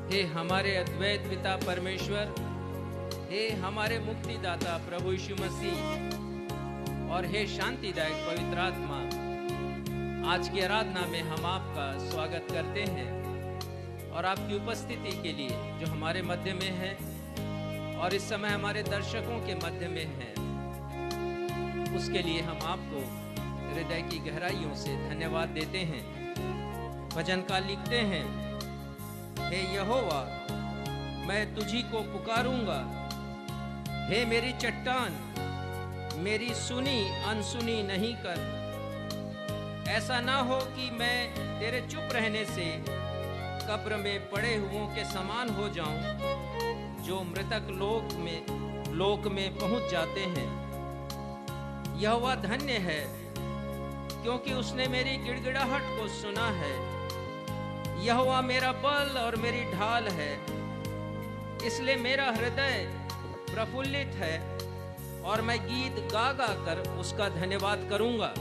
हे हमारे अद्वैत पिता परमेश्वर, हे हमारे मुक्तिदाता प्रभु यीशु मसीह और हे शांतिदायक पवित्र आत्मा, आज की आराधना में हम आपका स्वागत करते हैं और आपकी उपस्थिति के लिए जो हमारे मध्य में है और इस समय हमारे दर्शकों के मध्य में है, उसके लिए हम आपको हृदय की गहराइयों से धन्यवाद देते हैं। भजनकार लिखते हैं, हे यहोवा मैं तुझी को पुकारूंगा, हे मेरी चट्टान मेरी सुनी अनसुनी नहीं कर। ऐसा ना हो कि मैं तेरे चुप रहने से कब्र में पड़े हुओं के समान हो जाऊं, जो मृतक लोक में पहुंच जाते हैं। यहोवा धन्य है क्योंकि उसने मेरी गिड़गिड़ाहट को सुना है। यहोवा मेरा बल और मेरी ढाल है, इसलिए मेरा हृदय प्रफुल्लित है और मैं गीत गा गा कर उसका धन्यवाद करूंगा।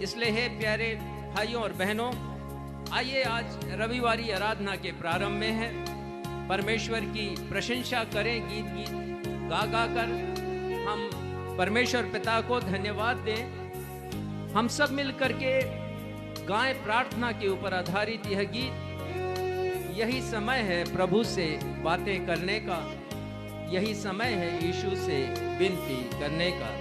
इसलिए हे प्यारे भाइयों और बहनों, आइए आज रविवारी आराधना के प्रारंभ में है, परमेश्वर की प्रशंसा करें, गीत गा गा कर हम परमेश्वर पिता को धन्यवाद दें। हम सब मिल करके गाएं प्रार्थना के ऊपर आधारित यह गीत। यही समय है प्रभु से बातें करने का, यही समय है यीशु से विनती करने का।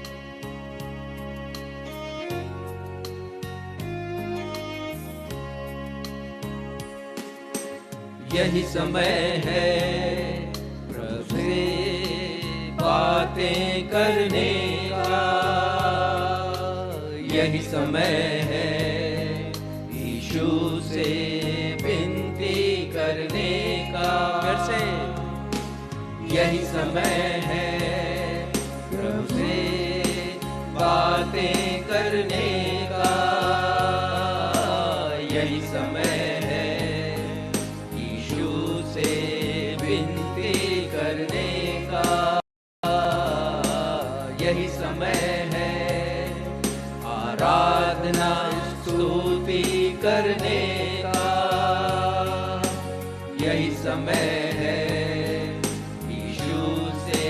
यही समय है प्रभु से बातें करने का, यही समय है यीशु से विनती करने का। फिर से यही समय है प्रभु से बातें करने का, यही समय है यीशु से विनती करने का, यही समय है आराधना स्तुति करने का, यही समय है यीशु से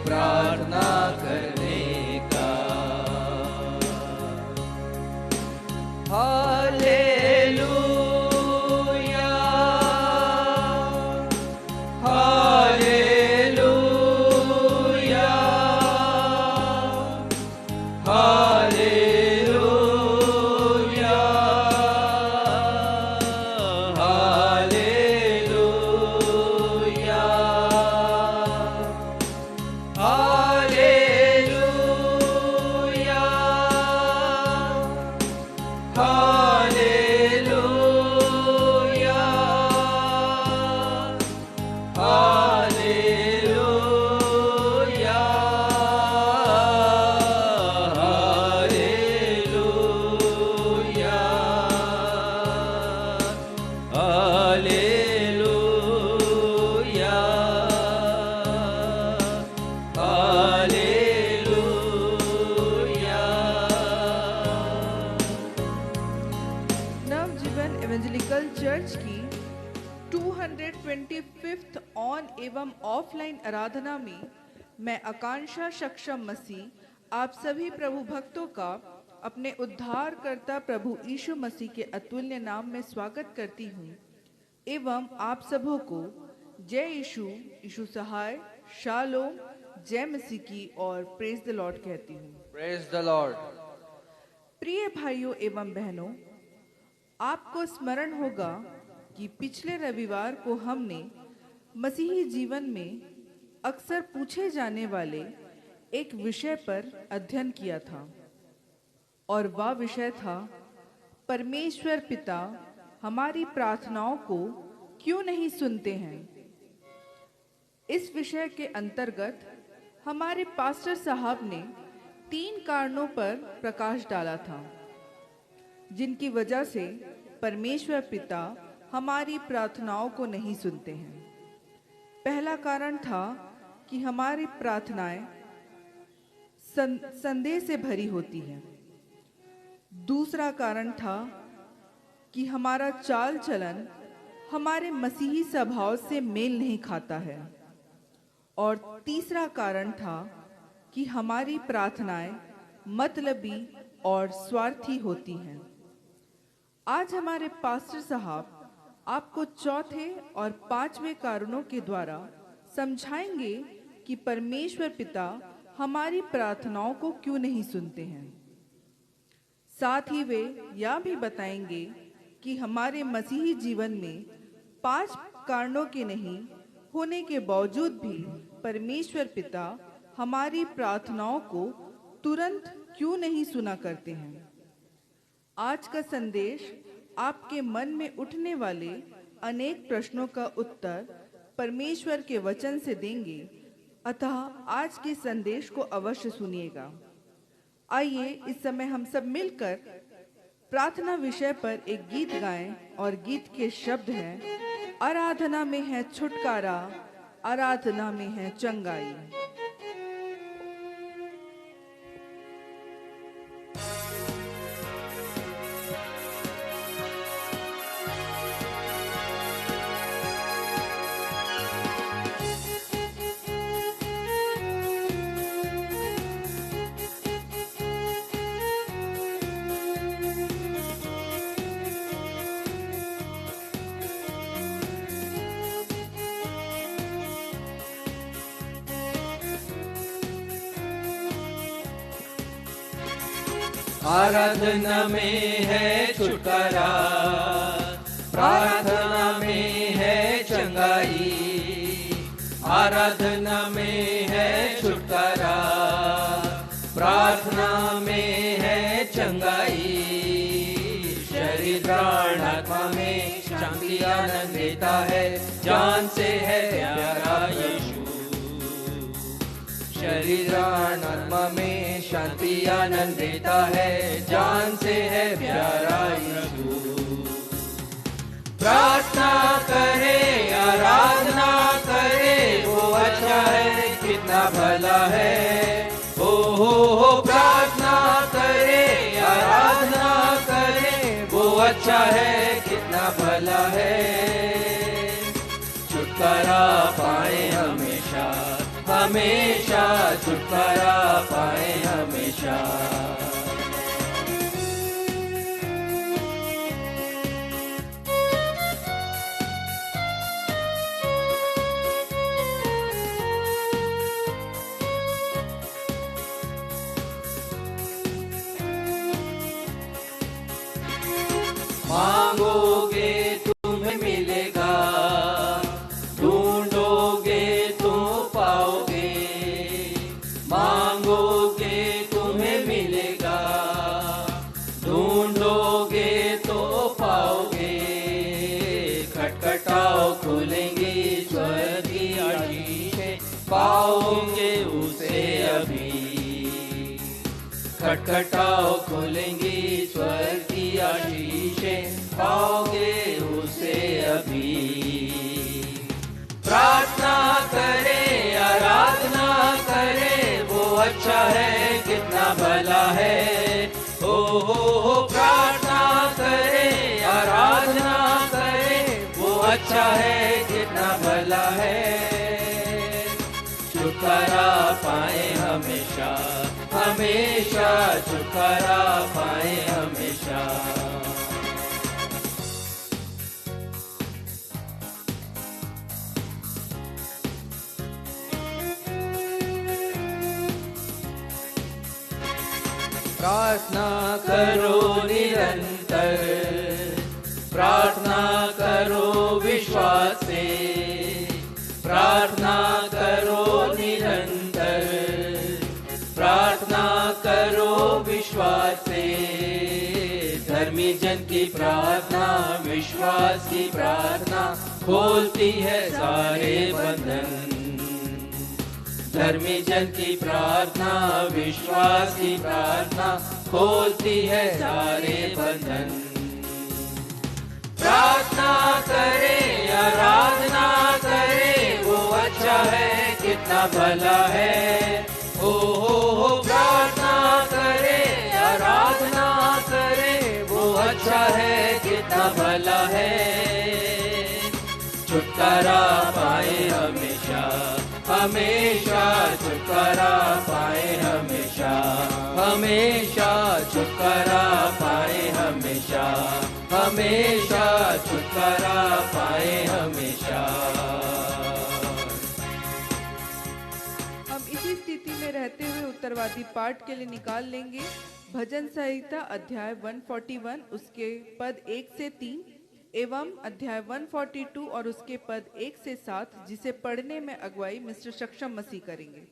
प्रार्थना करने का। हालेलुया, हालेलुया, एवं ऑफलाइन आराधना में मैं आकांक्षा सक्षम मसीह आप सभी प्रभु भक्तों का अपने उद्धारकर्ता प्रभु यीशु मसीह के अतुल्य नाम में स्वागत करती हूँ एवं आप सबों को जय यीशु, यीशु सहाय, शालोम, जय मसीह की और प्रेज द लॉर्ड कहती हूँ। Praise the Lord. प्रिय भाइयों एवं बहनों, आपको स्मरण होगा कि पिछले रविवार को हमने मसीही जीवन में अक्सर पूछे जाने वाले एक विषय पर अध्ययन किया था और वह विषय था परमेश्वर पिता हमारी प्रार्थनाओं को क्यों नहीं सुनते हैं। इस विषय के अंतर्गत हमारे पास्टर साहब ने 3 कारणों पर प्रकाश डाला था जिनकी वजह से परमेश्वर पिता हमारी प्रार्थनाओं को नहीं सुनते हैं। पहला कारण था कि हमारी प्रार्थनाएं संदेह से भरी होती हैं। दूसरा कारण था कि हमारा चाल चलन हमारे मसीही स्वभाव से मेल नहीं खाता है। और तीसरा कारण था कि हमारी प्रार्थनाएं मतलबी और स्वार्थी होती हैं। आज हमारे पास्टर साहब आपको चौथे और पांचवें कारणों के द्वारा समझाएंगे कि परमेश्वर पिता हमारी प्रार्थनाओं को क्यों नहीं सुनते हैं। साथ ही वे यह भी बताएंगे कि हमारे मसीही जीवन में 5 कारणों के नहीं होने के बावजूद भी परमेश्वर पिता हमारी प्रार्थनाओं को तुरंत क्यों नहीं सुना करते हैं। आज का संदेश आपके मन में उठने वाले अनेक प्रश्नों का उत्तर परमेश्वर के वचन से देंगे, अतः आज के संदेश को अवश्य सुनिएगा। आइए इस समय हम सब मिलकर प्रार्थना विषय पर एक गीत गाएं और गीत के शब्द हैं, आराधना में है छुटकारा, आराधना में है चंगाई। आराधना में है छुटकारा, प्रार्थना में है चंगाई। आराधना में है छुटकारा, प्रार्थना में है चंगाई। शरीर प्राण आत्मा में शांति आनंद देता है, जान से है प्यारा यीशु। शरीर प्राण आत्मा में शांति आनंद देता है, जान से है प्यारा यीशु। प्रार्थना करे, आराधना करे, वो अच्छा है, कितना भला है। हो प्रार्थना करे, आराधना करे, वो अच्छा है, कितना भला है। छुटकारा पाए हमेशा, हमेशा छुटकारा पाए हमेशा। मांगोगे तुम्हें मिलेगा, ढूंढोगे तो पाओगे। मांगोगे तुम्हें मिलेगा, ढूंढोगे तो पाओगे। खटखटाओ खुलेंगी स्वर्ग की आशीषें, पाओगे उसे अभी। खटखटाओ खुलेंगी स्वर्ग की आशीषें, पाओगे उसे अभी। प्रार्थना करे, आराधना करे, वो अच्छा है, कितना भला है। हो प्रार्थना करे, आराधना करे, वो अच्छा है, कितना भला है। छुटकारा पाए हमेशा, हमेशा छुटकारा पाए हमेशा। प्रार्थना करो निरंतर, प्रार्थना करो विश्वास से। प्रार्थना करो निरंतर, प्रार्थना करो विश्वास से। धर्मी जन की प्रार्थना, विश्वास की प्रार्थना, खोलती है सारे बंधन। धर्मी जन की प्रार्थना, विश्वास की प्रार्थना, खोलती है सारे बंधन। प्रार्थना करे, आराधना करे, वो अच्छा है, कितना भला है। हो प्रार्थना करे, आराधना करे, वो अच्छा है, कितना भला है। छुटकारा पाए हमेशा, हमेशा छुटकारा पाए हमेशा, हमेशा छुटकारा पाए हमेशा, हमेशा छुटकारा पाए हमेशा। हम इसी स्थिति में रहते हुए उत्तरवादी पाठ के लिए निकाल लेंगे भजन संहिता अध्याय 141 उसके पद 1 से 3 एवं अध्याय 142 और उसके पद 1 से 7, जिसे पढ़ने में अगुवाई मिस्टर सक्षम मसीह करेंगे।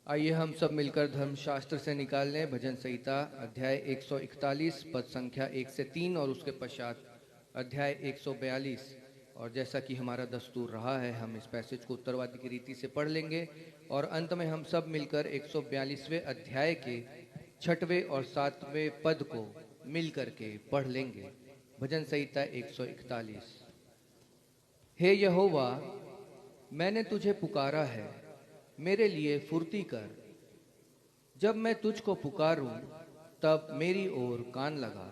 आइए हम सब मिलकर धर्मशास्त्र से निकाल लें भजन संहिता अध्याय 141 पद संख्या 1 से 3 और उसके पश्चात अध्याय 142। और जैसा कि हमारा दस्तूर रहा है, हम इस पैसेज को उत्तरवादी की रीति से पढ़ लेंगे और अंत में हम सब मिलकर 142वें अध्याय के 6वें और 7वें पद को मिल करके पढ़ लेंगे। भजन संहिता 141। हे यहोवा, मैंने तुझे पुकारा है, मेरे लिए फुर्ती कर। जब मैं तुझको पुकारूं, तब मेरी ओर कान लगा।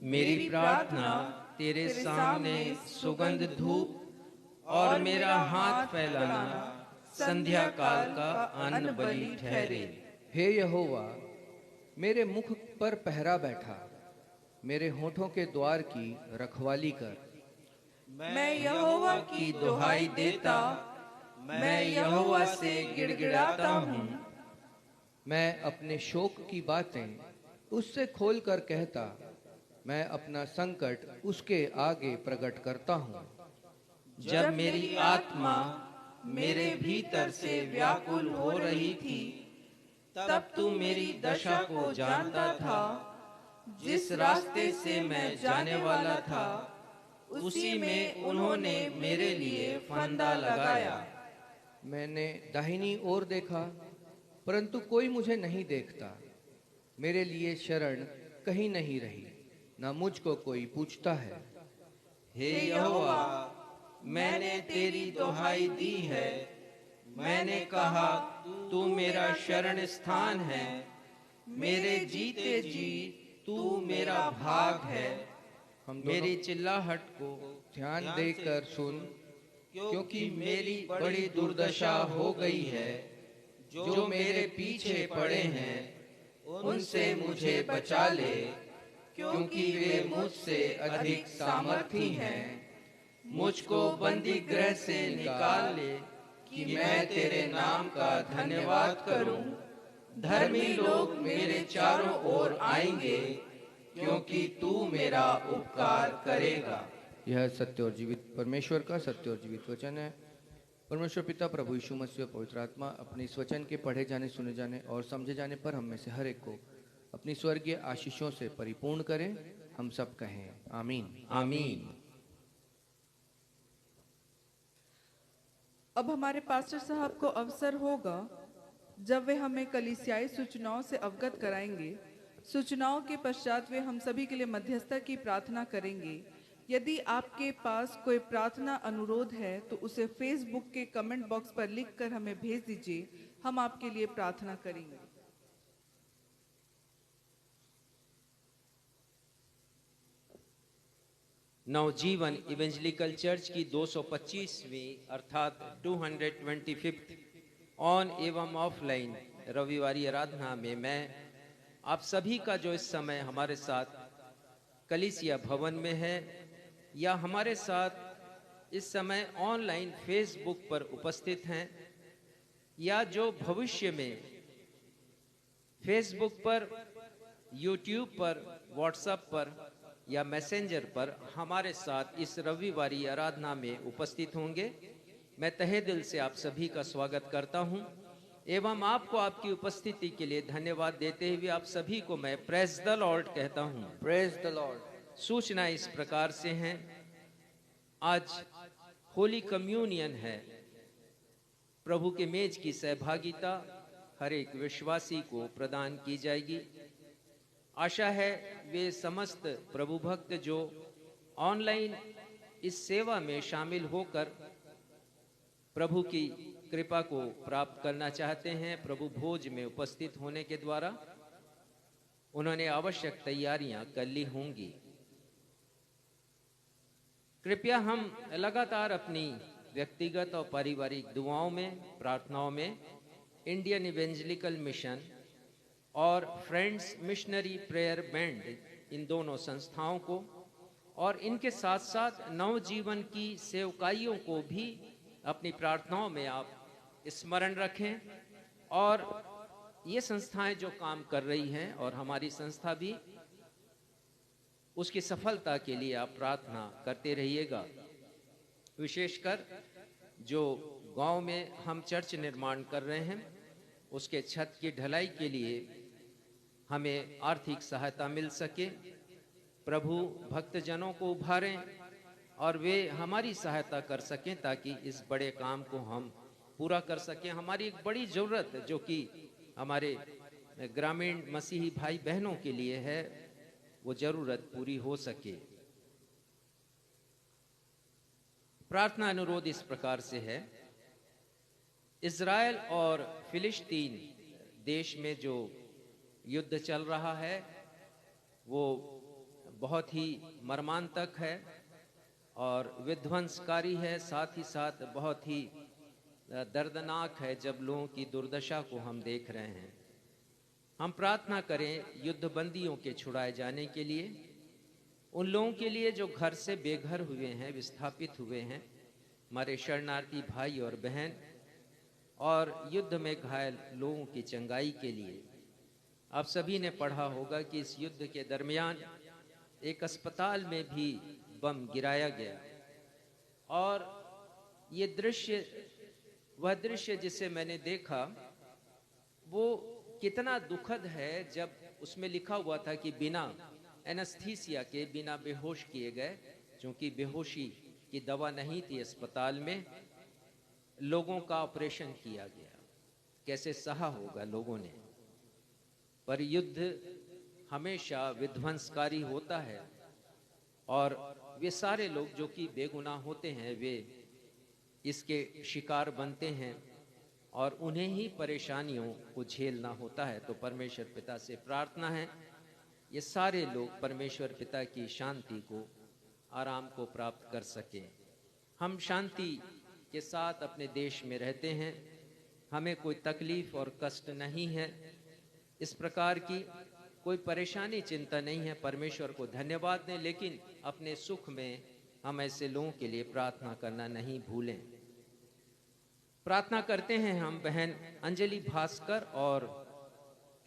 मेरी प्रार्थना तेरे सामने सुगंध धूप और मेरा हाथ फैलाना संध्या काल का अन्न बलि ठहरे। हे यहोवा, मेरे मुख पर पहरा बैठा, मेरे होठों के द्वार की रखवाली कर। मैं यहोवा की दुहाई देता, मैं यहोवा से गिड़गिड़ाता हूँ। मैं अपने शोक की बातें उससे खोल कर कहता, मैं अपना संकट उसके आगे प्रकट करता हूँ। जब मेरी आत्मा मेरे भीतर से व्याकुल हो रही थी, तब तू मेरी दशा को जानता था। जिस रास्ते से मैं जाने वाला था, उसी में उन्होंने मेरे लिए फंदा लगाया। मैंने दाहिनी ओर देखा, परंतु कोई मुझे नहीं देखता। मेरे लिए शरण कहीं नहीं रही, न मुझको कोई पूछता है। हे यहोवा, मैंने तेरी दुहाई दी है। मैंने कहा, तू मेरा शरण स्थान है। मेरे जीते जी तू मेरा भाग है। मेरी चिल्लाहट को ध्यान देकर सुन, क्योंकि मेरी बड़ी दुर्दशा हो गई है। जो मेरे पीछे पड़े हैं, उनसे मुझे बचा ले, क्योंकि वे मुझसे अधिक सामर्थी हैं। मुझको बंदी गृह से निकाल ले, कि मैं तेरे नाम का धन्यवाद करूं। धर्मी लोग मेरे चारों ओर आएंगे, क्योंकि तू मेरा उपकार करेगा। यह सत्य और जीवित परमेश्वर का सत्य और जीवित वचन है। परमेश्वर पिता, प्रभु यीशु मसीह और पवित्र आत्मा अपने इस वचन के पढ़े जाने, सुने जाने और समझे जाने पर हम में से हर एक को अपनी स्वर्गीय आशीषों से परिपूर्ण करें। हम सब कहें आमीन। आमीन। अब हमारे पास्टर साहब को अवसर होगा जब वे हमें कलीसियाई सूचनाओं से अवगत कराएंगे। सूचनाओं के पश्चात वे हम सभी के लिए मध्यस्थता की प्रार्थना करेंगे। यदि आपके पास कोई प्रार्थना अनुरोध है तो उसे फेसबुक के कमेंट बॉक्स पर लिखकर हमें भेज दीजिए, हम आपके लिए प्रार्थना करेंगे। नवजीवन इवेंजलिकल चर्च की 225वीं अर्थात 225th ऑन एवं ऑफलाइन रविवारी आराधना में मैं आप सभी का जो इस समय हमारे साथ कलीसिया भवन में है या हमारे साथ इस समय ऑनलाइन फेसबुक पर उपस्थित हैं या जो भविष्य में फेसबुक पर, यूट्यूब पर, व्हाट्सएप पर या मैसेंजर पर हमारे साथ इस रविवारी आराधना में उपस्थित होंगे, मैं तहे दिल से आप सभी का स्वागत करता हूं एवं आपको आपकी उपस्थिति के लिए धन्यवाद देते हुए आप सभी को मैं प्रेज द लॉर्ड कहता हूं। Praise the Lord. सूचना इस प्रकार से हैं, आज होली कम्युनियन है। प्रभु के मेज की सहभागिता हर एक विश्वासी को प्रदान की जाएगी। आशा है वे समस्त प्रभु भक्त जो ऑनलाइन इस सेवा में शामिल होकर प्रभु की कृपा को प्राप्त करना चाहते हैं, प्रभु भोज में उपस्थित होने के द्वारा उन्होंने आवश्यक तैयारियां कर ली होंगी। कृपया हम लगातार अपनी व्यक्तिगत और पारिवारिक दुआओं में, प्रार्थनाओं में इंडियन इवेंजलिकल मिशन और फ्रेंड्स मिशनरी प्रेयर बैंड, इन दोनों संस्थाओं को और इनके साथ साथ नवजीवन की सेवकाइयों को भी अपनी प्रार्थनाओं में आप स्मरण रखें। और ये संस्थाएं जो काम कर रही हैं और हमारी संस्था भी, उसकी सफलता के लिए आप प्रार्थना करते रहिएगा। विशेषकर जो गांव में हम चर्च निर्माण कर रहे हैं, उसके छत की ढलाई के लिए हमें आर्थिक सहायता मिल सके। प्रभु भक्तजनों को उभारें और वे हमारी सहायता कर सकें ताकि इस बड़े काम को हम पूरा कर सकें। हमारी एक बड़ी ज़रूरत जो कि हमारे ग्रामीण मसीही भाई बहनों के लिए है, वो ज़रूरत पूरी हो सके। प्रार्थना अनुरोध इस प्रकार से है। इज़राइल और फिलिस्तीन देश में जो युद्ध चल रहा है वो बहुत ही मर्मांतक है और विध्वंसकारी है, साथ ही साथ बहुत ही दर्दनाक है जब लोगों की दुर्दशा को हम देख रहे हैं। हम प्रार्थना करें युद्ध बंदियों के छुड़ाए जाने के लिए, उन लोगों के लिए जो घर से बेघर हुए हैं, विस्थापित हुए हैं, हमारे शरणार्थी भाई और बहन, और युद्ध में घायल लोगों की चंगाई के लिए। आप सभी ने पढ़ा होगा कि इस युद्ध के दरमियान एक अस्पताल में भी बम गिराया गया और ये दृश्य, वह दृश्य जिसे मैंने देखा वो कितना दुखद है जब उसमें लिखा हुआ था कि बिना एनेस्थीसिया के, बिना बेहोश किए गए, क्योंकि बेहोशी की दवा नहीं थी अस्पताल में, लोगों का ऑपरेशन किया गया। कैसे सहा होगा लोगों ने। पर युद्ध हमेशा विध्वंसकारी होता है और वे सारे लोग जो कि बेगुनाह होते हैं वे इसके शिकार बनते हैं और उन्हें ही परेशानियों को झेलना होता है। तो परमेश्वर पिता से प्रार्थना है ये सारे लोग परमेश्वर पिता की शांति को, आराम को प्राप्त कर सकें। हम शांति के साथ अपने देश में रहते हैं, हमें कोई तकलीफ और कष्ट नहीं है, इस प्रकार की कोई परेशानी चिंता नहीं है। परमेश्वर को धन्यवाद दें, लेकिन अपने सुख में हम ऐसे लोगों के लिए प्रार्थना करना नहीं भूलें। प्रार्थना करते हैं हम बहन अंजलि भास्कर और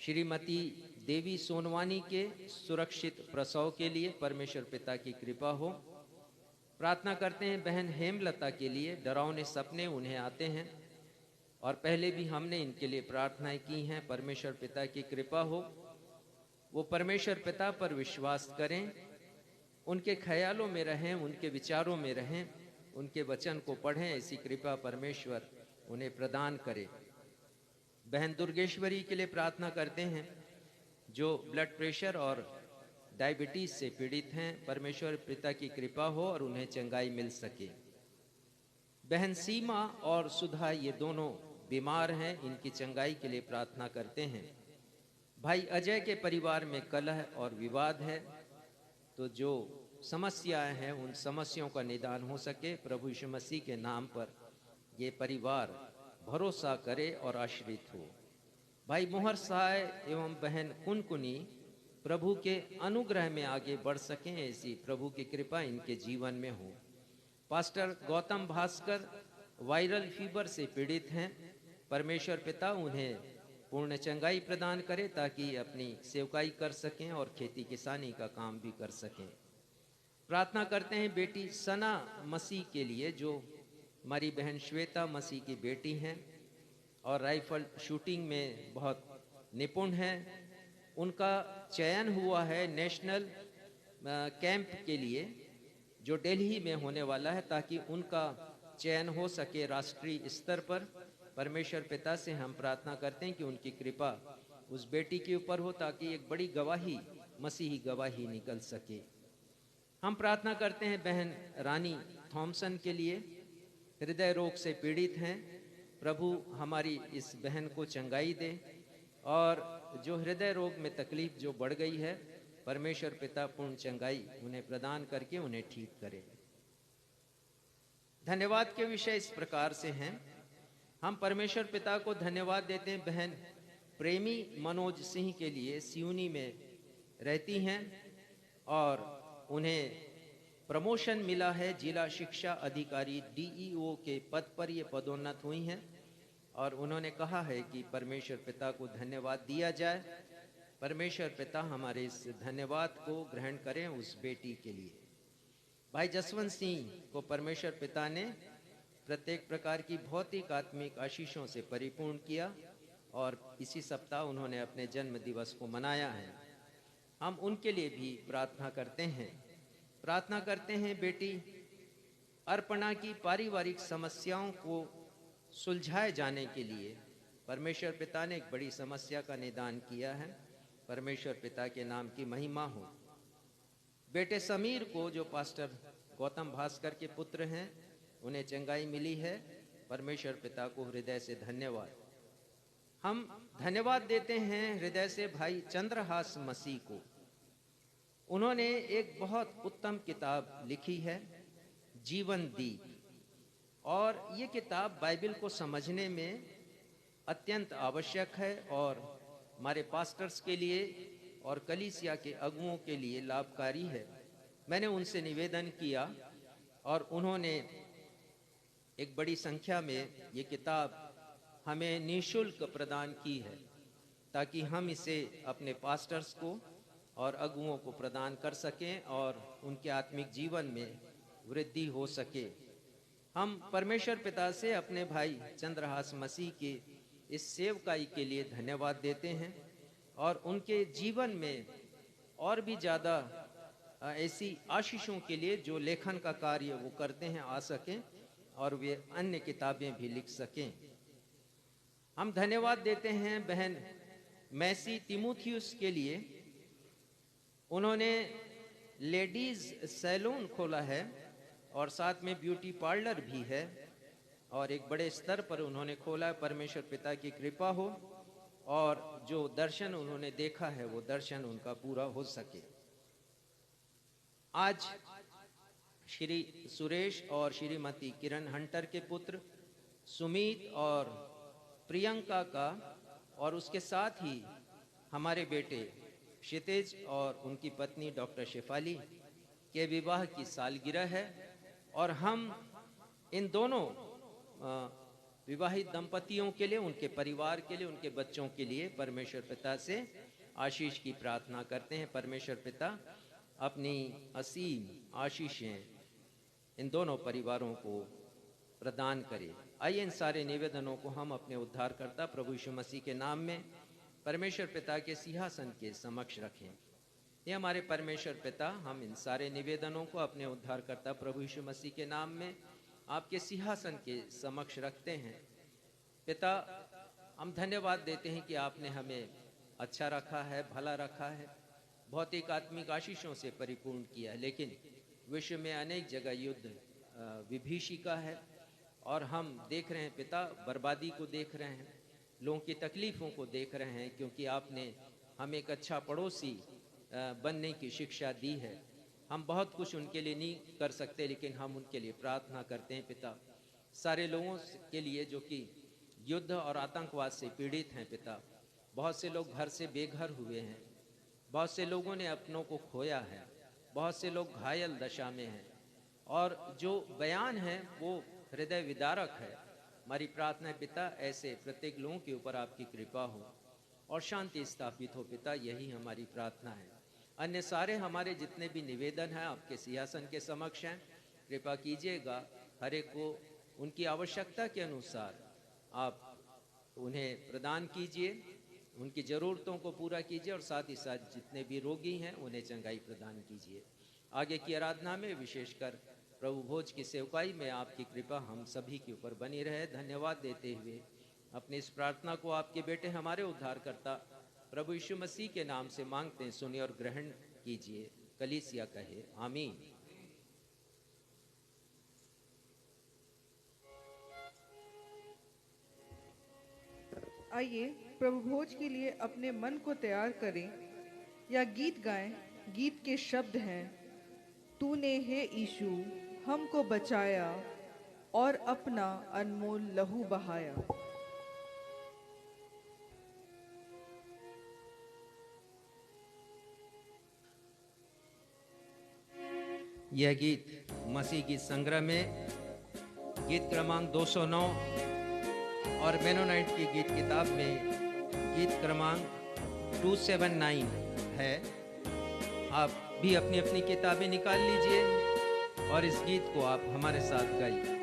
श्रीमती देवी सोनवानी के सुरक्षित प्रसव के लिए, परमेश्वर पिता की कृपा हो। प्रार्थना करते हैं बहन हेमलता के लिए, डरावने सपने उन्हें आते हैं और पहले भी हमने इनके लिए प्रार्थनाएं की हैं। परमेश्वर पिता की कृपा हो, वो परमेश्वर पिता पर विश्वास करें, उनके ख्यालों में रहें, उनके विचारों में रहें, उनके वचन को पढ़ें। ऐसी कृपा परमेश्वर उन्हें प्रदान करे। बहन दुर्गेश्वरी के लिए प्रार्थना करते हैं जो ब्लड प्रेशर और डायबिटीज से पीड़ित हैं। परमेश्वर पिता की कृपा हो और उन्हें चंगाई मिल सके। बहन सीमा और सुधा ये दोनों बीमार हैं, इनकी चंगाई के लिए प्रार्थना करते हैं। भाई अजय के परिवार में कलह और विवाद है, तो जो समस्याएं हैं उन समस्याओं का निदान हो सके। प्रभु यीशु मसीह के नाम पर ये परिवार भरोसा करे और आश्रित हो। भाई मोहर सहाय एवं बहन कुनकुनी प्रभु के अनुग्रह में आगे बढ़ सकें, ऐसी प्रभु की कृपा इनके जीवन में हो। Pastor Gautam Bhaskar viral fever से पीड़ित हैं। परमेश्वर पिता उन्हें पूर्ण चंगाई प्रदान करे ताकि अपनी सेवकाई कर सकें और खेती किसानी का काम भी कर सकें। प्रार्थना करते हैं बेटी सना मसीह के लिए, जो हमारी बहन श्वेता मसीह की बेटी हैं और राइफल शूटिंग में बहुत निपुण हैं। उनका चयन हुआ है नेशनल कैंप के लिए जो दिल्ली में होने वाला है, ताकि उनका चयन हो सके राष्ट्रीय स्तर पर। परमेश्वर पिता से हम प्रार्थना करते हैं कि उनकी कृपा उस बेटी के ऊपर हो ताकि एक बड़ी गवाही, मसीही गवाही निकल सके। हम प्रार्थना करते हैं बहन रानी थॉमसन के लिए, हृदय रोग से पीड़ित हैं। प्रभु हमारी इस बहन को चंगाई दे और जो हृदय रोग में तकलीफ जो बढ़ गई है, परमेश्वर पिता पूर्ण चंगाई उन्हें प्रदान करके उन्हें ठीक करे। धन्यवाद के विषय इस प्रकार से हैं। हम परमेश्वर पिता को धन्यवाद देते हैं बहन प्रेमी मनोज सिंह के लिए, सियूनी में रहती हैं और उन्हें प्रमोशन मिला है, जिला शिक्षा अधिकारी डीईओ के पद पर ये पदोन्नत हुई हैं और उन्होंने कहा है कि परमेश्वर पिता को धन्यवाद दिया जाए। परमेश्वर पिता हमारे इस धन्यवाद को ग्रहण करें उस बेटी के लिए। भाई जसवंत सिंह को परमेश्वर पिता ने प्रत्येक प्रकार की भौतिक आत्मिक आशीषों से परिपूर्ण किया और इसी सप्ताह उन्होंने अपने जन्म दिवस को मनाया है। हम उनके लिए भी प्रार्थना करते हैं बेटी अर्पणा की पारिवारिक समस्याओं को सुलझाए जाने के लिए परमेश्वर पिता ने एक बड़ी समस्या का निदान किया है। परमेश्वर पिता के नाम की महिमा हो। बेटे समीर को जो पास्टर गौतम भास्कर के पुत्र हैं उन्हें चंगाई मिली है। परमेश्वर पिता को हृदय से धन्यवाद। हम धन्यवाद देते हैं हृदय से भाई चंद्रहास मसीह को। उन्होंने एक बहुत उत्तम किताब लिखी है, जीवन दीप, और ये किताब बाइबल को समझने में अत्यंत आवश्यक है और हमारे पास्टर्स के लिए और कलीसिया के अगुओं के लिए लाभकारी है। मैंने उनसे निवेदन किया और उन्होंने एक बड़ी संख्या में ये किताब हमें निःशुल्क प्रदान की है ताकि हम इसे अपने पास्टर्स को और अगुओं को प्रदान कर सकें और उनके आत्मिक जीवन में वृद्धि हो सके। हम परमेश्वर पिता से अपने भाई चंद्रहास मसीह के इस सेवकाई के लिए धन्यवाद देते हैं और उनके जीवन में और भी ज़्यादा ऐसी आशीषों के लिए जो लेखन का कार्य वो करते हैं आ सकें और वे अन्य किताबें भी लिख सकें। हम धन्यवाद देते हैं बहन मैसी तिमोथियस के लिए। उन्होंने लेडीज सैलून खोला है और साथ में ब्यूटी पार्लर भी है और एक बड़े स्तर पर उन्होंने खोला है। परमेश्वर पिता की कृपा हो और जो दर्शन उन्होंने देखा है वो दर्शन उनका पूरा हो सके। आज श्री सुरेश और श्रीमती किरण हंटर के पुत्र सुमित और प्रियंका का और उसके साथ ही हमारे बेटे क्षितिज और उनकी पत्नी डॉक्टर शेफाली के विवाह की सालगिरह है और हम इन दोनों विवाहित दंपतियों के लिए, उनके परिवार के लिए, उनके बच्चों के लिए परमेश्वर पिता से आशीष की प्रार्थना करते हैं। परमेश्वर पिता अपनी असीम आशीषें इन दोनों परिवारों को प्रदान करे। आइए इन सारे निवेदनों को हम अपने उद्धारकर्ता प्रभु यीशु मसीह के नाम में परमेश्वर पिता के सिंहासन के समक्ष रखें। ये हमारे परमेश्वर पिता, हम इन सारे निवेदनों को अपने उद्धारकर्ता प्रभु यीशु मसीह के नाम में आपके सिंहासन के समक्ष रखते हैं। पिता, हम धन्यवाद देते हैं कि आपने हमें अच्छा रखा है, भला रखा है, भौतिक आत्मिक आशीषों से परिपूर्ण किया है, लेकिन विश्व में अनेक जगह युद्ध विभीषिका है और हम देख रहे हैं पिता, बर्बादी को देख रहे हैं, लोगों की तकलीफ़ों को देख रहे हैं, क्योंकि आपने हमें एक अच्छा पड़ोसी बनने की शिक्षा दी है। हम बहुत कुछ उनके लिए नहीं कर सकते, लेकिन हम उनके लिए प्रार्थना करते हैं पिता, सारे लोगों के लिए जो कि युद्ध और आतंकवाद से पीड़ित हैं पिता। बहुत से लोग घर से बेघर हुए हैं, बहुत से लोगों ने अपनों को खोया है, बहुत से लोग घायल दशा में हैं और जो बयान है वो हृदय विदारक है। हमारी प्रार्थना है पिता, ऐसे प्रत्येक लोगों के ऊपर आपकी कृपा हो और शांति स्थापित हो पिता, यही हमारी प्रार्थना है। अन्य सारे हमारे जितने भी निवेदन हैं आपके सिंहासन के समक्ष हैं। कृपा कीजिएगा, हर एक को उनकी आवश्यकता के अनुसार आप उन्हें प्रदान कीजिए, उनकी ज़रूरतों को पूरा कीजिए और साथ ही साथ जितने भी रोगी हैं उन्हें चंगाई प्रदान कीजिए। आगे की आराधना में, विशेषकर प्रभु भोज की सेवकाई में आपकी कृपा हम सभी के ऊपर बनी रहे। धन्यवाद देते हुए अपनी इस प्रार्थना को आपके बेटे हमारे उद्धारकर्ता प्रभु यीशु मसीह के नाम से मांगते हैं, सुनिए और ग्रहण कीजिए। कलीसिया कहे आमीन। आइए प्रभु भोज के लिए अपने मन को तैयार करें या गीत गाएं। गीत के शब्द हैं, तूने हे यीशु हमको बचाया और अपना अनमोल लहू बहाया। यह गीत मसीह गीत संग्रह में गीत क्रमांक 209 और मेनोनाइट की गीत किताब में गीत क्रमांक 279 है। आप भी अपनी अपनी किताबें निकाल लीजिए और इस गीत को आप हमारे साथ गाइए।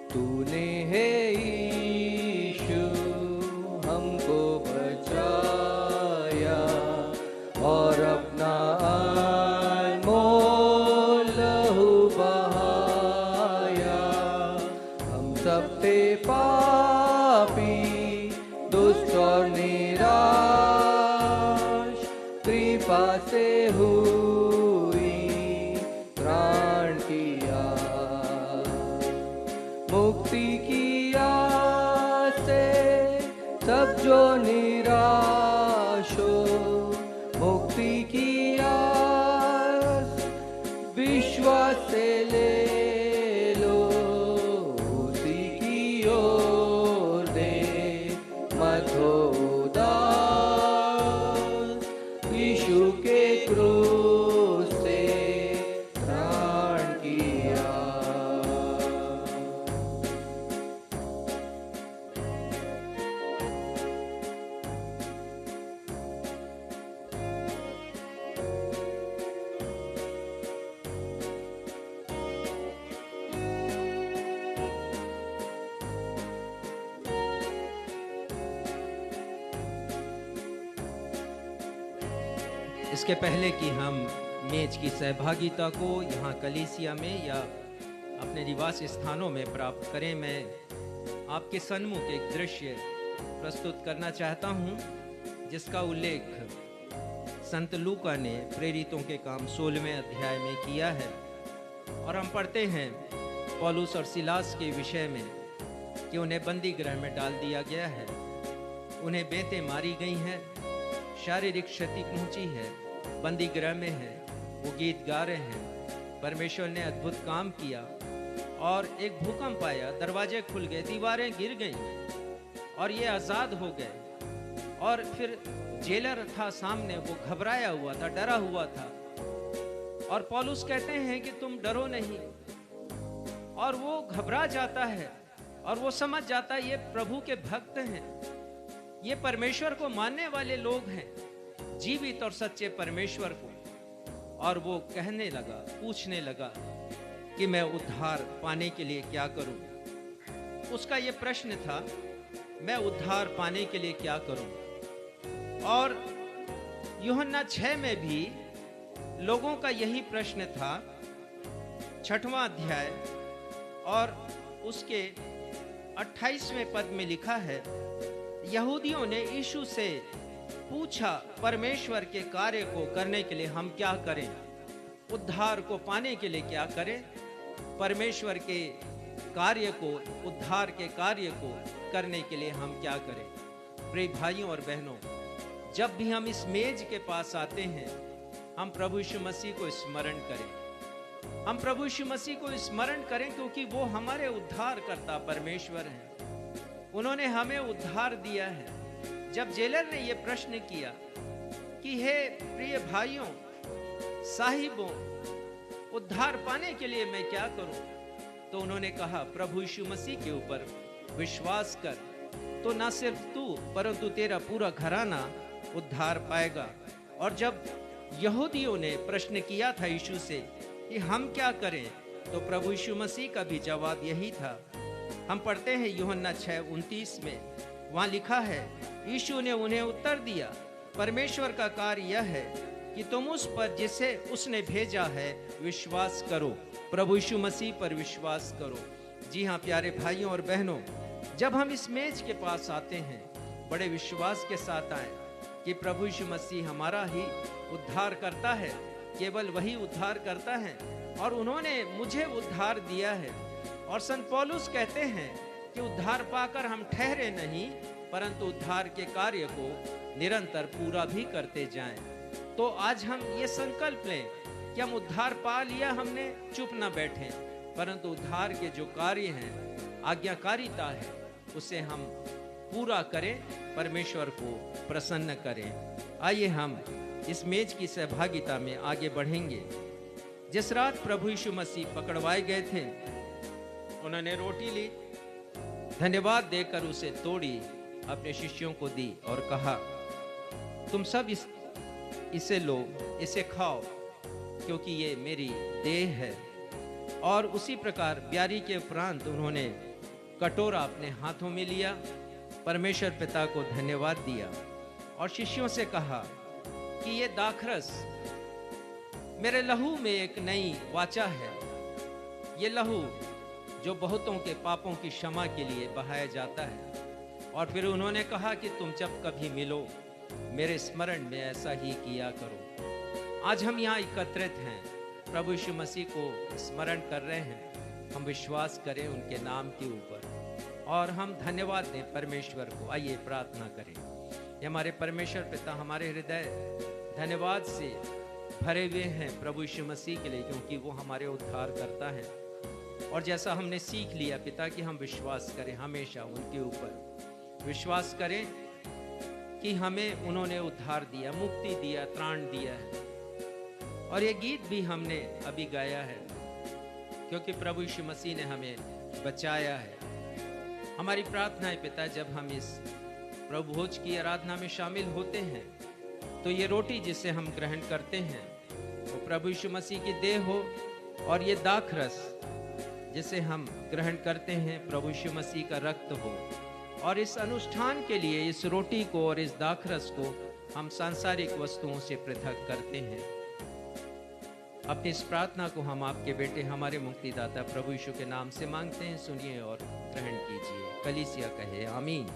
तूने हे यीशु हमको बचाया और अपना अनमोल लहू बहाया। हम सब थे पापी, दुष्ट और निराश, कृपा से हुई प्राण की मुक्ति की आस से सब जो निराश हो, मुक्ति की आस विश्वास से ले लो, उसी की ओर दे मत हो उदास, यीशु के क्रूस से प्राण किया। इसके पहले कि हम मेज की सहभागिता को यहाँ कलीसिया में या अपने निवास स्थानों में प्राप्त करें, मैं आपके सन्मुख एक दृश्य प्रस्तुत करना चाहता हूँ जिसका उल्लेख संत लूका ने प्रेरितों के काम 16वें अध्याय में किया है। और हम पढ़ते हैं पौलुस और सिलास के विषय में कि उन्हें बंदी गृह में डाल दिया गया है, उन्हें बेंतें मारी गई हैं, शारीरिक क्षति पहुंची है, बंदी गृह में है, वो गीत गा रहे हैं, परमेश्वर ने अद्भुत काम किया और एक भूकंप आया, दरवाजे खुल गए, दीवारें गिर गईं और ये आज़ाद हो गए। और फिर जेलर था सामने, वो घबराया हुआ था, डरा हुआ था, और पौलुस कहते हैं कि तुम डरो नहीं, और वो घबरा जाता है और वो समझ जाता है ये प्रभु के भक्त हैं, ये परमेश्वर को मानने वाले लोग हैं, जीवित और सच्चे परमेश्वर को। और वो कहने लगा, पूछने लगा कि मैं उद्धार पाने के लिए क्या करूं। उसका ये प्रश्न था, मैं उद्धार पाने के लिए क्या करूं। और यूहन्ना 6 में भी लोगों का यही प्रश्न था। 6वां अध्याय और उसके 28वें पद में लिखा है, यहूदियों ने यीशु से पूछा, परमेश्वर के कार्य को करने के लिए हम क्या करें? उद्धार को पाने के लिए क्या करें? परमेश्वर के कार्य को, उद्धार के कार्य को करने के लिए हम क्या करें? प्रिय भाइयों और बहनों, जब भी हम इस मेज के पास आते हैं, हम प्रभु यीशु मसीह को स्मरण करें। हम प्रभु यीशु मसीह को स्मरण करें क्योंकि वो हमारे उद्धार करता परमेश्वर हैं। उन्होंने हमें उद्धार दिया है। जब जेलर ने यह प्रश्न किया कि हे प्रिय भाइयों, साहिबों, उद्धार पाने के लिए मैं क्या करूं? तो उन्होंने कहा, प्रभु यीशु मसीह के ऊपर विश्वास कर, तो ना सिर्फ तू परंतु तेरा पूरा घराना उद्धार पाएगा। और जब यहूदियों ने प्रश्न किया था यीशु से कि हम क्या करें, तो प्रभु यीशु मसीह का भी जवाब यही था। हम पढ़ते हैं यूहन्ना 6:29 में, वहाँ लिखा है, यीशु ने उन्हें उत्तर दिया, परमेश्वर का कार्य यह है कि तुम उस पर जिसे उसने भेजा है विश्वास करो। प्रभु यीशु मसीह पर विश्वास करो। जी हाँ प्यारे भाइयों और बहनों, जब हम इस मेज के पास आते हैं बड़े विश्वास के साथ आए कि प्रभु यीशु मसीह हमारा ही उद्धार करता है, केवल वही उद्धार करता है और उन्होंने मुझे उद्धार दिया है। और संत पौलुस कहते हैं कि उद्धार पाकर हम ठहरे नहीं, परंतु उद्धार के कार्य को निरंतर पूरा भी करते जाएं। तो आज हम ये संकल्प लें कि हम उद्धार पा लिया हमने, चुप ना बैठें, परंतु उद्धार के जो कार्य हैं, आज्ञाकारिता है, उसे हम पूरा करें, परमेश्वर को प्रसन्न करें। आइए हम इस मेज की सहभागिता में आगे बढ़ेंगे। जिस रात प्रभु यीशु मसीह पकड़वाए गए थे, उन्होंने रोटी ली, धन्यवाद देकर उसे तोड़ी, अपने शिष्यों को दी और कहा, तुम सब इसे लो, इसे खाओ, क्योंकि ये मेरी देह है। और उसी प्रकार ब्यारी के उपरांत उन्होंने कटोरा अपने हाथों में लिया, परमेश्वर पिता को धन्यवाद दिया और शिष्यों से कहा कि ये दाखरस मेरे लहू में एक नई वाचा है। ये लहू जो बहुतों के पापों की क्षमा के लिए बहाया जाता है। और फिर उन्होंने कहा कि तुम जब कभी मिलो मेरे स्मरण में ऐसा ही किया करो। आज हम यहाँ एकत्रित हैं, प्रभु यीशु मसीह को स्मरण कर रहे हैं। हम विश्वास करें उनके नाम के ऊपर और हम धन्यवाद दें परमेश्वर को। आइए प्रार्थना करें। ये हमारे परमेश्वर पिता, हमारे हृदय धन्यवाद से भरे हुए हैं प्रभु यीशु मसीह के लिए, क्योंकि वो हमारे उद्धार करता है। और जैसा हमने सीख लिया पिता कि हम विश्वास करें, हमेशा उनके ऊपर विश्वास करें कि हमें उन्होंने उद्धार दिया, मुक्ति दिया, त्राण दिया है। और ये गीत भी हमने अभी गाया है, क्योंकि प्रभु यीशु मसीह ने हमें बचाया है। हमारी प्रार्थना है पिता, जब हम इस प्रभु भोज की आराधना में शामिल होते हैं, तो ये रोटी जिसे हम ग्रहण करते हैं वो प्रभु यीशु मसीह की देह हो, और ये दाखरस जिसे हम ग्रहण करते हैं प्रभु यीशु मसीह का रक्त हो। और इस अनुष्ठान के लिए इस रोटी को और इस दाखरस को हम सांसारिक वस्तुओं से पृथक करते हैं। अपनी इस प्रार्थना को हम आपके बेटे, हमारे मुक्तिदाता प्रभु यीशु के नाम से मांगते हैं। सुनिए और ग्रहण कीजिए। कलीसिया कहे आमीन।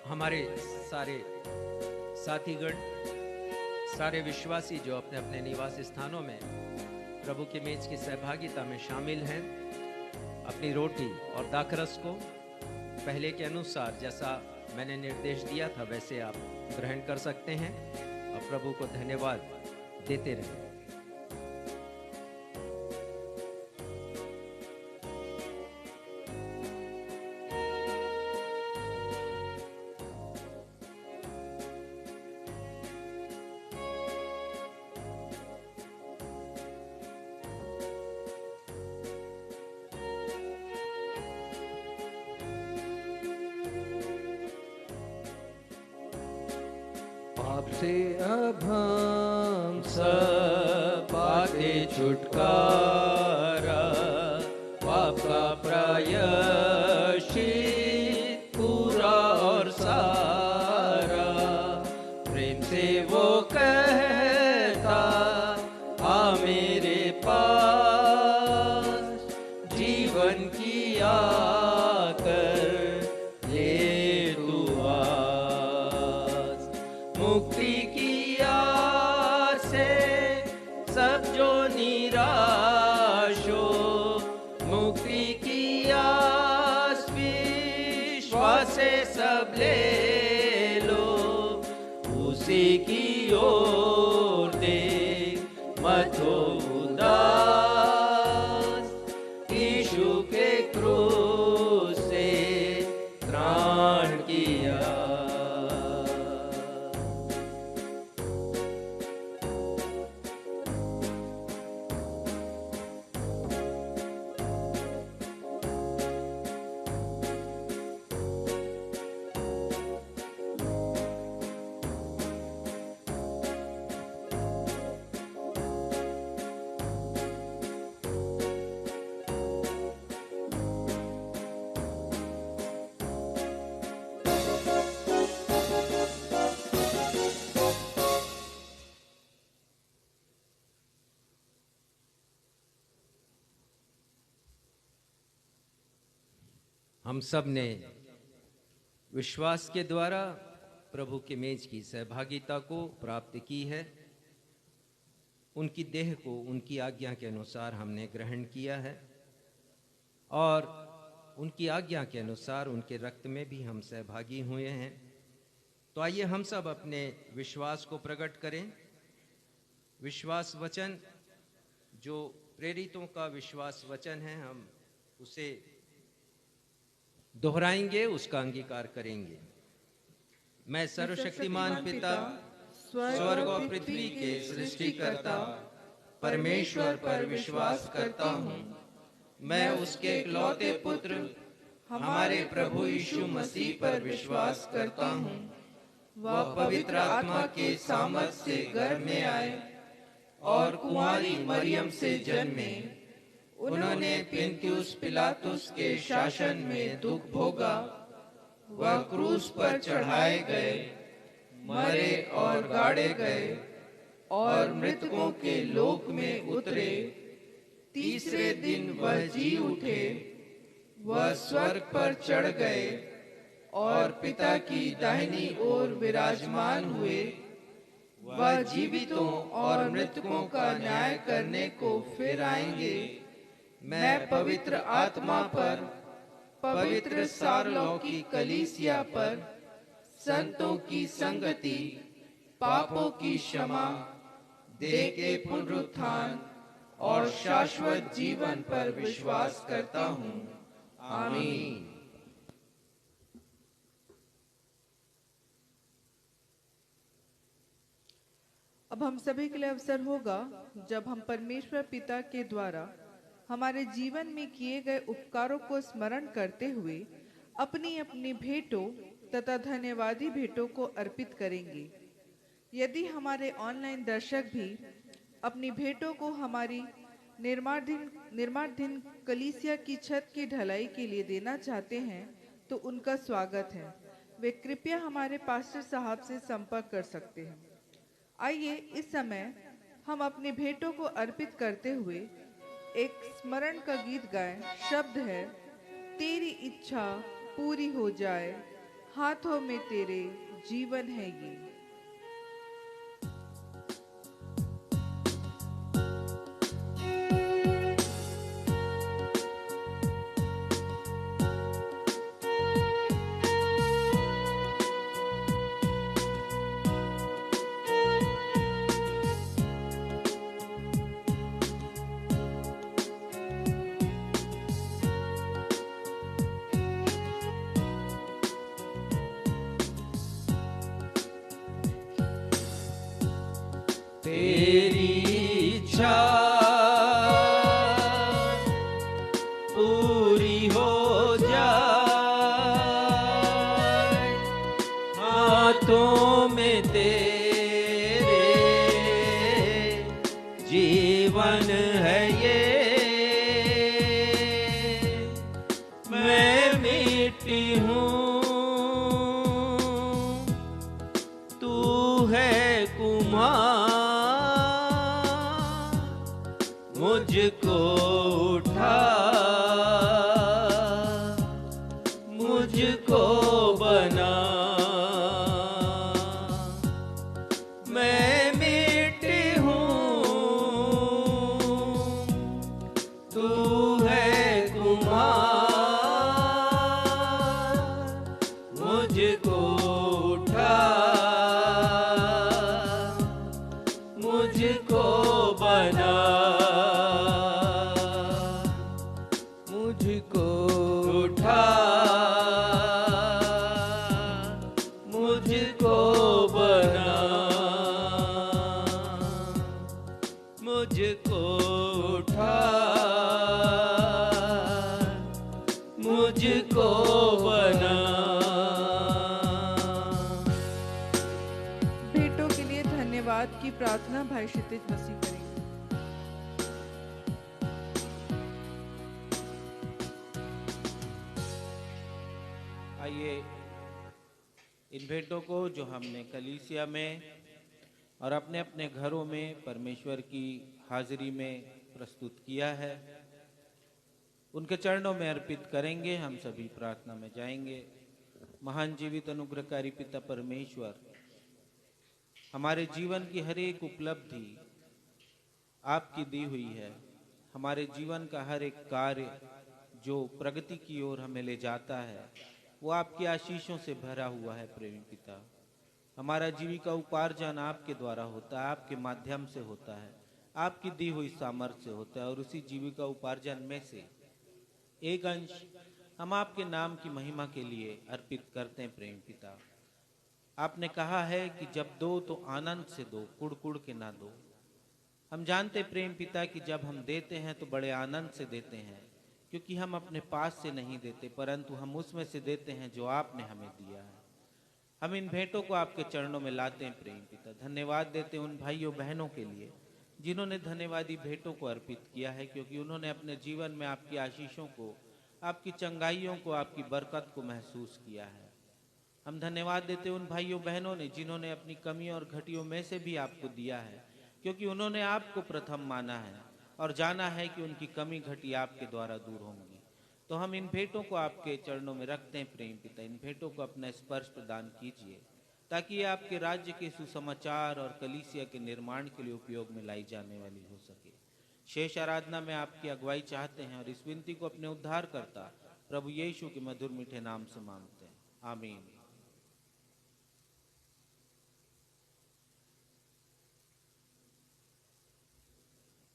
हमारे सारे साथीगण, सारे विश्वासी जो अपने अपने निवास स्थानों में प्रभु के मेज की सहभागिता में शामिल हैं, अपनी रोटी और दाखरस को पहले के अनुसार जैसा मैंने निर्देश दिया था वैसे आप ग्रहण कर सकते हैं और प्रभु को धन्यवाद देते रहें। आपसे अब हम सब पाते छुटकारा, पाप का प्रायश्चित पूरा और सारा। प्रेम से वो कहता आ मेरे पास, जीवन की आकर ले तू आस। मुक्ति की आस से सब जो निराश हो, मुक्ति की आस विश्वास से सब ले लो। उसी की ओर देख मत हो उदास, यीशु के क्रूस से त्राण किया। हम सब ने विश्वास के द्वारा प्रभु के मेज की सहभागिता को प्राप्त की है। उनकी देह को उनकी आज्ञा के अनुसार हमने ग्रहण किया है और उनकी आज्ञा के अनुसार उनके रक्त में भी हम सहभागी हुए हैं। तो आइए हम सब अपने विश्वास को प्रकट करें। विश्वास वचन जो प्रेरितों का विश्वास वचन है, हम उसे दोहराएंगे, उसका अंगीकार करेंगे। मैं सर्वशक्तिमान पिता, स्वर्ग और पृथ्वी के सृष्टिकर्ता परमेश्वर पर विश्वास करता हूँ। मैं उसके इकलौते पुत्र हमारे प्रभु यीशु मसीह पर विश्वास करता हूँ। वह पवित्र आत्मा के सामर्थ से गर्भ में आए और कुंवारी मरियम से जन्मे। उन्होंने पुन्तियुस पिलातुस के शासन में दुख भोगा। वह क्रूस पर चढ़ाए गए, मरे और गाड़े गए और मृतकों के लोक में उतरे। तीसरे दिन वह जी उठे। वह स्वर्ग पर चढ़ गए और पिता की दाहिनी ओर विराजमान हुए। वह जीवितों और मृतकों का न्याय करने को फिर आएंगे। मैं पवित्र आत्मा पर, पवित्र सार्वलौकिक कलीसिया पर, संतों की संगति, पापों की क्षमा, देह के पुनरुत्थान और शाश्वत जीवन पर विश्वास करता हूँ। आमीन। अब हम सभी के लिए अवसर होगा जब हम परमेश्वर पिता के द्वारा हमारे जीवन में किए गए उपकारों को स्मरण करते हुए अपनी अपनी भेंटों तथा धन्यवादी भेंटों को अर्पित करेंगे। यदि हमारे ऑनलाइन दर्शक भी अपनी भेंटों को हमारी निर्माणाधीन कलीसिया की छत की ढलाई के लिए देना चाहते हैं तो उनका स्वागत है। वे कृपया हमारे पास्टर साहब से संपर्क कर सकते हैं। आइए इस समय हम अपनी भेंटों को अर्पित करते हुए एक स्मरण का गीत गाएं। शब्द है, तेरी इच्छा पूरी हो जाए, हाथों में तेरे जीवन है ये। तेरी इच्छा पूरी हो जाए, हाथों में तेरे जीवन है ये। मैं मिट्टी हूँ, तू है कुम्हार। मुझको उठा, मुझको बना। मैं मिट्टी हूँ, तू है कुम्हार। मुझको उठा, मुझको बना। मुझको उठा, मुझको बना। मुझको उठा, मुझको बना। भेंटों के लिए धन्यवाद की प्रार्थना भाई क्षितिज मसीह करेंगे। आइए इन भेंटों को जो हमने कलीसिया में और अपने अपने घरों में परमेश्वर की हाजिरी में प्रस्तुत किया है, उनके चरणों में अर्पित करेंगे। हम सभी प्रार्थना में जाएंगे। महान जीवित अनुग्रहकारी पिता परमेश्वर, हमारे जीवन की हर एक उपलब्धि आपकी दी हुई है। हमारे जीवन का हर एक कार्य जो प्रगति की ओर हमें ले जाता है वो आपकी आशीषों से भरा हुआ है। प्रेमी पिता, हमारा जीविका उपार्जन आपके द्वारा होता है, आपके माध्यम से होता है, आपकी दी हुई सामर्थ्य से होता है। और उसी जीविका उपार्जन में से एक अंश हम आपके नाम की महिमा के लिए अर्पित करते हैं। प्रेम पिता, आपने कहा है कि जब दो तो आनंद से दो, कुड़ कुड़ के ना दो। हम जानते प्रेम पिता कि जब हम देते हैं तो बड़े आनंद से देते हैं, क्योंकि हम अपने पास से नहीं देते, परंतु हम उसमें से देते हैं जो आपने हमें दिया है। हम इन भेंटों को आपके चरणों में लाते हैं। प्रेम पिता, धन्यवाद देते हैं उन भाइयों बहनों के लिए जिन्होंने धन्यवादी भेंटों को अर्पित किया है, क्योंकि उन्होंने अपने जीवन में आपकी आशीषों को, आपकी चंगाइयों को, आपकी बरकत को महसूस किया है। हम धन्यवाद देते हैं उन भाइयों बहनों ने जिन्होंने अपनी कमियों और घटियों में से भी आपको दिया है, क्योंकि उन्होंने आपको प्रथम माना है और जाना है कि उनकी कमी घटी आपके द्वारा दूर होंगी। तो हम इन भेंटों को आपके चरणों में रखते हैं। प्रेम पिता, इन भेंटों को अपना स्पर्श प्रदान कीजिए, ताकि ये आपके राज्य के सुसमाचार और कलीसिया के निर्माण के लिए उपयोग में लाई जाने वाली हो सके। शेष आराधना में आपकी अगुवाई चाहते हैं और इस विनती को अपने उद्धारकर्ता प्रभु यीशु के मधुर मीठे नाम से मांगते हैं, आमीन।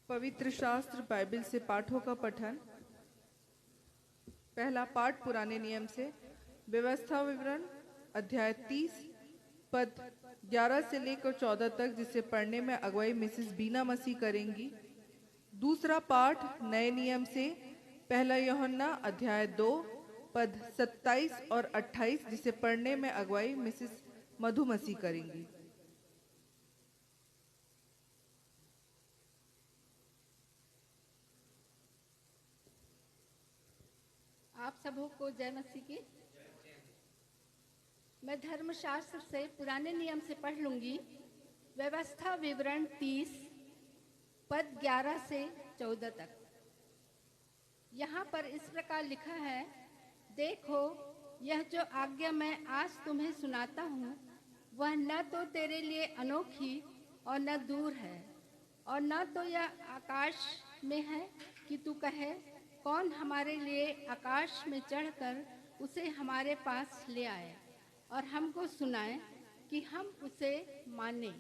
पवित्र शास्त्र बाइबल से पाठों का पठन। पहला पाठ पुराने नियम से, व्यवस्था विवरण अध्याय 30 पद 11 से लेकर 14 तक, जिसे पढ़ने में अगुवाई मिसेस बीना मसीह करेंगी। दूसरा पाठ नए नियम से, पहला यूहन्ना अध्याय 2 पद 27 और 28, जिसे पढ़ने में अगुवाई मिसेस मधु मसीह करेंगी। आप सबों को जय मसीह की। मैं धर्मशास्त्र से पुराने नियम से पढ़ लूंगी। व्यवस्था विवरण 30 पद 11 से 14 तक। यहाँ पर इस प्रकार लिखा है, देखो यह जो आज्ञा मैं आज तुम्हें सुनाता हूँ वह न तो तेरे लिए अनोखी और न दूर है, और न तो यह आकाश में है कि तू कहे कौन हमारे लिए आकाश में चढ़कर उसे हमारे पास ले आए और हमको सुनाए कि हम उसे माने,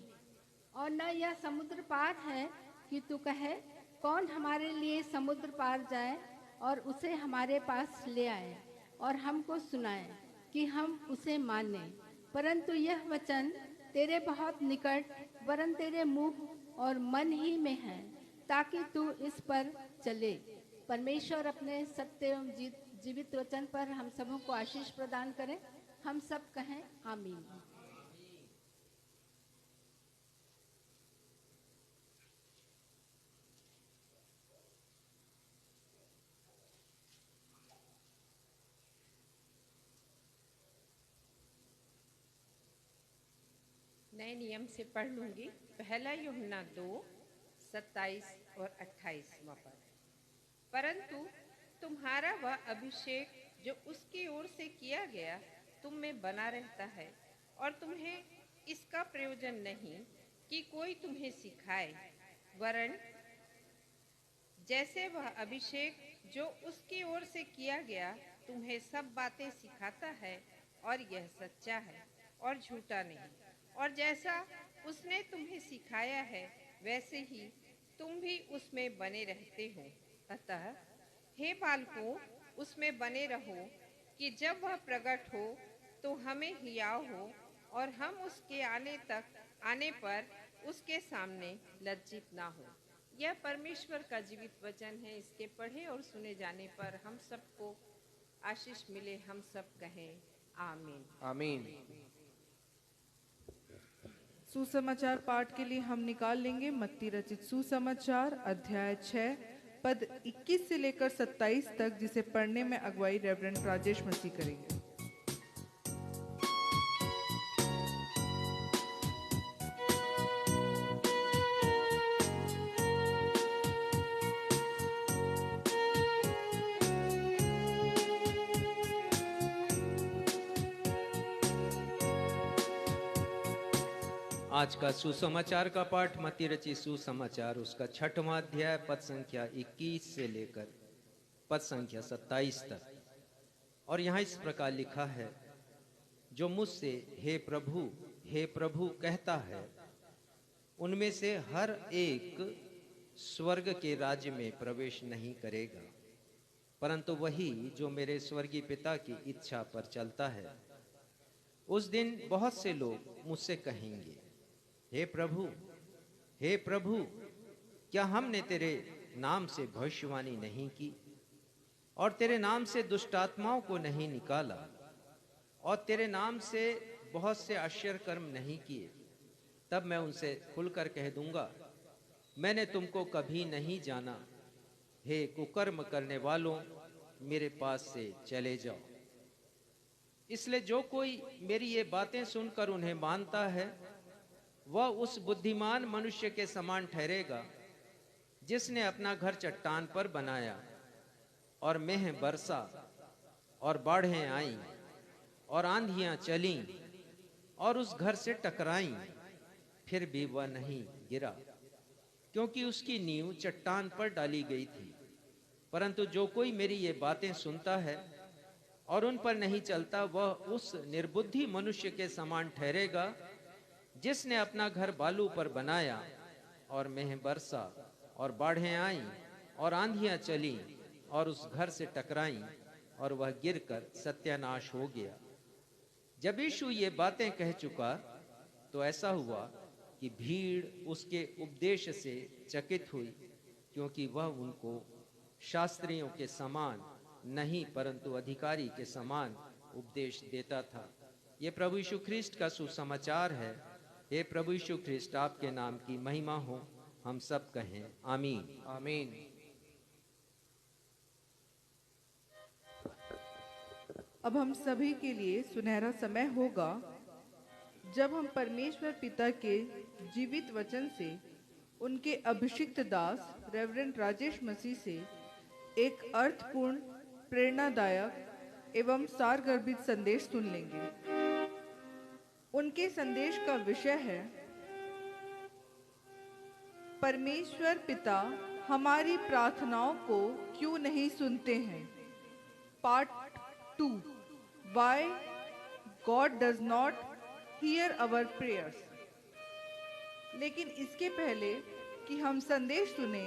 और न यह समुद्र पार है कि तू कहे कौन हमारे लिए समुद्र पार जाए और उसे हमारे पास ले आए और हमको सुनाए कि हम उसे माने। परंतु यह वचन तेरे बहुत निकट, वरन तेरे मुंह और मन ही में है, ताकि तू इस पर चले। परमेश्वर अपने सत्य एवं जीवित वचन पर हम सबों को आशीष प्रदान करें। हम सब कहें आमीन। नए नियम से पढ़ लूंगी। पहला यूहन्ना 2 27 और 28वां पद। परंतु तुम्हारा वह अभिषेक जो उसकी ओर से किया गया तुम में बना रहता है, और तुम्हें इसका प्रयोजन नहीं कि कोई तुम्हें सिखाए, वरन जैसे वह अभिषेक जो उसकी ओर से किया गया तुम्हें सब बातें सिखाता है, और यह सच्चा है और झूठा नहीं। और जैसा उसने तुम्हें सिखाया है वैसे ही तुम भी उसमें बने रहते हो। अतः हे बालकों, उसमें बने रहो कि जब वह प्रकट हो तो हमें हियाव हो और हम उसके आने पर उसके सामने लज्जित ना हो। यह परमेश्वर का जीवित वचन है। इसके पढ़े और सुने जाने पर हम सबको आशीष मिले। हम सब कहें आमीन। आमीन। सुसमाचार पाठ के लिए हम निकाल लेंगे मत्ती रचित सुसमाचार अध्याय 6 पद 21 से लेकर 27 तक, जिसे पढ़ने में अगुवाई रेवरेंड राजेश मसीह करेंगे। आज का सुसमाचार का पाठ मत्ती रचित सुसमाचार उसका 6वां अध्याय पद संख्या 21 से लेकर पद संख्या 27 तक। और यहाँ इस प्रकार लिखा है, जो मुझसे हे प्रभु कहता है, उनमें से हर एक स्वर्ग के राज्य में प्रवेश नहीं करेगा, परंतु वही जो मेरे स्वर्गीय पिता की इच्छा पर चलता है। उस दिन बहुत से लोग मुझसे कहेंगे, हे प्रभु, क्या हमने तेरे नाम से भविष्यवाणी नहीं की और तेरे नाम से दुष्ट आत्माओं को नहीं निकाला और तेरे नाम से बहुत से आश्चर्य कर्म नहीं किए? तब मैं उनसे खुलकर कह दूंगा, मैंने तुमको कभी नहीं जाना। हे कुकर्म करने वालों, मेरे पास से चले जाओ। इसलिए जो कोई मेरी ये बातें सुनकर उन्हें मानता है, वह उस बुद्धिमान मनुष्य के समान ठहरेगा जिसने अपना घर चट्टान पर बनाया और मेह बरसा और बाढ़ें आईं और आंधियां चलीं और उस घर से टकराईं, फिर भी वह नहीं गिरा, क्योंकि उसकी नींव चट्टान पर डाली गई थी। परंतु जो कोई मेरी ये बातें सुनता है और उन पर नहीं चलता, वह उस निर्बुद्धि मनुष्य के समान ठहरेगा जिसने अपना घर बालू पर बनाया और मेह बरसा और बाढ़ें आईं और आंधियां चलीं और उस घर से टकराईं और वह गिरकर सत्यानाश हो गया। जब यीशु ये बातें कह चुका तो ऐसा हुआ कि भीड़ उसके उपदेश से चकित हुई, क्योंकि वह उनको शास्त्रियों के समान नहीं परंतु अधिकारी के समान उपदेश देता था। ये प्रभु यीशु ख्रिस्ट का सुसमाचार है। हे प्रभु यीशु ख्रिस्ट, आपके नाम की महिमा हो। हम सब कहें आमीन। आमीन। अब हम सभी के लिए सुनहरा समय होगा जब हम परमेश्वर पिता के जीवित वचन से उनके अभिषिक्त दास रेवरेंड राजेश मसीह से एक अर्थपूर्ण, प्रेरणादायक एवं सारगर्भित संदेश सुन लेंगे। उनके संदेश का विषय है, परमेश्वर पिता हमारी प्रार्थनाओं को क्यों नहीं सुनते हैं। Part 2, Why God does not hear our prayers। लेकिन इसके पहले कि हम संदेश सुने,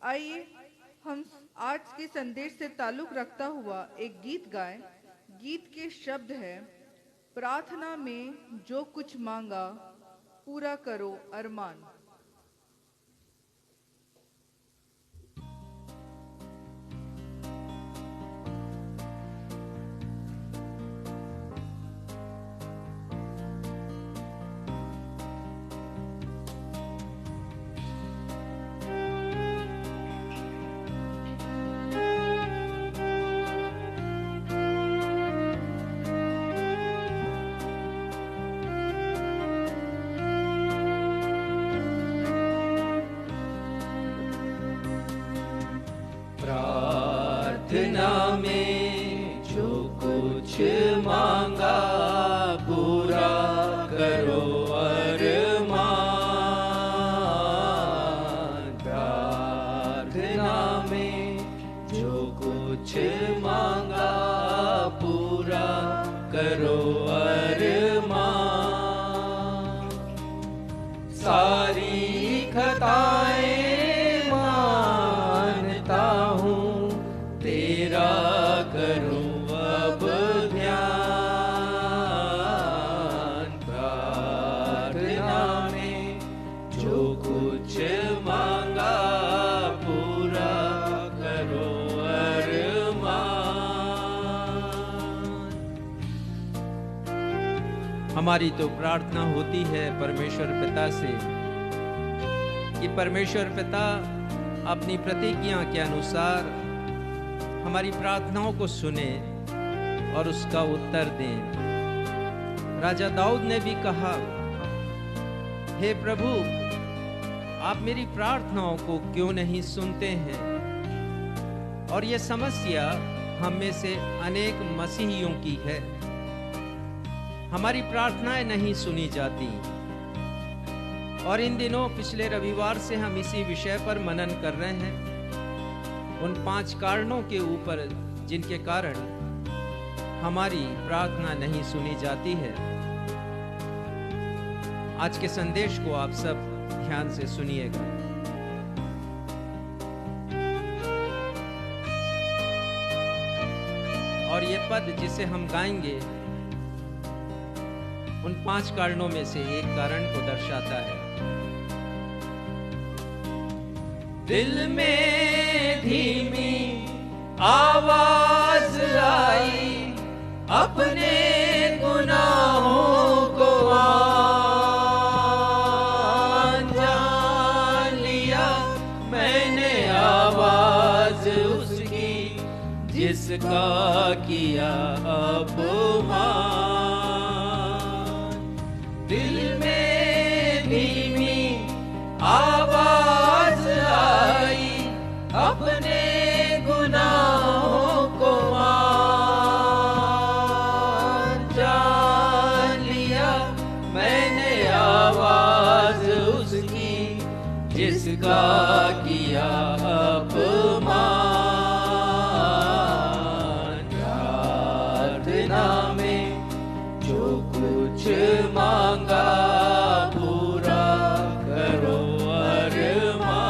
आइए हम आज के संदेश से ताल्लुक रखता हुआ एक गीत गाएं। गीत के शब्द है, प्रार्थना में जो कुछ मांगा पूरा करो अरमान। प्रार्थना में जो कुछ मांगा पूरा करो अरमान। प्रार्थना में जो कुछ मांगा पूरा करो अरमान। सारी खताएं मानता हूँ, तेरा करूँ अब ध्यान। प्रार्थना में जो कुछ मांगा पूरा करो अरमान। हमारी तो प्रार्थना होती है परमेश्वर पिता से कि परमेश्वर पिता अपनी प्रतिज्ञा के अनुसार हमारी प्रार्थनाओं को सुने और उसका उत्तर दें। राजा दाऊद ने भी कहा, हे प्रभु, आप मेरी प्रार्थनाओं को क्यों नहीं सुनते हैं। और ये समस्या हम में से अनेक मसीहियों की है। हमारी प्रार्थनाएं नहीं सुनी जाती, और इन दिनों पिछले रविवार से हम इसी विषय पर मनन कर रहे हैं, उन 5 कारणों के ऊपर जिनके कारण हमारी प्रार्थना नहीं सुनी जाती है। आज के संदेश को आप सब ध्यान से सुनिएगा। और ये पद जिसे हम गाएंगे उन 5 कारणों में से एक कारण को दर्शाता है। दिल में धीमी आवाज आई, अपने गुनाहों को जान लिया मैंने, आवाज उसकी जिसका किया अपमान। दिल में धीमी आवाज आई, अपने गुनाहों को जान लिया मैंने, आवाज उसकी जिसका किया अपमान। प्रार्थना में जो कुछ मांगा पूरा करो अरमान।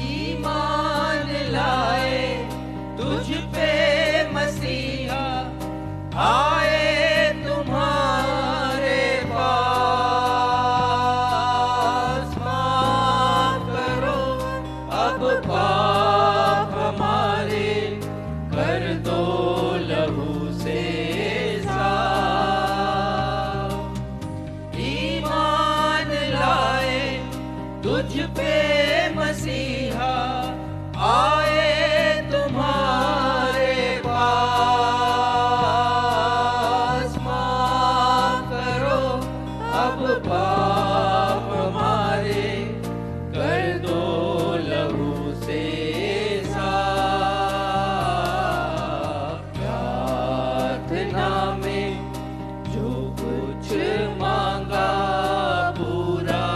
ईमान लाए तुझ पे मसीहा, आए तुम्हारे पास। माफ करो अब पाप हमारे, कर दो लहू से साफ। ईमान लाए तुझ पे मसीहा, आए तुम्हारे पास। माफ करो अब पाप हमारे, कर दो लहू से साफ। प्रार्थना में जो कुछ मांगा पूरा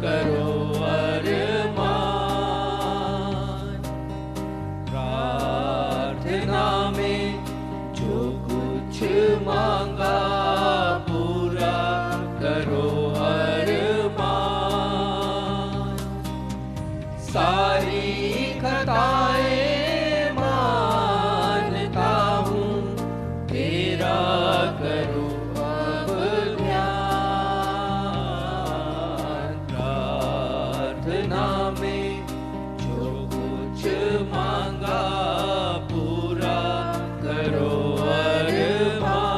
करो अरमान। प्रार्थना में जो कुछ मांगा पूरा करो अरमान। सारी खताएं मानता हूँ, तेरा करूँ अब ध्यान। प्रार्थना में जो कुछ मांगा पूरा करो अरमान।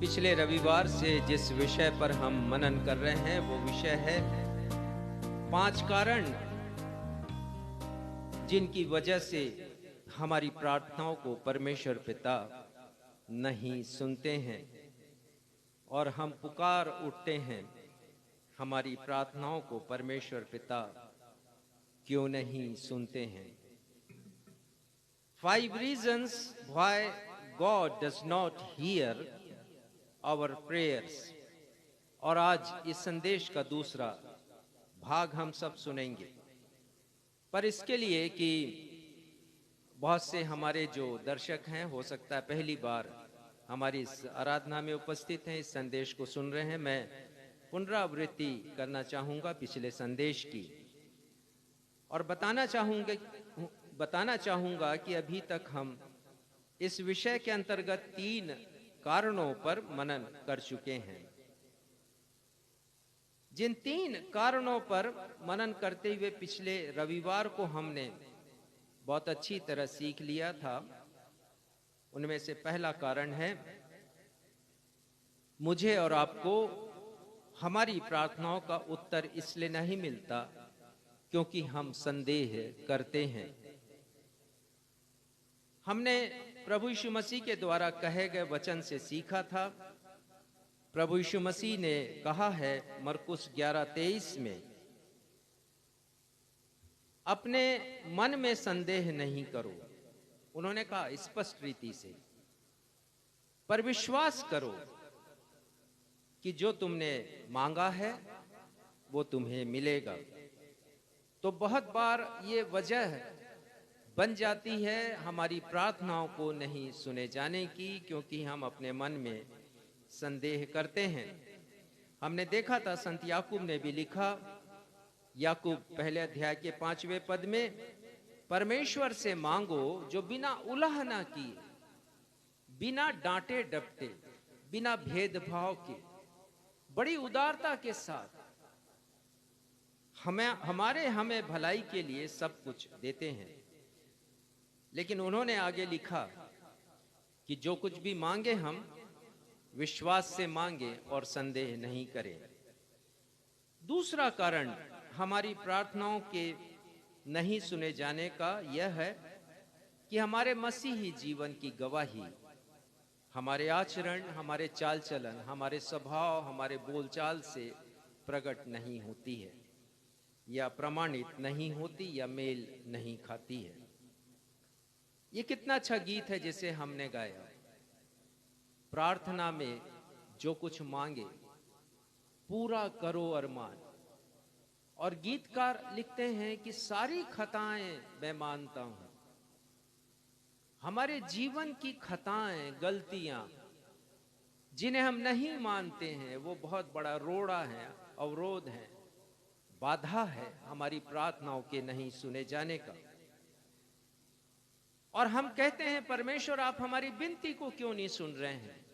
पिछले रविवार से जिस विषय पर हम मनन कर रहे हैं वो विषय है 5 कारण जिनकी वजह से हमारी प्रार्थनाओं को परमेश्वर पिता नहीं सुनते हैं और हम पुकार उठते हैं, हमारी प्रार्थनाओं को परमेश्वर पिता क्यों नहीं सुनते हैं। 5 reasons why God does not hear our prayers। और आज इस संदेश का दूसरा भाग हम सब सुनेंगे। पर इसके लिए कि बहुत से हमारे जो दर्शक हैं, हो सकता है पहली बार हमारी इस आराधना में उपस्थित हैं, इस संदेश को सुन रहे हैं, मैं पुनरावृत्ति करना चाहूँगा पिछले संदेश की और बताना चाहूँगा कि अभी तक हम इस विषय के अंतर्गत 3 कारणों पर मनन कर चुके हैं। जिन 3 कारणों पर मनन करते हुए पिछले रविवार को हमने बहुत अच्छी तरह सीख लिया था, उनमें से पहला कारण है, मुझे और आपको हमारी प्रार्थनाओं का उत्तर इसलिए नहीं मिलता क्योंकि हम संदेह करते हैं। हमने प्रभु यीशु मसीह के द्वारा कहे गए वचन से सीखा था। प्रभु यीशु मसीह ने कहा है मरकुस 11:23 में, अपने मन में संदेह नहीं करो। उन्होंने कहा स्पष्ट रीति से, पर विश्वास करो कि जो तुमने मांगा है वो तुम्हें मिलेगा। तो बहुत बार ये वजह बन जाती है हमारी प्रार्थनाओं को नहीं सुने जाने की, क्योंकि हम अपने मन में संदेह करते हैं। हमने देखा था संत याकूब ने भी लिखा, याकूब पहले अध्याय के 5वें पद में, परमेश्वर से मांगो जो बिना उलाहना किए, बिना डांटे डपटे, बिना भेदभाव के, बड़ी उदारता के साथ हमें भलाई के लिए सब कुछ देते हैं। लेकिन उन्होंने आगे लिखा कि जो कुछ भी मांगे हम विश्वास से मांगे और संदेह नहीं करें। दूसरा कारण हमारी प्रार्थनाओं के नहीं सुने जाने का यह है कि हमारे मसीही जीवन की गवाही हमारे आचरण, हमारे चाल चलन, हमारे स्वभाव, हमारे बोलचाल से प्रकट नहीं होती है, या प्रमाणित नहीं होती, या मेल नहीं खाती है। ये कितना अच्छा गीत है जिसे हमने गाया, प्रार्थना में जो कुछ मांगे पूरा करो अरमान। और गीतकार लिखते हैं कि सारी खताएं मैं मानता हूं, हमारे जीवन की खताएं, गलतियां जिन्हें हम नहीं मानते हैं, वो बहुत बड़ा रोड़ा है, अवरोध है, बाधा है हमारी प्रार्थनाओं के नहीं सुने जाने का। और हम कहते हैं परमेश्वर आप हमारी विनती को क्यों नहीं सुन रहे हैं।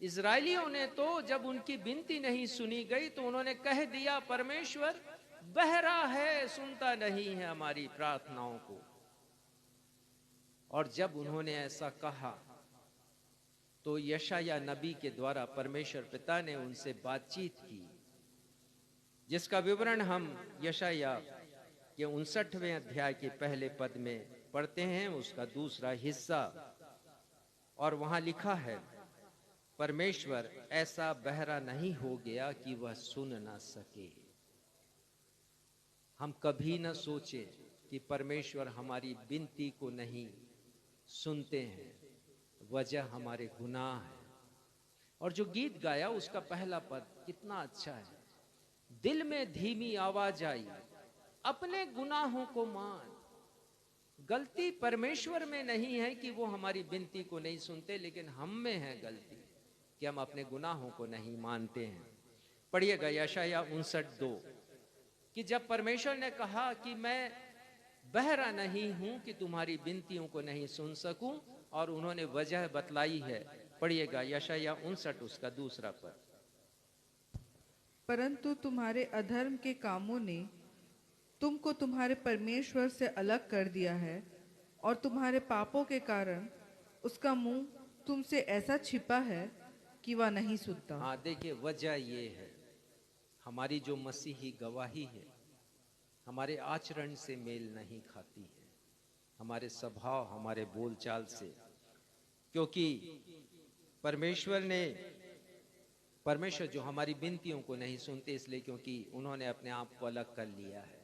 इजरायलियों ने तो जब उनकी विनती नहीं सुनी गई तो उन्होंने कह दिया परमेश्वर बहरा है, सुनता नहीं है हमारी प्रार्थनाओं को। और जब उन्होंने ऐसा कहा तो यशाया नबी के द्वारा परमेश्वर पिता ने उनसे बातचीत की, जिसका विवरण हम यशाया के 59वें अध्याय के पहले पद में पढ़ते हैं, उसका दूसरा हिस्सा। और वहां लिखा है, परमेश्वर ऐसा बहरा नहीं हो गया कि वह सुन ना सके। हम कभी न सोचे कि परमेश्वर हमारी विनती को नहीं सुनते हैं, वजह हमारे गुनाह है। और जो गीत गाया उसका पहला पद कितना अच्छा है, दिल में धीमी आवाज आई, अपने गुनाहों को मान। गलती परमेश्वर में नहीं है कि वो हमारी विनती को नहीं सुनते, लेकिन हम में है गलती कि हम अपने गुनाहों को नहीं मानते हैं। पढ़िएगा यशाया 59:2 कि जब परमेश्वर ने कहा कि मैं बहरा नहीं हूं कि तुम्हारी विनतियों को नहीं सुन सकूं, और उन्होंने वजह बतलाई है। पढ़िएगा यशाया 59 उसका दूसरा पद। परंतु तुम्हारे अधर्म के कामों ने तुमको तुम्हारे परमेश्वर से अलग कर दिया है, और तुम्हारे पापों के कारण उसका मुंह तुमसे ऐसा छिपा है कि वह नहीं सुनता। हाँ, देखिए वजह ये है, हमारी जो मसीही गवाही है हमारे आचरण से मेल नहीं खाती है, हमारे स्वभाव, हमारे बोलचाल से। क्योंकि परमेश्वर जो हमारी विनतियों को नहीं सुनते, इसलिए क्योंकि उन्होंने अपने आप को अलग कर लिया है,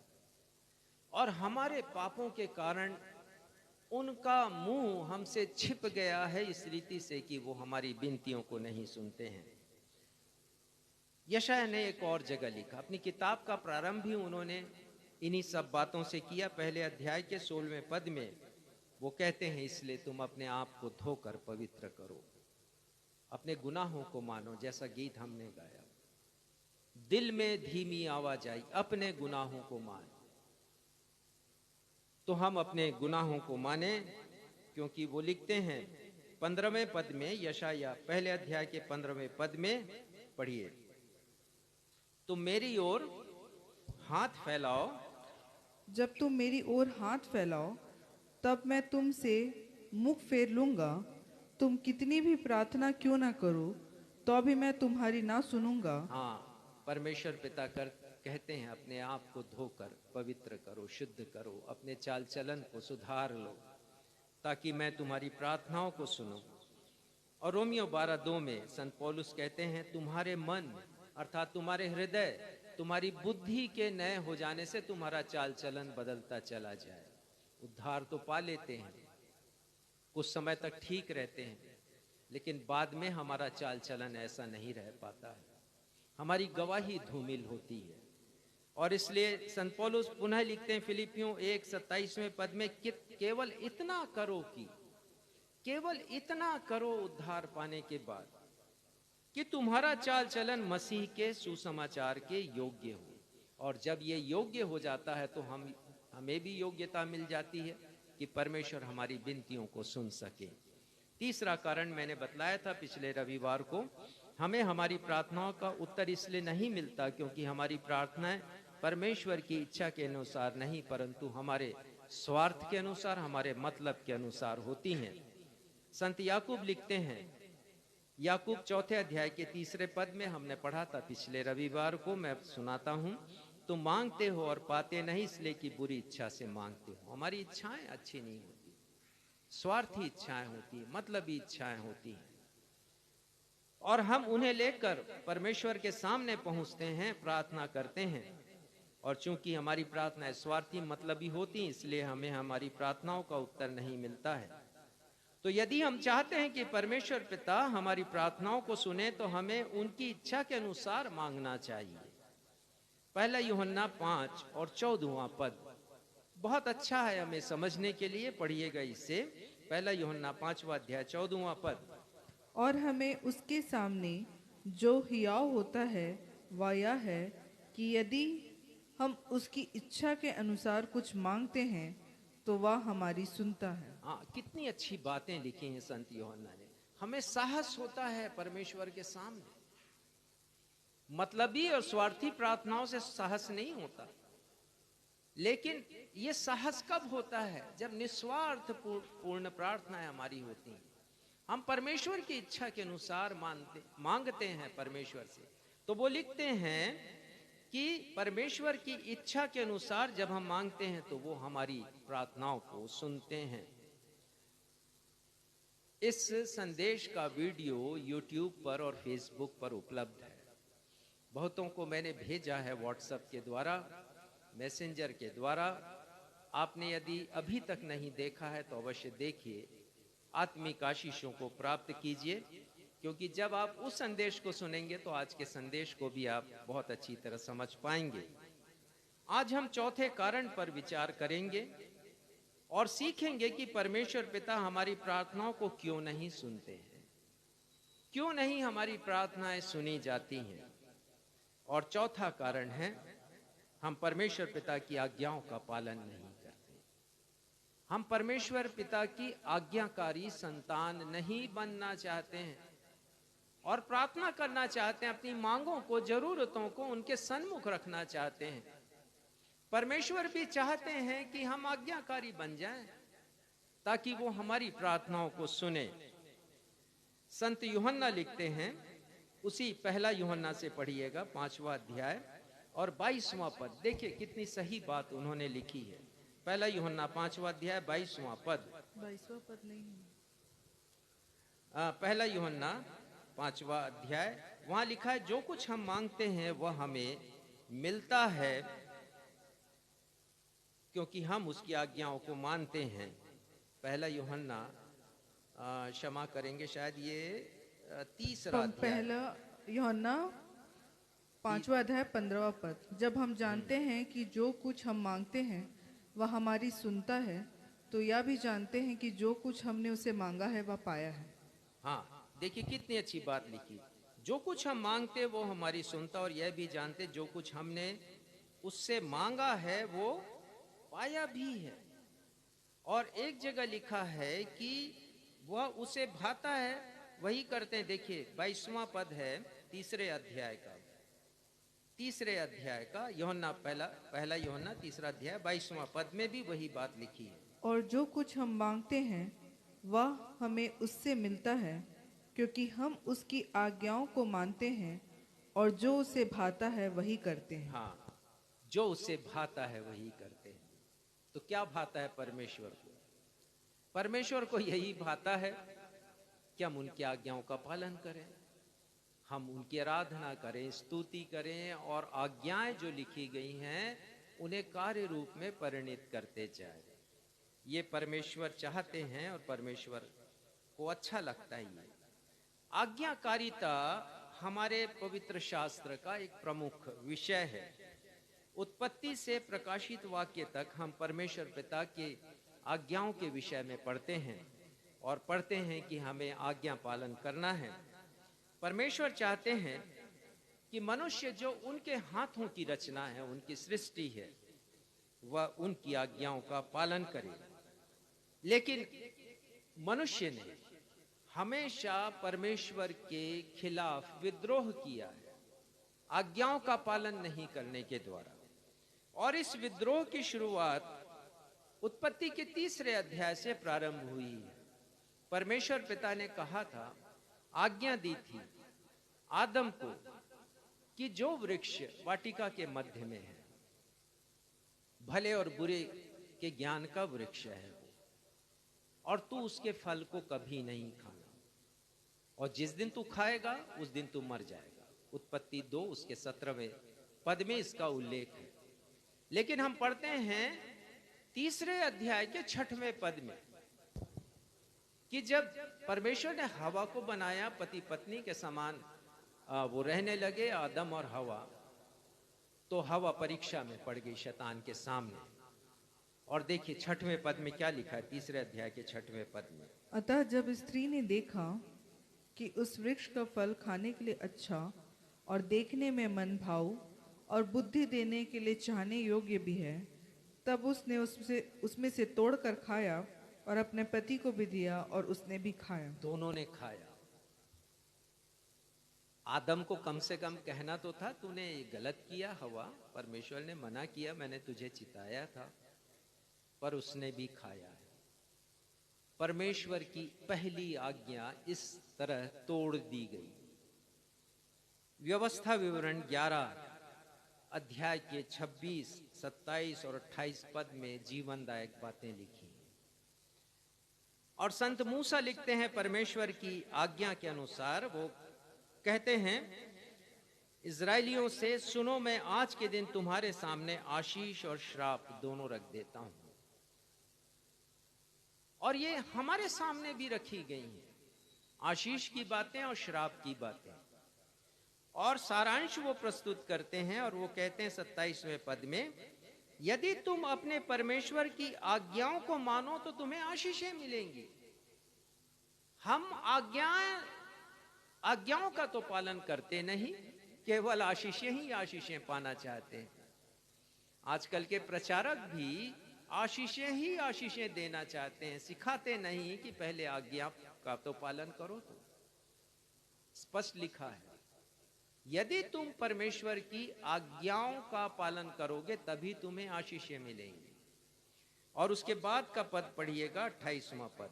और हमारे पापों के कारण उनका मुंह हमसे छिप गया है इस रीति से कि वो हमारी विनतियों को नहीं सुनते हैं। यशायाह ने एक और जगह लिखा, अपनी किताब का प्रारंभ भी उन्होंने इन्हीं सब बातों से किया। पहले अध्याय के 16वें पद में वो कहते हैं, इसलिए तुम अपने आप को धोकर पवित्र करो, अपने गुनाहों को मानो, जैसा गीत हमने गाया। दिल में धीमी आवाज आई, अपने गुनाहों को मान। तो हम अपने गुनाहों को माने, क्योंकि वो लिखते हैं 15वें पद में, यशाया पहले अध्याय के 15वें पद में पढ़िए। तुम मेरी ओर हाथ फैलाओ, जब तुम मेरी ओर हाथ फैलाओ तब मैं तुमसे मुख फेर लूंगा। तुम कितनी भी प्रार्थना क्यों ना करो तो भी मैं तुम्हारी ना सुनूंगा। हाँ, परमेश्वर पिता कहते हैं अपने आप को धोकर पवित्र करो, शुद्ध करो, अपने चाल चलन को सुधार लो ताकि मैं तुम्हारी प्रार्थनाओं को सुनूं। और रोमियो 12:2 में संत पौलुस कहते हैं तुम्हारे मन अर्थात तुम्हारे हृदय, तुम्हारी बुद्धि के नए हो जाने से तुम्हारा चाल चलन बदलता चला जाए। उद्धार तो पा लेते हैं, कुछ समय तक ठीक रहते हैं, लेकिन बाद में हमारा चाल चलन ऐसा नहीं रह पाता है, हमारी गवाही धूमिल होती है। और इसलिए संत पौलुस पुनः लिखते हैं फिलिपियों 1:27वें पद में कि केवल इतना करो कि केवल इतना करो उद्धार पाने के बाद कि तुम्हारा चाल चलन मसीह के सुसमाचार के योग्य हो। और जब ये योग्य हो जाता है तो हमें भी योग्यता मिल जाती है कि परमेश्वर हमारी विनतियों को सुन सके। तीसरा कारण मैंने बतलाया था पिछले रविवार को, हमें हमारी प्रार्थनाओं का उत्तर इसलिए नहीं मिलता क्योंकि हमारी प्रार्थनाएं परमेश्वर की इच्छा के अनुसार नहीं परंतु हमारे स्वार्थ के अनुसार, हमारे मतलब के अनुसार होती हैं। संत याकूब लिखते हैं, याकूब 4 अध्याय के 3 पद में हमने पढ़ा था पिछले रविवार को, मैं सुनाता हूं। तुम मांगते हो और पाते नहीं इसलिए कि बुरी इच्छा से मांगते हो। हमारी इच्छाएं अच्छी नहीं होती, स्वार्थी इच्छाएं होती है, मतलबी इच्छाएं होती हैं, और हम उन्हें लेकर परमेश्वर के सामने पहुंचते हैं, प्रार्थना करते हैं। और चूंकि हमारी प्रार्थनाएं स्वार्थी मतलबी होती, इसलिए हमें हमारी प्रार्थनाओं का उत्तर नहीं मिलता है। तो यदि हम चाहते हैं कि परमेश्वर पिता हमारी प्रार्थनाओं को सुने तो हमें उनकी इच्छा के अनुसार मांगना चाहिए। 1 यूहन्ना 5 और 14वां पद बहुत अच्छा है हमें समझने के लिए, पढ़िएगा इसे। 1 यूहन्ना 5वां अध्याय 14वां पद। और हमें उसके सामने जो हियाव होता है वह यह है कि यदि हम उसकी इच्छा के अनुसार कुछ मांगते हैं तो वह हमारी सुनता है। हाँ, कितनी अच्छी बातें लिखी हैं संत यूहन्ना ने। हमें साहस होता है परमेश्वर के सामने, मतलबी और स्वार्थी प्रार्थनाओं से साहस नहीं होता। लेकिन ये साहस कब होता है? जब निस्वार्थ पूर्ण प्रार्थनाएं हमारी होती हैं, हम परमेश्वर की इच्छा के अनुसार मांगते हैं परमेश्वर से। तो वो लिखते हैं कि परमेश्वर की इच्छा के अनुसार जब हम मांगते हैं तो वो हमारी प्रार्थनाओं को सुनते हैं। इस संदेश का वीडियो YouTube पर और Facebook पर उपलब्ध है। बहुतों को मैंने भेजा है व्हाट्सएप के द्वारा, मैसेंजर के द्वारा। आपने यदि अभी तक नहीं देखा है तो अवश्य देखिए, आत्मिक आशीषों को प्राप्त कीजिए, क्योंकि जब आप उस संदेश को सुनेंगे तो आज के संदेश को भी आप बहुत अच्छी तरह समझ पाएंगे। आज हम चौथे कारण पर विचार करेंगे और सीखेंगे कि परमेश्वर पिता हमारी प्रार्थनाओं को क्यों नहीं सुनते हैं, क्यों नहीं हमारी प्रार्थनाएं सुनी जाती हैं। और चौथा कारण है, हम परमेश्वर पिता की आज्ञाओं का पालन नहीं करते। हम परमेश्वर पिता की आज्ञाकारी संतान नहीं बनना चाहते हैं और प्रार्थना करना चाहते हैं, अपनी मांगों को, जरूरतों को उनके सन्मुख रखना चाहते हैं। परमेश्वर भी चाहते हैं कि हम आज्ञाकारी बन जाएं ताकि वो हमारी प्रार्थनाओं को सुने। संत यूहन्ना लिखते हैं, उसी 1 यूहन्ना से पढ़िएगा 5वां अध्याय और 22वां पद। देखिए कितनी सही बात उन्होंने लिखी है। 1 यूहन्ना 5वां अध्याय 22वां पद। 22वां पद नहीं है, 1 यूहन्ना 5वां अध्याय, वहां लिखा है, जो कुछ हम मांगते हैं वह हमें मिलता है क्योंकि हम उसकी आज्ञाओं को मानते हैं। 1 यूहन्ना, क्षमा करेंगे, शायद ये 3रा अध्याय। 1 यूहन्ना 5वां अध्याय 15वां पद। जब हम जानते हैं कि जो कुछ हम मांगते हैं वह हमारी सुनता है तो यह भी जानते हैं कि जो कुछ हमने उसे मांगा है वह पाया है। हाँ, देखिए कितनी अच्छी बात लिखी। जो कुछ हम मांगते वो हमारी सुनता, और यह भी जानते जो कुछ हमने उससे मांगा है वो पाया भी है। और एक जगह लिखा है कि वह उसे भाता है वही करते हैं। देखिए 22वां पद है तीसरे अध्याय का यूहन्ना पहला यूहन्ना तीसरा अध्याय 22वां पद में भी वही बात लिखी है। और जो कुछ हम मांगते हैं वह हमें उससे मिलता है, क्योंकि हम उसकी आज्ञाओं को मानते हैं और जो उसे भाता है वही करते हैं। हाँ, जो उसे भाता है वही करते हैं। तो क्या भाता है परमेश्वर को? परमेश्वर को यही भाता है कि हम उनकी आज्ञाओं का पालन करें, हम उनकी आराधना करें, स्तुति करें और आज्ञाएं जो लिखी गई हैं उन्हें कार्य रूप में परिणित करते जाए। ये परमेश्वर चाहते हैं और परमेश्वर को अच्छा लगता है। ये आज्ञाकारिता हमारे पवित्र शास्त्र का एक प्रमुख विषय है। उत्पत्ति से प्रकाशित वाक्य तक हम परमेश्वर पिता के आज्ञाओं के विषय में पढ़ते हैं और पढ़ते हैं कि हमें आज्ञा पालन करना है। परमेश्वर चाहते हैं कि मनुष्य जो उनके हाथों की रचना है, उनकी सृष्टि है, वह उनकी आज्ञाओं का पालन करे। लेकिन मनुष्य ने हमेशा परमेश्वर के खिलाफ विद्रोह किया है, आज्ञाओं का पालन नहीं करने के द्वारा। और इस विद्रोह की शुरुआत उत्पत्ति के तीसरे अध्याय से प्रारंभ हुई है। परमेश्वर पिता ने कहा था, आज्ञा दी थी आदम को कि जो वृक्ष वाटिका के मध्य में है, भले और बुरे के ज्ञान का वृक्ष है वो, और तू उसके फल को कभी नहीं खाना, और जिस दिन तू खाएगा उस दिन तू मर जाएगा। उत्पत्ति 2 उसके 17वें पद में इसका उल्लेख है। लेकिन हम पढ़ते हैं तीसरे अध्याय के 6वें पद में कि जब परमेश्वर ने हवा को बनाया, पति पत्नी के समान वो रहने लगे आदम और हवा, तो हवा परीक्षा में पड़ गई शैतान के सामने। और देखिए 6वें पद में क्या लिखा है, तीसरे अध्याय के 6वें पद में, अतः जब स्त्री ने देखा कि उस वृक्ष का फल खाने के लिए अच्छा और देखने में मन भाऊ और बुद्धि देने के लिए चाहने योग्य भी है, तब उसने उसमें से तोड़कर खाया और अपने पति को भी दिया और उसने भी खाया। दोनों ने खाया। आदम को कम से कम कहना तो था, तूने गलत किया हवा, परमेश्वर ने मना किया, मैंने तुझे चिताया था, पर उसने भी खाया है। परमेश्वर की पहली आज्ञा इस तरह तोड़ दी गई। व्यवस्था विवरण 11 अध्याय के 26, 27 और 28 पद में जीवनदायक बातें लिखी। और संत मूसा लिखते हैं परमेश्वर की आज्ञा के अनुसार, वो कहते हैं इजराइलियों से, सुनो मैं आज के दिन तुम्हारे सामने आशीष और श्राप दोनों रख देता हूं। और ये हमारे सामने भी रखी गई हैं, आशीष की बातें और श्राप की बातें। और सारांश वो प्रस्तुत करते हैं और वो कहते हैं 27वें पद में, यदि तुम अपने परमेश्वर की आज्ञाओं को मानो तो तुम्हें आशीषें मिलेंगी। हम आज्ञाओं का तो पालन करते नहीं, केवल आशीषें ही आशीषें पाना चाहते हैं। आजकल के प्रचारक भी आशीषें ही आशीषें देना चाहते हैं, सिखाते नहीं कि पहले आज्ञा का तो पालन करो। तो स्पष्ट लिखा है, यदि तुम परमेश्वर की आज्ञाओं का पालन करोगे तभी तुम्हें आशीषें मिलेंगी। और उसके बाद का पद पढ़िएगा 28वां पद,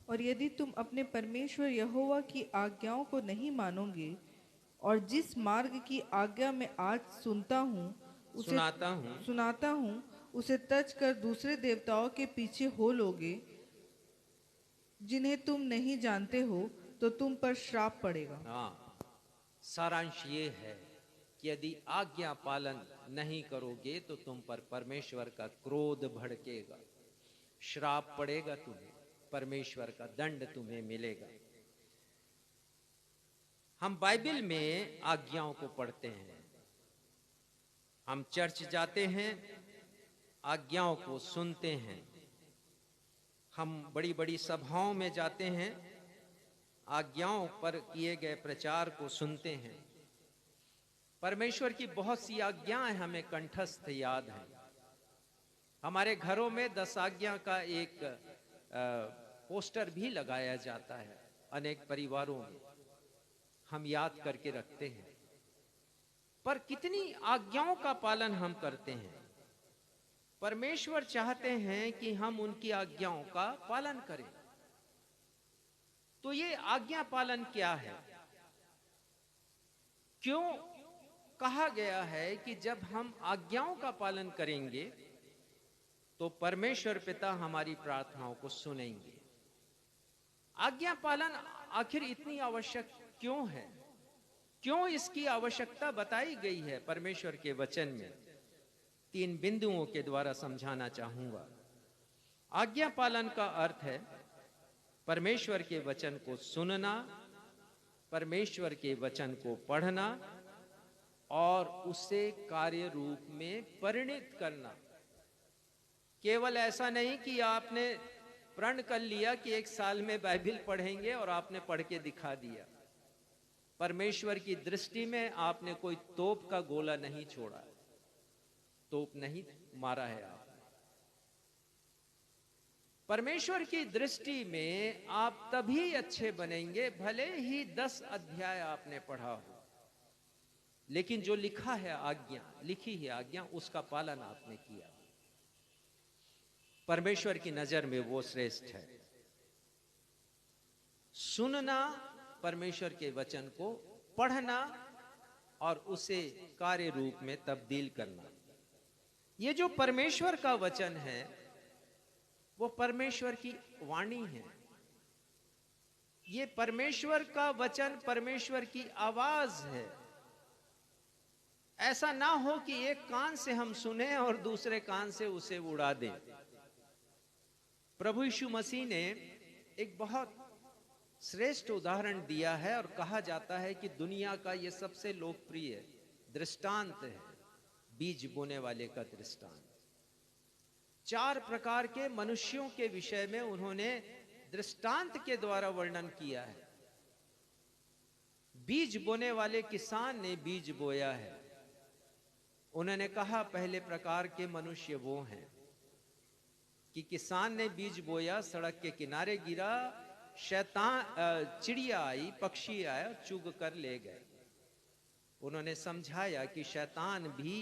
और यदि तुम अपने परमेश्वर यहोवा की आज्ञाओं को नहीं मानोगे और जिस मार्ग की आज्ञा मैं आज सुनाता हूँ उसे तज कर दूसरे देवताओं के पीछे हो लोगे जिन्हें तुम नहीं जानते हो, तो तुम पर श्राप पड़ेगा। हाँ, सारांश ये है कि यदि आज्ञा पालन नहीं करोगे तो तुम पर परमेश्वर का क्रोध भड़केगा, श्राप पड़ेगा तुम्हें, परमेश्वर का दंड तुम्हें मिलेगा। हम बाइबल में आज्ञाओं को पढ़ते हैं, हम चर्च जाते हैं, आज्ञाओं को सुनते हैं, हम बड़ी बड़ी सभाओं में जाते हैं, आज्ञाओं पर किए गए प्रचार को सुनते हैं। परमेश्वर की बहुत सी आज्ञाएं हमें कंठस्थ याद हैं। हमारे घरों में 10 आज्ञा का एक पोस्टर भी लगाया जाता है अनेक परिवारों में, हम याद करके रखते हैं। पर कितनी आज्ञाओं का पालन हम करते हैं? परमेश्वर चाहते हैं कि हम उनकी आज्ञाओं का पालन करें। तो ये आज्ञा पालन क्या है? क्यों कहा गया है कि जब हम आज्ञाओं का पालन करेंगे तो परमेश्वर पिता हमारी प्रार्थनाओं को सुनेंगे? आज्ञा पालन आखिर इतनी आवश्यक क्यों है? क्यों इसकी आवश्यकता बताई गई है परमेश्वर के वचन में? 3 बिंदुओं के द्वारा समझाना चाहूंगा। आज्ञा पालन का अर्थ है परमेश्वर के वचन को सुनना, परमेश्वर के वचन को पढ़ना और उसे कार्य रूप में परिणित करना। केवल ऐसा नहीं कि आपने प्रण कर लिया कि 1 साल में बाइबिल पढ़ेंगे और आपने पढ़ के दिखा दिया। परमेश्वर की दृष्टि में आपने कोई तोप का गोला नहीं छोड़ा, तोप नहीं मारा है आप। परमेश्वर की दृष्टि में आप तभी अच्छे बनेंगे भले ही 10 अध्याय आपने पढ़ा हो, लेकिन जो लिखा है आज्ञा, लिखी है आज्ञा, उसका पालन आपने किया। परमेश्वर की नजर में वो श्रेष्ठ है। सुनना, परमेश्वर के वचन को पढ़ना और उसे कार्य रूप में तब्दील करना। ये जो परमेश्वर का वचन है वो परमेश्वर की वाणी है। ये परमेश्वर का वचन परमेश्वर की आवाज है। ऐसा ना हो कि एक कान से हम सुने और दूसरे कान से उसे उड़ा दें। प्रभु यीशु मसीह ने एक बहुत श्रेष्ठ उदाहरण दिया है और कहा जाता है कि दुनिया का यह सबसे लोकप्रिय दृष्टांत है, बीज बोने वाले का दृष्टांत। 4 प्रकार के मनुष्यों के विषय में उन्होंने दृष्टांत के द्वारा वर्णन किया है। बीज बोने वाले किसान ने बीज बोया है। उन्होंने कहा पहले प्रकार के मनुष्य वो हैं कि किसान ने बीज बोया, सड़क के किनारे गिरा, शैतान चिड़िया आई, पक्षी आया, चुग कर ले गए। उन्होंने समझाया कि शैतान भी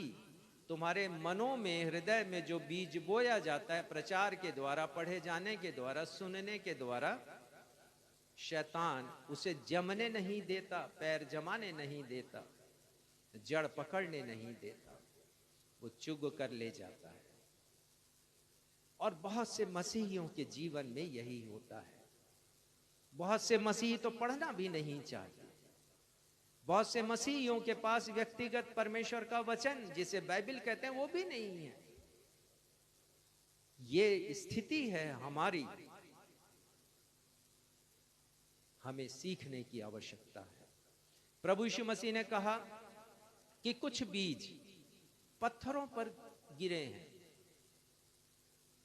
तुम्हारे मनों में, हृदय में जो बीज बोया जाता है प्रचार के द्वारा, पढ़े जाने के द्वारा, सुनने के द्वारा, शैतान उसे जमने नहीं देता, पैर जमाने नहीं देता, जड़ पकड़ने नहीं देता, वो चुग कर ले जाता है। और बहुत से मसीहियों के जीवन में यही होता है। बहुत से मसीही तो पढ़ना भी नहीं चाहते। बहुत से मसीहियों के पास व्यक्तिगत परमेश्वर का वचन, जिसे बाइबिल कहते हैं, वो भी नहीं है। ये स्थिति है हमारी। हमें सीखने की आवश्यकता है। प्रभु यीशु मसीह ने कहा कि कुछ बीज पत्थरों पर गिरे हैं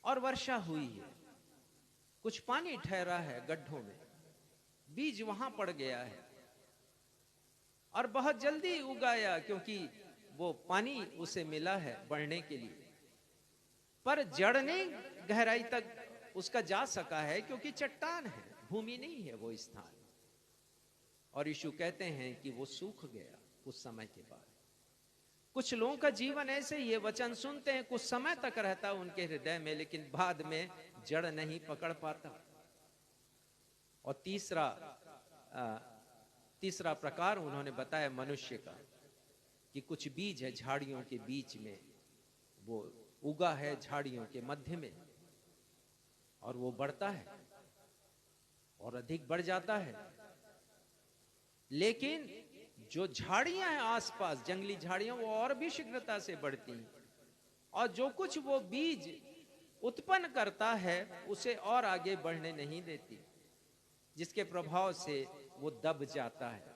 और वर्षा हुई है, कुछ पानी ठहरा है गड्ढों में, बीज वहां पड़ गया है और बहुत जल्दी उगाया क्योंकि वो पानी उसे मिला है बढ़ने के लिए। पर जड़ नहीं गहराई तक उसका जा सका है क्योंकि चट्टान है, भूमि नहीं है वो स्थान। और यीशु कहते हैं कि वो सूख गया कुछ समय के बाद। कुछ लोगों का जीवन ऐसे ही है, वचन सुनते हैं, कुछ समय तक रहता है उनके हृदय में, लेकिन बाद में जड़ नहीं पकड़ पाता। और तीसरा प्रकार उन्होंने बताया मनुष्य का कि कुछ बीज है झाड़ियों के बीच में, वो उगा है झाड़ियों के मध्य में और वो बढ़ता है और अधिक बढ़ जाता है। लेकिन जो झाड़ियां हैं आसपास, जंगली झाड़ियां, वो और भी शीघ्रता से बढ़ती हैं और जो कुछ वो बीज उत्पन्न करता है उसे और आगे बढ़ने नहीं देती, जिसके प्रभाव से वो दब जाता है।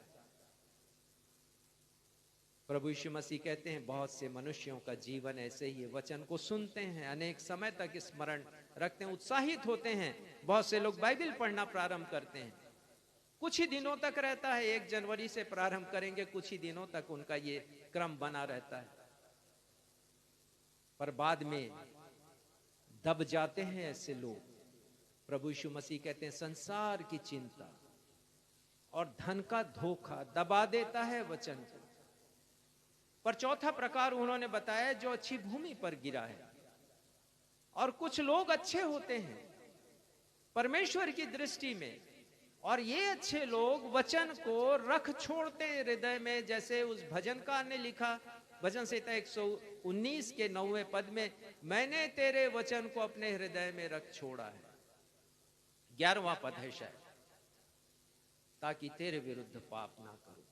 प्रभु यीशु मसीह कहते हैं बहुत से मनुष्यों का जीवन ऐसे ही है, वचन को सुनते हैं, अनेक समय तक स्मरण रखते हैं, उत्साहित होते हैं। बहुत से लोग बाइबिल पढ़ना प्रारंभ करते हैं, कुछ ही दिनों तक रहता है, 1 जनवरी से प्रारंभ करेंगे, कुछ ही दिनों तक उनका ये क्रम बना रहता है, पर बाद में दब जाते हैं ऐसे लोग। प्रभु यीशु मसीह कहते हैं संसार की चिंता और धन का धोखा दबा देता है वचन को। पर चौथा प्रकार उन्होंने बताया जो अच्छी भूमि पर गिरा है। और कुछ लोग अच्छे होते हैं परमेश्वर की दृष्टि में, और ये अच्छे लोग वचन को रख छोड़ते हैं हृदय में। जैसे उस भजनकार ने लिखा, भजन संहिता 119 के 9वें पद में, मैंने तेरे वचन को अपने हृदय में रख छोड़ा है। 11वां पद है शायद, ताकि तेरे विरुद्ध पाप ना करूं।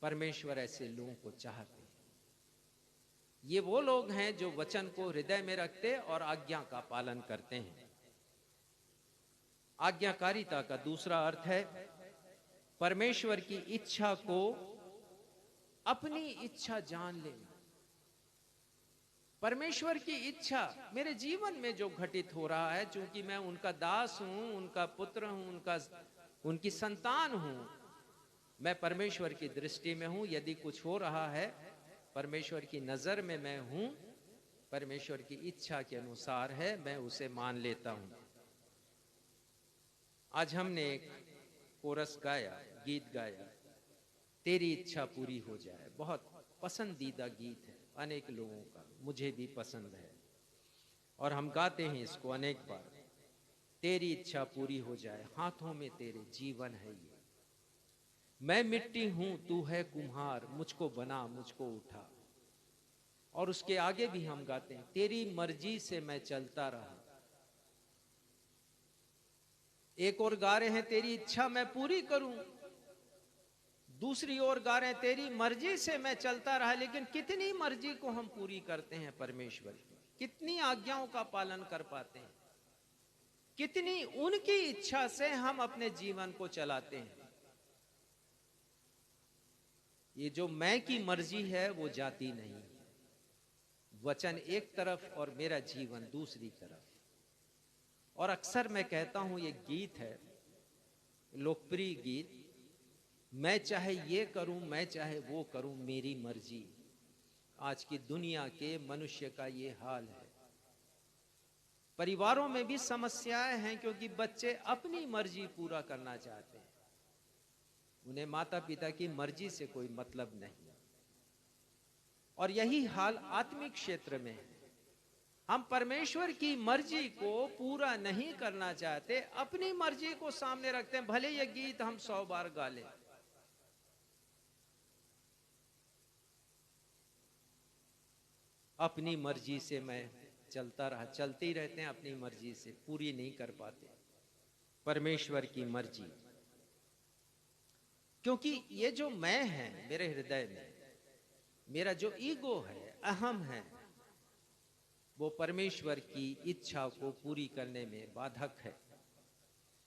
परमेश्वर ऐसे लोगों को चाहते हैं। ये वो लोग हैं जो वचन को हृदय में रखते और आज्ञा का पालन करते हैं। आज्ञाकारिता का दूसरा अर्थ है परमेश्वर की इच्छा को अपनी इच्छा जान लेना। परमेश्वर की इच्छा मेरे जीवन में जो घटित हो रहा है, चूंकि मैं उनका दास हूं, उनका पुत्र हूं, उनकी संतान हूं, मैं परमेश्वर की दृष्टि में हूं। यदि कुछ हो रहा है परमेश्वर की नजर में मैं हूं, परमेश्वर की इच्छा के अनुसार है, मैं उसे मान लेता हूं। आज हमने एक कोरस गाया, गीत गाया, तेरी इच्छा पूरी हो जाए। बहुत पसंदीदा गीत है अनेक लोगों का, मुझे भी पसंद है और हम गाते हैं इसको अनेक बार। तेरी इच्छा पूरी हो जाए, हाथों में तेरे जीवन है ये। मैं मिट्टी हूं, तू है कुम्हार, मुझको बना, मुझको उठा। और उसके आगे भी हम गाते हैं, तेरी मर्जी से मैं चलता रहा। एक और गा रहे हैं, तेरी इच्छा मैं पूरी करूं। दूसरी ओर गा रहे हैं, तेरी मर्जी से मैं चलता रहा। लेकिन कितनी मर्जी को हम पूरी करते हैं परमेश्वर की? कितनी आज्ञाओं का पालन कर पाते हैं? कितनी उनकी इच्छा से हम अपने जीवन को चलाते हैं? ये जो मैं की मर्जी है वो जाती नहीं है। वचन एक तरफ और मेरा जीवन दूसरी तरफ। और अक्सर मैं कहता हूं, ये गीत है लोकप्रिय गीत, मैं चाहे ये करूं, मैं चाहे वो करूं, मेरी मर्जी। आज की दुनिया के मनुष्य का ये हाल है। परिवारों में भी समस्याएं हैं क्योंकि बच्चे अपनी मर्जी पूरा करना चाहते हैं। उन्हें माता पिता की मर्जी से कोई मतलब नहीं। और यही हाल आत्मिक क्षेत्र में है। हम परमेश्वर की मर्जी को पूरा नहीं करना चाहते, अपनी मर्जी को सामने रखते हैं। भले ये गीत हम 100 बार गा लें। अपनी मर्जी से मैं चलता रहा, चलते ही रहते हैं, अपनी मर्जी से पूरी नहीं कर पाते परमेश्वर की मर्जी। क्योंकि ये जो मैं है मेरे हृदय में, मेरा जो ईगो है, अहम है, वो परमेश्वर की इच्छा को पूरी करने में बाधक है।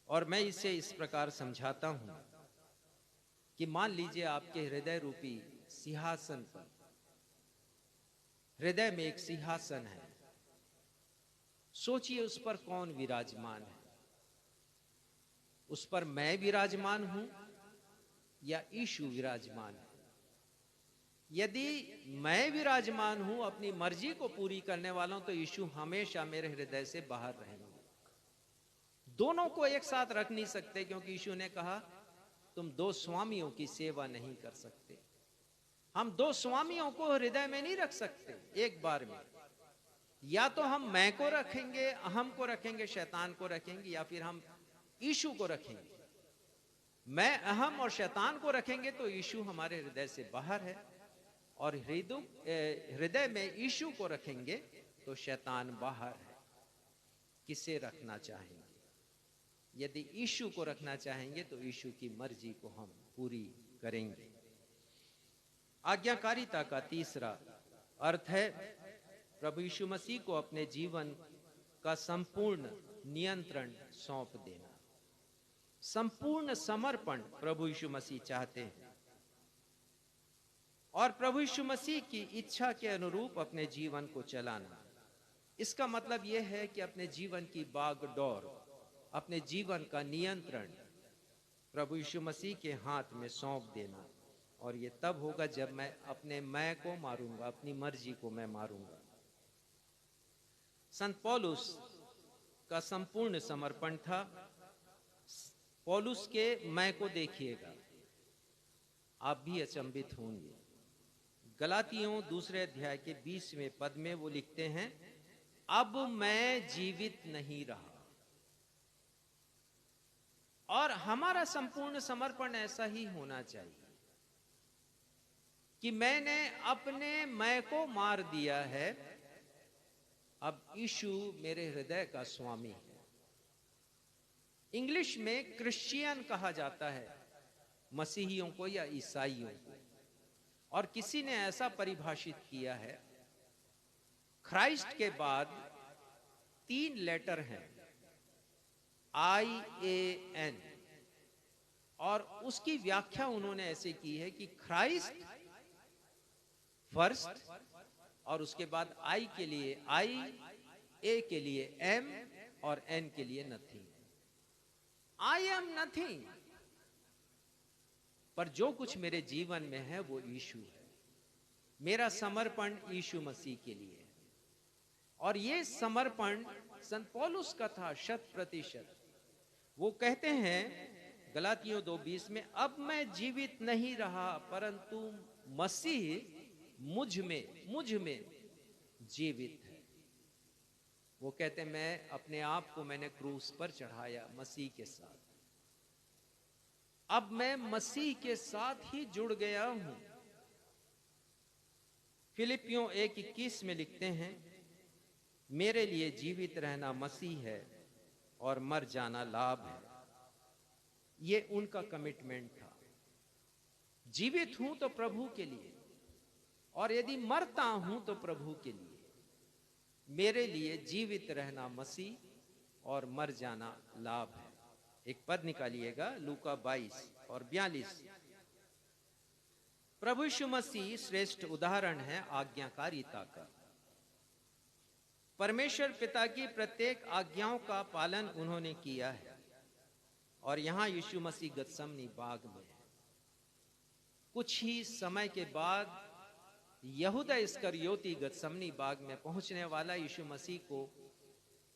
और मैं इसे इस प्रकार समझाता हूं कि मान लीजिए आपके हृदय रूपी सिंहासन पर, हृदय में एक सिंहासन है। सोचिए उस पर कौन विराजमान है? उस पर मैं विराजमान हूं या यीशु विराजमान है? यदि मैं विराजमान हूं, अपनी मर्जी को पूरी करने वाला हूं, तो यीशु हमेशा मेरे हृदय से बाहर रहेंगे। दोनों को एक साथ रख नहीं सकते, क्योंकि यीशु ने कहा तुम 2 स्वामियों की सेवा नहीं कर सकते। हम 2 स्वामियों को हृदय में नहीं रख सकते एक बार में। या तो हम मैं को रखेंगे, अहम को रखेंगे, शैतान को रखेंगे, या फिर हम यीशु को रखेंगे। मैं, अहम और शैतान को रखेंगे तो यीशु हमारे हृदय से बाहर है, और हृदय में यीशु को रखेंगे तो शैतान बाहर है। किसे रखना चाहेंगे? यदि यीशु को रखना चाहेंगे तो यीशु की मर्जी को हम पूरी करेंगे। आज्ञाकारिता का तीसरा अर्थ है प्रभु यीशु मसीह को अपने जीवन का संपूर्ण नियंत्रण सौंप देना। संपूर्ण समर्पण प्रभु यीशु मसीह चाहते हैं, और प्रभु यीशु मसीह की इच्छा के अनुरूप अपने जीवन को चलाना। इसका मतलब यह है कि अपने जीवन की बागडोर, अपने जीवन का नियंत्रण प्रभु यीशु मसीह के हाथ में सौंप देना। और ये तब होगा जब मैं अपने मैं को मारूंगा, अपनी मर्जी को मैं मारूंगा। संत पौलुस का संपूर्ण समर्पण था। पौलुस के मैं को देखिएगा, आप भी अचंभित होंगे। गलातियों 2 अध्याय के 20वें पद में वो लिखते हैं, अब मैं जीवित नहीं रहा। और हमारा संपूर्ण समर्पण ऐसा ही होना चाहिए कि मैंने अपने मैं को मार दिया है, अब यीशु मेरे हृदय का स्वामी है। इंग्लिश में क्रिश्चियन कहा जाता है मसीहियों को या ईसाइयों को, और किसी ने ऐसा परिभाषित किया है, क्राइस्ट के बाद 3 लेटर हैं, IAN, और उसकी व्याख्या उन्होंने ऐसे की है कि क्राइस्ट फर्स्ट, और उसके बाद I के लिए I, A के लिए M और N के लिए नथिंग। आई एम नथिंग, पर जो कुछ मेरे जीवन में है वो यीशु है। मेरा समर्पण यीशु मसीह के लिए है, और ये समर्पण संत पौलुस का था 100%। वो कहते हैं गलातियों 2:20 में, अब मैं जीवित नहीं रहा परंतु मसीह मुझ में जीवित है। वो कहते हैं मैं अपने आप को मैंने क्रूस पर चढ़ाया मसीह के साथ, अब मैं मसीह के साथ ही जुड़ गया हूं। फिलिपियों 1:21 में लिखते हैं, मेरे लिए जीवित रहना मसीह है और मर जाना लाभ है। ये उनका कमिटमेंट था। जीवित हूं तो प्रभु के लिए, और यदि मरता हूं तो प्रभु के लिए। मेरे लिए जीवित रहना मसीह और मर जाना लाभ है। एक पद निकालिएगा, लूका 22 और 42। प्रभु यीशु मसीह श्रेष्ठ उदाहरण है आज्ञाकारिता का। परमेश्वर पिता की प्रत्येक आज्ञाओं का पालन उन्होंने किया है, और यहां यीशु मसीह गतसमनी बाग में है। कुछ ही समय के बाद यहूदा इस्करियोती गतसमनी बाग में पहुंचने वाला यीशु मसीह को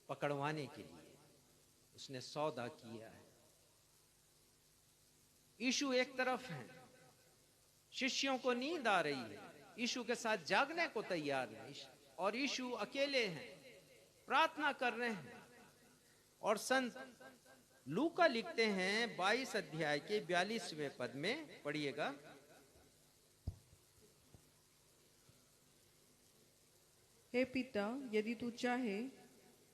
पकड़वाने के लिए उसने सौदा किया है। यीशु एक तरफ है, शिष्यों को नींद आ रही है, यीशु के साथ जागने को तैयार है, और यीशु अकेले हैं, प्रार्थना कर रहे हैं। और संत लूका लिखते हैं 22 अध्याय के 42वें पद में, पढ़िएगा, हे पिता, यदि तू चाहे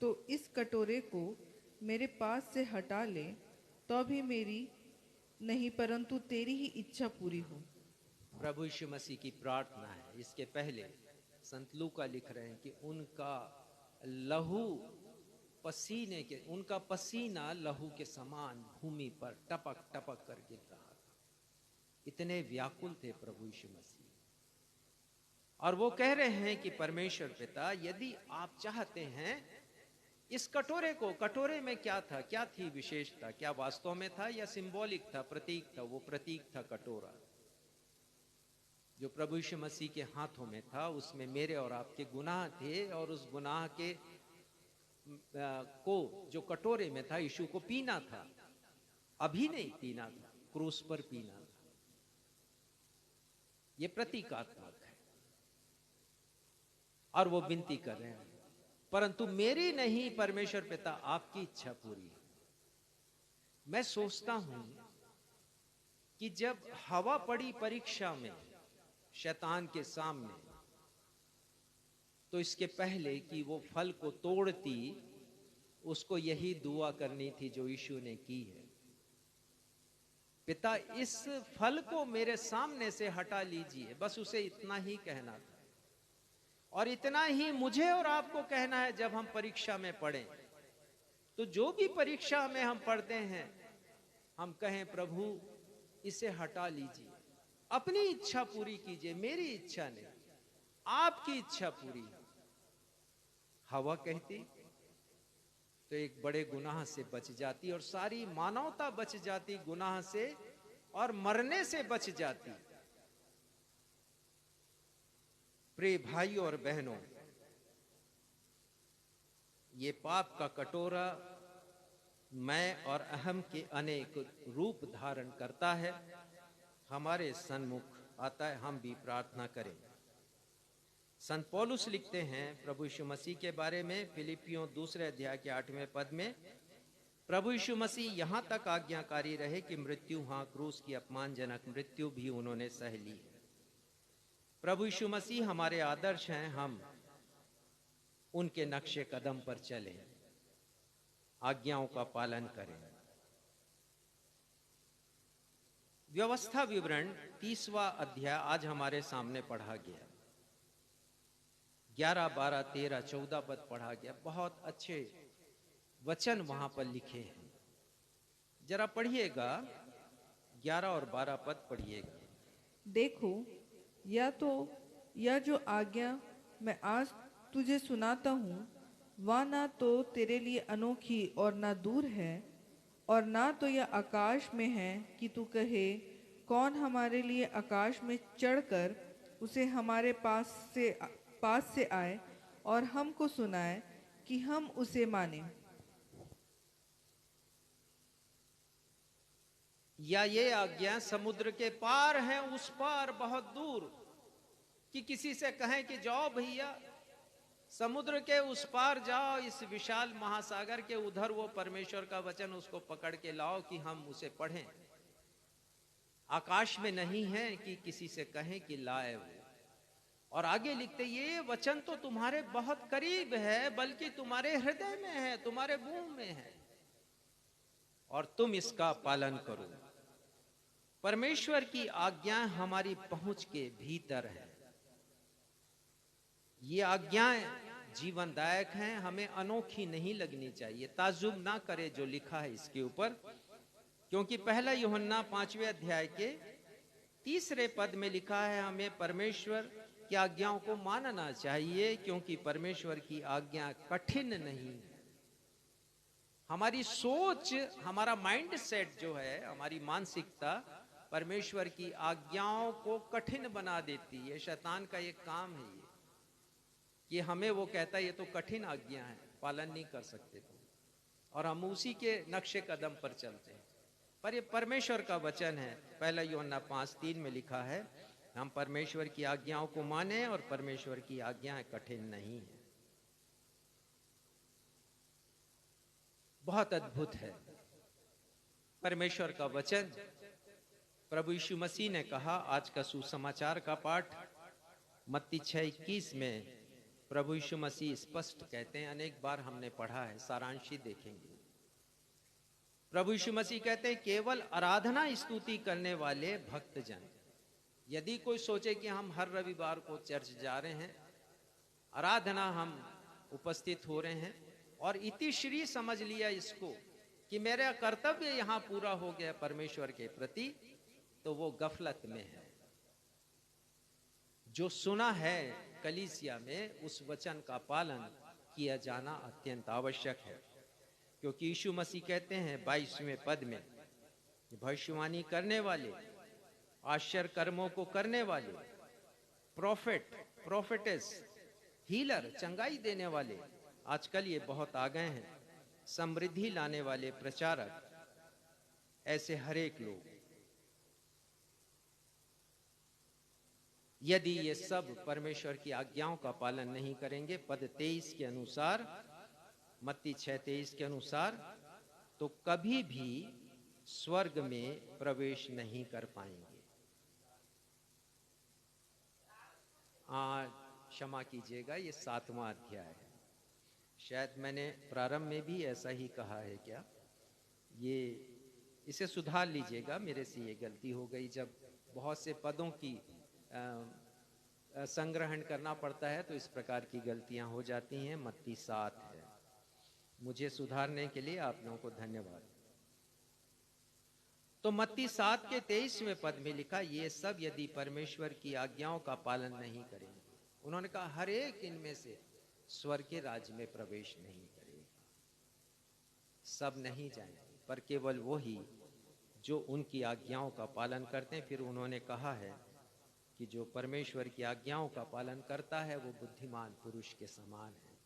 तो इस कटोरे को मेरे पास से हटा ले, तो भी मेरी नहीं परंतु तेरी ही इच्छा पूरी हो। प्रभु यीशु मसीह की प्रार्थना है। इसके पहले संत लूका लिख रहे हैं कि उनका लहू पसीने के, उनका पसीना लहू के समान भूमि पर टपक टपक कर गिर रहा था। इतने व्याकुल थे प्रभु यीशु मसीह। और वो कह रहे हैं कि परमेश्वर पिता, यदि आप चाहते हैं इस कटोरे को, कटोरे में क्या था, क्या थी विशेषता, क्या वास्तव में था या सिंबॉलिक था, प्रतीक था? वो प्रतीक था कटोरा जो प्रभु यीशु मसीह के हाथों में था। उसमें मेरे और आपके गुनाह थे, और उस गुनाह के को जो कटोरे में था यीशु को पीना था। अभी नहीं पीना था, क्रूस पर पीना था। ये प्रतीकात्मक है। और वो विनती कर रहे हैं, परंतु मेरी नहीं परमेश्वर पिता, आपकी इच्छा पूरी है। मैं सोचता हूं कि जब हवा पड़ी परीक्षा में शैतान के सामने, तो इसके पहले कि वो फल को तोड़ती, उसको यही दुआ करनी थी जो यीशु ने की है, पिता इस फल को मेरे सामने से हटा लीजिए। बस उसे इतना ही कहना था, और इतना ही मुझे और आपको कहना है। जब हम परीक्षा में पढ़ें, तो जो भी परीक्षा में हम पढ़ते हैं, हम कहें प्रभु इसे हटा लीजिए, अपनी इच्छा पूरी कीजिए, मेरी इच्छा नहीं, आपकी इच्छा पूरी। हवा कहती तो एक बड़े गुनाह से बच जाती, और सारी मानवता बच जाती गुनाह से, और मरने से बच जाती। प्रिय भाइयों और बहनों, ये पाप का कटोरा मैं और अहम के अनेक रूप धारण करता है, हमारे सन्मुख आता है, हम भी प्रार्थना करें। संत पौलुस लिखते हैं प्रभु यीशु मसीह के बारे में फिलिपियों 2 अध्याय के 8वें पद में, प्रभु यीशु मसीह यहां तक आज्ञाकारी रहे कि मृत्यु, हाँ क्रूस की अपमानजनक मृत्यु भी उन्होंने सह ली। प्रभु यीशु मसीह हमारे आदर्श हैं, हम उनके नक्शे कदम पर चलें, आज्ञाओं का पालन करें। व्यवस्था विवरण 30वां अध्याय आज हमारे सामने पढ़ा गया। 11, 12, 13, 14 पद पढ़ा गया। बहुत अच्छे वचन वहां पर लिखे हैं, जरा पढ़िएगा। 11 और 12 पद पढ़िएगा। देखो, यह जो आज्ञा मैं आज तुझे सुनाता हूँ, वह ना तो तेरे लिए अनोखी और ना दूर है, और ना तो यह आकाश में है कि तू कहे, कौन हमारे लिए आकाश में चढ़कर उसे हमारे पास से आए और हमको सुनाए कि हम उसे माने। या ये आज्ञा समुद्र के पार है, उस पार बहुत दूर, कि किसी से कहें कि जाओ भैया समुद्र के उस पार जाओ, इस विशाल महासागर के उधर वो परमेश्वर का वचन उसको पकड़ के लाओ कि हम उसे पढ़ें। आकाश में नहीं है कि किसी से कहें कि लाए वो। और आगे लिखते, ये वचन तो तुम्हारे बहुत करीब है, बल्कि तुम्हारे हृदय में है, तुम्हारे मुंह में है, और तुम इसका पालन करो। परमेश्वर की आज्ञाएं हमारी पहुंच के भीतर है। ये आज्ञाएं जीवनदायक हैं, हमें अनोखी नहीं लगनी चाहिए। ताज्जुब ना करे जो लिखा है इसके ऊपर, क्योंकि 1 यूहन्ना 5वें अध्याय के 3 पद में लिखा है, हमें परमेश्वर की आज्ञाओं को मानना चाहिए, क्योंकि परमेश्वर की आज्ञा कठिन नहीं है। हमारी सोच, हमारा माइंड सेट जो है, हमारी मानसिकता परमेश्वर की आज्ञाओं को कठिन बना देती है। शैतान का एक काम है ये, कि हमें वो कहता है ये तो कठिन आज्ञा है, पालन नहीं कर सकते तुम, और हम उसी के नक्शे कदम पर चलते हैं। पर ये परमेश्वर का वचन है। 1 यूहन्ना 5:3 में लिखा है, हम परमेश्वर की आज्ञाओं को माने, और परमेश्वर की आज्ञाएं कठिन नहीं है। बहुत अद्भुत है परमेश्वर का वचन। प्रभु यीशु मसीह ने कहा, आज का सुसमाचार का पाठ मत्ती 6:21 में प्रभु यीशु मसीह स्पष्ट कहते हैं, अनेक बार हमने पढ़ा है, सारांशी देखेंगे। प्रभु यीशु मसीह कहते हैं, केवल आराधना स्तुति करने वाले भक्तजन। यदि कोई सोचे कि हम हर रविवार को चर्च जा रहे हैं, आराधना हम उपस्थित हो रहे हैं, और इतिश्री समझ लिया इसको कि मेरा कर्तव्य यहां पूरा हो गया परमेश्वर के प्रति, तो वो गफलत में है। जो सुना है कलीसिया में, उस वचन का पालन किया जाना अत्यंत आवश्यक है। क्योंकि यीशु मसीह कहते हैं 22वें पद में, भविष्यवाणी करने वाले, आश्चर्य कर्मों को करने वाले, प्रोफेट, प्रोफेटेस, हीलर, चंगाई देने वाले, आजकल ये बहुत आ गए हैं, समृद्धि लाने वाले प्रचारक, ऐसे हर एक लोग, यदि ये सब परमेश्वर की आज्ञाओं का पालन नहीं करेंगे, पद 23 के अनुसार, मत्ती 6:23 के अनुसार, तो कभी भी स्वर्ग में प्रवेश नहीं कर पाएंगे। क्षमा कीजिएगा, ये 7वां अध्याय है। शायद मैंने प्रारंभ में भी ऐसा ही कहा है क्या? ये इसे सुधार लीजिएगा, मेरे से ये गलती हो गई। जब बहुत से पदों की संग्रहण करना पड़ता है तो इस प्रकार की गलतियां हो जाती हैं। मत्ती 7 है। मुझे सुधारने के लिए आप लोगों को धन्यवाद। तो मत्ती 7 के 23वें पद में लिखा, ये सब यदि परमेश्वर की आज्ञाओं का पालन नहीं करेंगे, उन्होंने कहा हर एक इनमें से स्वर्ग के राज्य में प्रवेश नहीं करेगा। सब नहीं जाएंगे, पर केवल वो ही जो उनकी आज्ञाओं का पालन करते हैं। फिर उन्होंने कहा है कि जो परमेश्वर की आज्ञाओं का पालन करता है वो बुद्धिमान पुरुष के समान है।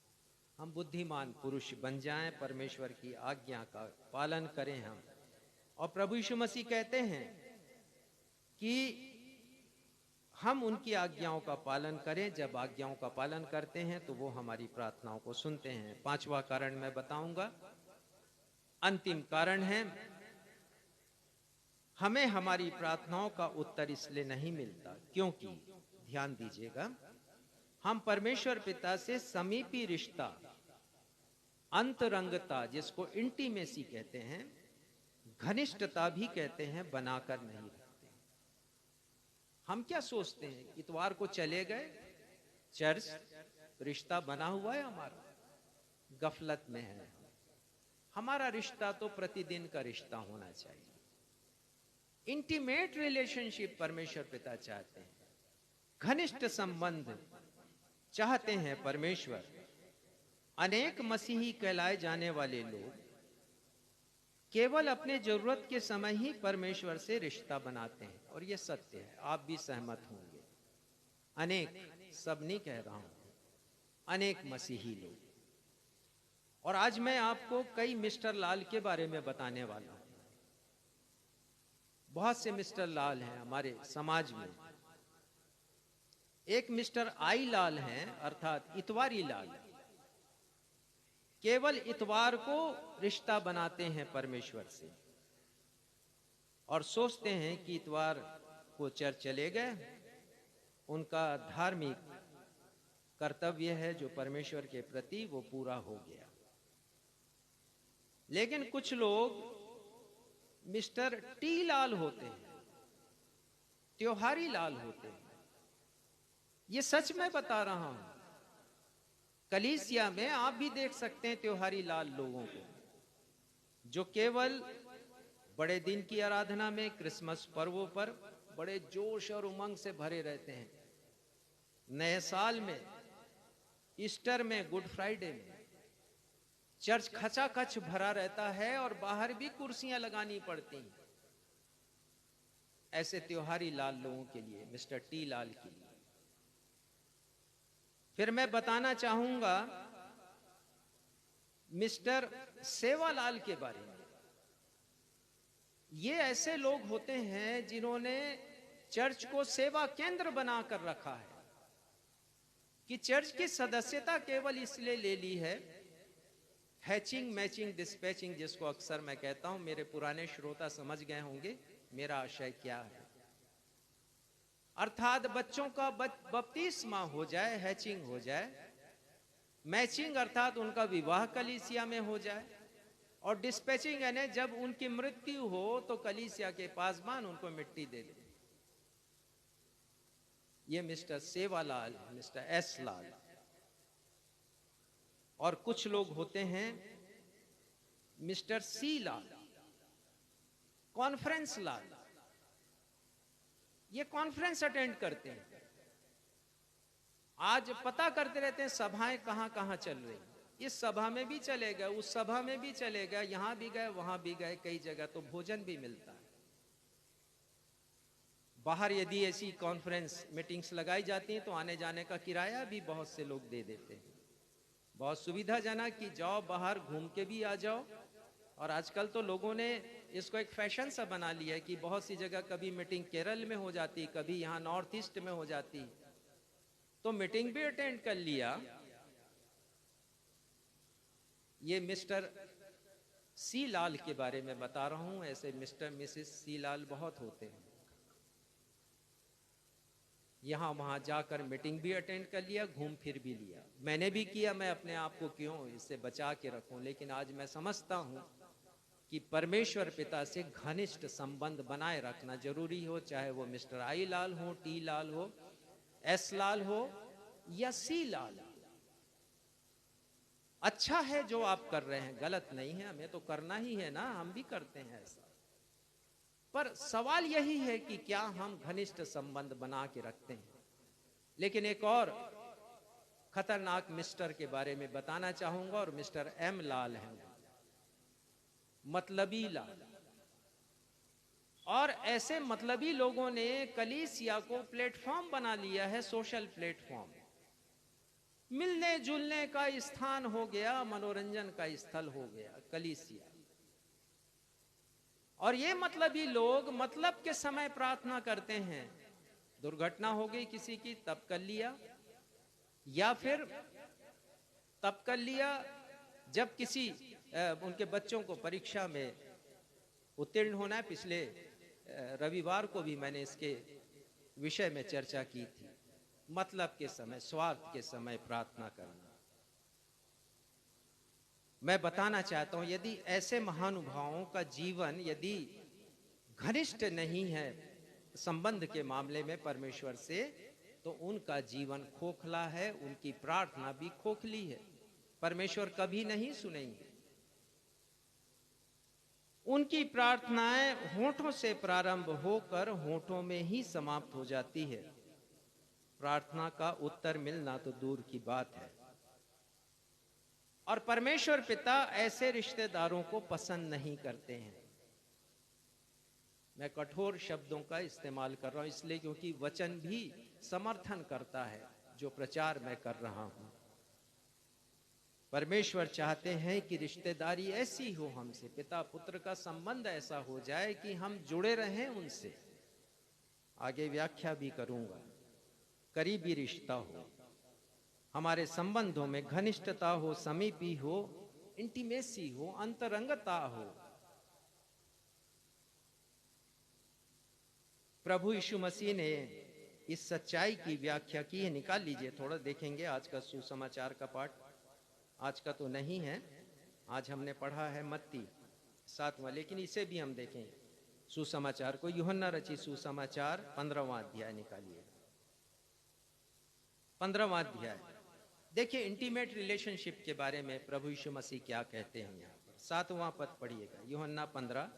हम बुद्धिमान पुरुष बन जाएं, परमेश्वर की आज्ञा का पालन करें हम। और प्रभु यीशु मसीह कहते हैं कि हम उनकी आज्ञाओं का पालन करें। जब आज्ञाओं का पालन करते हैं तो वो हमारी प्रार्थनाओं को सुनते हैं। पांचवा कारण मैं बताऊंगा, अंतिम कारण है, हमें हमारी प्रार्थनाओं का उत्तर इसलिए नहीं मिलता क्योंकि, ध्यान दीजिएगा, हम परमेश्वर पिता से समीपी रिश्ता, अंतरंगता, जिसको इंटीमेसी कहते हैं, घनिष्ठता भी कहते हैं, बनाकर नहीं रखते। हम क्या सोचते हैं, इतवार को चले गए चर्च, रिश्ता बना हुआ है हमारा, गफलत में है। हमारा रिश्ता तो प्रतिदिन का रिश्ता होना चाहिए। इंटीमेट रिलेशनशिप परमेश्वर पिता चाहते हैं, घनिष्ठ संबंध चाहते हैं परमेश्वर। अनेक मसीही कहलाए जाने वाले लोग केवल अपने जरूरत के समय ही परमेश्वर से रिश्ता बनाते हैं, और यह सत्य है, आप भी सहमत होंगे। अनेक, सब नहीं कह रहा हूं, अनेक मसीही लोग। और आज मैं आपको कई मिस्टर लाल के बारे में बताने वाला हूं। बहुत से मिस्टर लाल हैं हमारे समाज में। एक मिस्टर आई लाल हैं, अर्थात इतवारी लाल, केवल इतवार को रिश्ता बनाते हैं परमेश्वर से और सोचते हैं कि इतवार को चर्च चले गए, उनका धार्मिक कर्तव्य है जो परमेश्वर के प्रति वो पूरा हो गया। लेकिन कुछ लोग मिस्टर टी लाल होते हैं, त्योहारी लाल होते हैं। ये सच मैं बता रहा हूं। कलीसिया में आप भी देख सकते हैं त्योहारी लाल लोगों को, जो केवल बड़े दिन की आराधना में, क्रिसमस पर्वों पर बड़े जोश और उमंग से भरे रहते हैं, नए साल में, ईस्टर में, गुड फ्राइडे में चर्च खचाखच भरा रहता है और बाहर भी कुर्सियां लगानी पड़ती हैं। ऐसे त्योहारी लाल लोगों के लिए, मिस्टर टी लाल के लिए। फिर मैं बताना चाहूंगा मिस्टर सेवालाल के बारे में। ये ऐसे लोग होते हैं जिन्होंने चर्च को सेवा केंद्र बनाकर रखा है कि चर्च की सदस्यता केवल इसलिए ले ली है, हैचिंग, मैचिंग, डिस्पैचिंग, जिसको अक्सर मैं कहता हूं। मेरे पुराने श्रोता समझ गए होंगे मेरा आशय क्या है। अर्थात बच्चों का बपतिस्मा हो जाए, हैचिंग हो जाए, मैचिंग अर्थात उनका विवाह कलीसिया में हो जाए, और डिस्पैचिंग यानी जब उनकी मृत्यु हो तो कलीसिया के पासबान उनको मिट्टी दे दे। ये मिस्टर सेवालाल, मिस्टर एस लाल। और कुछ लोग होते हैं मिस्टर सी लाल, कॉन्फ्रेंस लाल। ये कॉन्फ्रेंस अटेंड करते हैं, आज पता करते रहते हैं सभाएं कहां कहां चल रही। इस सभा में भी चले गए, उस सभा में भी चले गए, यहां भी गए, वहां भी गए, कई जगह तो भोजन भी मिलता है। बाहर यदि ऐसी कॉन्फ्रेंस मीटिंग्स लगाई जाती हैं तो आने जाने का किराया भी बहुत से लोग दे देते हैं। बहुत सुविधाजनक कि जाओ बाहर घूम के भी आ जाओ। और आजकल तो लोगों ने इसको एक फैशन सा बना लिया है कि बहुत सी जगह कभी मीटिंग केरल में हो जाती, कभी यहाँ नॉर्थ ईस्ट में हो जाती, तो मीटिंग भी अटेंड कर लिया। ये मिस्टर सी लाल के बारे में बता रहा हूं। ऐसे मिस्टर मिसेस सी लाल बहुत होते हैं, यहां वहां जाकर मीटिंग भी अटेंड कर लिया, घूम फिर भी लिया। मैंने भी किया, मैं अपने आप को क्यों इससे बचा के रखूं। लेकिन आज मैं समझता हूं कि परमेश्वर पिता से घनिष्ठ संबंध बनाए रखना जरूरी हो, चाहे वो मिस्टर आई लाल हो, टी लाल हो, एस लाल हो या सी लाल। अच्छा है जो आप कर रहे हैं, गलत नहीं है, हमें तो करना ही है ना, हम भी करते हैं ऐसा। पर सवाल यही है कि क्या हम घनिष्ठ संबंध बना के रखते हैं। लेकिन एक और खतरनाक मिस्टर के बारे में बताना चाहूंगा, और मिस्टर एम लाल हैं, मतलबी लाल। और ऐसे मतलबी लोगों ने कलीसिया को प्लेटफॉर्म बना लिया है, सोशल प्लेटफॉर्म। मिलने जुलने का स्थान हो गया, मनोरंजन का स्थल हो गया कलीसिया। और ये मतलबी लोग मतलब के समय प्रार्थना करते हैं। दुर्घटना हो गई किसी की तब कर लिया, या फिर तब कर लिया जब किसी उनके बच्चों को परीक्षा में उत्तीर्ण होना है। पिछले रविवार को भी मैंने इसके विषय में चर्चा की थी। मतलब के समय, स्वार्थ के समय प्रार्थना करना। मैं बताना चाहता हूं, यदि ऐसे महानुभावों का जीवन यदि घनिष्ठ नहीं है संबंध के मामले में परमेश्वर से, तो उनका जीवन खोखला है, उनकी प्रार्थना भी खोखली है, परमेश्वर कभी नहीं सुनेंगे। उनकी प्रार्थनाएं होठों से प्रारंभ होकर होठों में ही समाप्त हो जाती है। प्रार्थना का उत्तर मिलना तो दूर की बात है। और परमेश्वर पिता ऐसे रिश्तेदारों को पसंद नहीं करते हैं। मैं कठोर शब्दों का इस्तेमाल कर रहा हूं इसलिए क्योंकि वचन भी समर्थन करता है जो प्रचार मैं कर रहा हूं। परमेश्वर चाहते हैं कि रिश्तेदारी ऐसी हो हमसे, पिता पुत्र का संबंध ऐसा हो जाए कि हम जुड़े रहें उनसे। आगे व्याख्या भी करूंगा। करीबी रिश्ता हो, हमारे संबंधों में घनिष्ठता हो, समीपी हो, इंटीमेसी हो, अंतरंगता हो। प्रभु यीशु मसीह ने इस सच्चाई की व्याख्या की है। निकाल लीजिए, थोड़ा देखेंगे आज का सुसमाचार का पाठ। आज का तो नहीं है, आज हमने पढ़ा है मत्ती 7वां, लेकिन इसे भी हम देखेंगे सुसमाचार को। यूहन्ना रचित सुसमाचार 15वां अध्याय निकालिए। 15वां अध्याय देखिए, इंटीमेट रिलेशनशिप के बारे में प्रभु यीशु मसीह क्या कहते हैं यहाँ पर। 7वां पद पढ़िएगा, यूहन्ना 15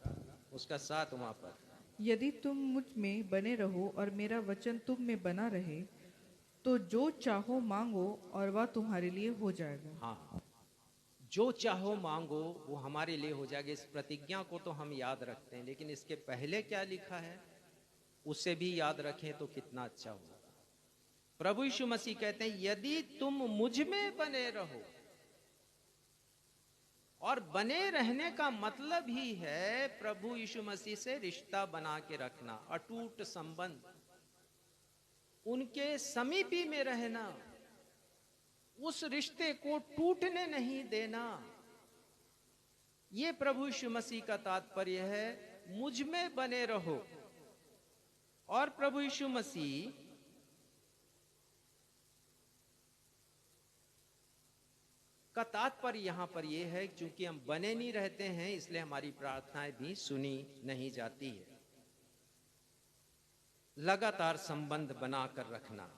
उसका 7वां पद। यदि तुम मुझ में बने रहो और मेरा वचन तुम में बना रहे, तो जो चाहो मांगो और वह तुम्हारे लिए हो जाएगा। हाँ, जो चाहो मांगो वो हमारे लिए हो जाएगा। इस प्रतिज्ञा को तो हम याद रखते हैं, लेकिन इसके पहले क्या लिखा है उसे भी याद रखें तो कितना अच्छा होगा। प्रभु यीशु मसीह कहते हैं, यदि तुम मुझ में बने रहो, और बने रहने का मतलब ही है प्रभु यीशु मसीह से रिश्ता बना के रखना, अटूट संबंध, उनके समीपी में रहना, उस रिश्ते को टूटने नहीं देना। यह प्रभु यीशु मसीह का तात्पर्य है, मुझ में बने रहो। और प्रभु यीशु मसीह का तात्पर्य यहां पर यह है, क्योंकि हम बने नहीं रहते हैं इसलिए हमारी प्रार्थनाएं भी सुनी नहीं जाती है। लगातार संबंध बनाकर रखना।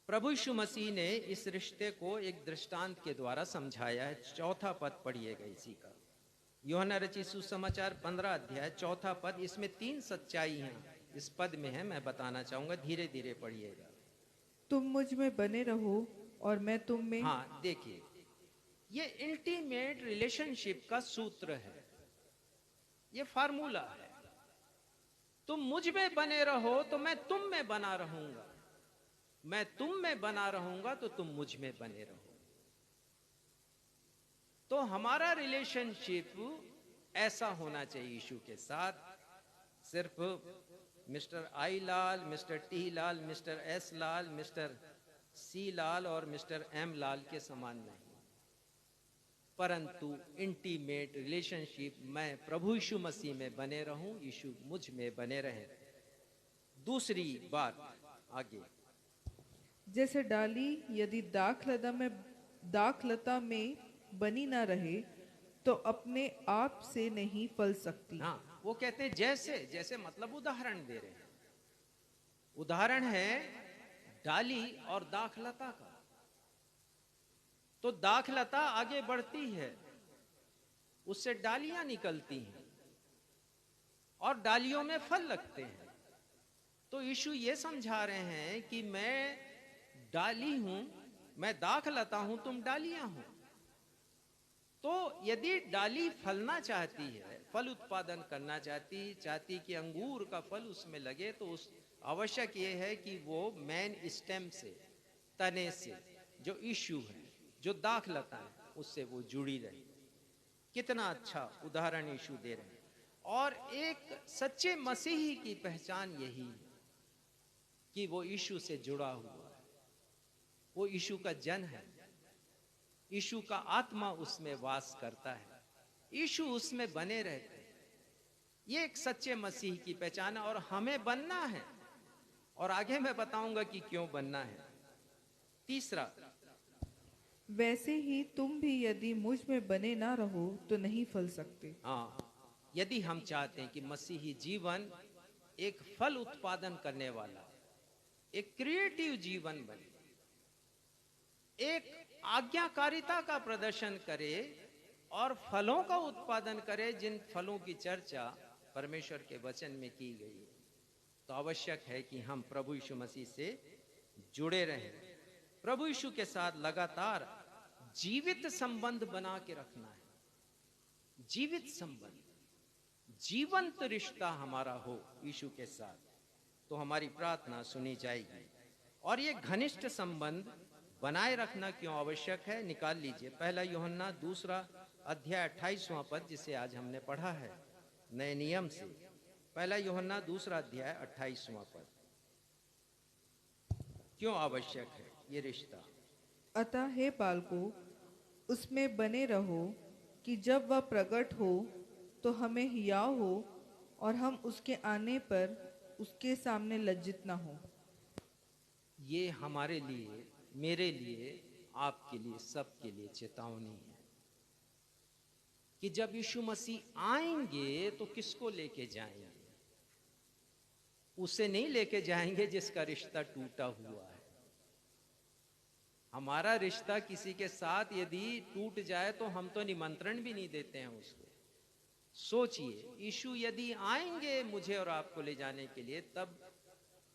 प्रभु यीशु मसीह ने इस रिश्ते को एक दृष्टांत के द्वारा समझाया है। 4वां पद पढ़िएगा इसी का, यूहन्ना रचित सुसमाचार 15 अध्याय 4वां पद। इसमें 3 सच्चाई हैं इस पद में है, मैं बताना चाहूंगा, धीरे धीरे पढ़िएगा। तुम मुझ में बने रहो और मैं तुम में। हाँ, देखिए, ये इंटीमेट रिलेशनशिप का सूत्र है, ये फार्मूला है। तुम मुझ में बने रहो तो मैं तुम में बना रहूंगा, मैं तुम में बना रहूंगा तो तुम मुझ में बने रहो। तो हमारा रिलेशनशिप ऐसा होना चाहिए यीशु के साथ। सिर्फ Mr I Lal, Mr T Lal, Mr S Lal, Mr C Lal और मिस्टर एम लाल के समान नहीं, परंतु इंटीमेट रिलेशनशिप, मैं प्रभु यीशु मसीह में बने रहूं, यीशु मुझ में बने रहे। दूसरी बात आगे, जैसे डाली यदि दाखलता में बनी ना रहे तो अपने आप से नहीं फल सकती। हाँ, वो कहते हैं जैसे, जैसे मतलब उदाहरण दे रहे हैं। उदाहरण है डाली और दाखलता का। तो दाखलता आगे बढ़ती है, उससे डालियां निकलती हैं और डालियों में फल लगते हैं। तो यीशु ये समझा रहे हैं कि मैं डाली हूं, मैं दाखलता हूं, तुम डालियां हो। तो यदि डाली फलना चाहती है, फल उत्पादन करना चाहती कि अंगूर का फल उसमें लगे, तो उस आवश्यक ये है कि वो मेन स्टेम से, तने से, जो इशू है, जो दाखलता है, उससे वो जुड़ी रहे। कितना अच्छा उदाहरण यीशु दे रहे हैं। और एक सच्चे मसीही की पहचान यही है कि वो यीशु से जुड़ा हुआ है, वो यीशु का जन है, यीशु का आत्मा उसमें वास करता है, यीशु उसमें बने रहते हैं। ये एक सच्चे मसीह की पहचान है और हमें बनना है, और आगे मैं बताऊंगा कि क्यों बनना है। तीसरा, वैसे ही तुम भी यदि मुझ में बने ना रहो तो नहीं फल सकते। हाँ, यदि हम चाहते हैं कि मसीही जीवन एक फल उत्पादन करने वाला, एक क्रिएटिव जीवन बने, एक आज्ञाकारिता का प्रदर्शन करे और फलों का उत्पादन करे, जिन फलों की चर्चा परमेश्वर के वचन में की गई है, तो आवश्यक है कि हम प्रभु यीशु मसीह से जुड़े रहें, प्रभु यीशु के साथ लगातार जीवित संबंध बना के रखना है। जीवित संबंध, जीवंत रिश्ता हमारा हो यीशु के साथ, तो हमारी प्रार्थना सुनी जाएगी। और ये घनिष्ठ संबंध बनाए रखना क्यों आवश्यक है, निकाल लीजिए पहला यूहन्ना 2 अध्याय 28वां पद, जिसे आज हमने पढ़ा है नए नियम से। पहला यूहन्ना 2 अध्याय 28वां पद। क्यों आवश्यक है ये रिश्ता? अतः हे बालकों, उसमें बने रहो कि जब वह प्रकट हो तो हमें हियाव हो और हम उसके आने पर उसके सामने लज्जित न हो। ये हमारे लिए, मेरे लिए, आपके लिए, सबके लिए चेतावनी है कि जब यीशु मसीह आएंगे तो किसको लेके जाएंगे? उसे नहीं लेके जाएंगे जिसका रिश्ता टूटा हुआ है। हमारा रिश्ता किसी के साथ यदि टूट जाए तो हम तो निमंत्रण भी नहीं देते हैं उसको। सोचिए, यीशु यदि आएंगे मुझे और आपको ले जाने के लिए, तब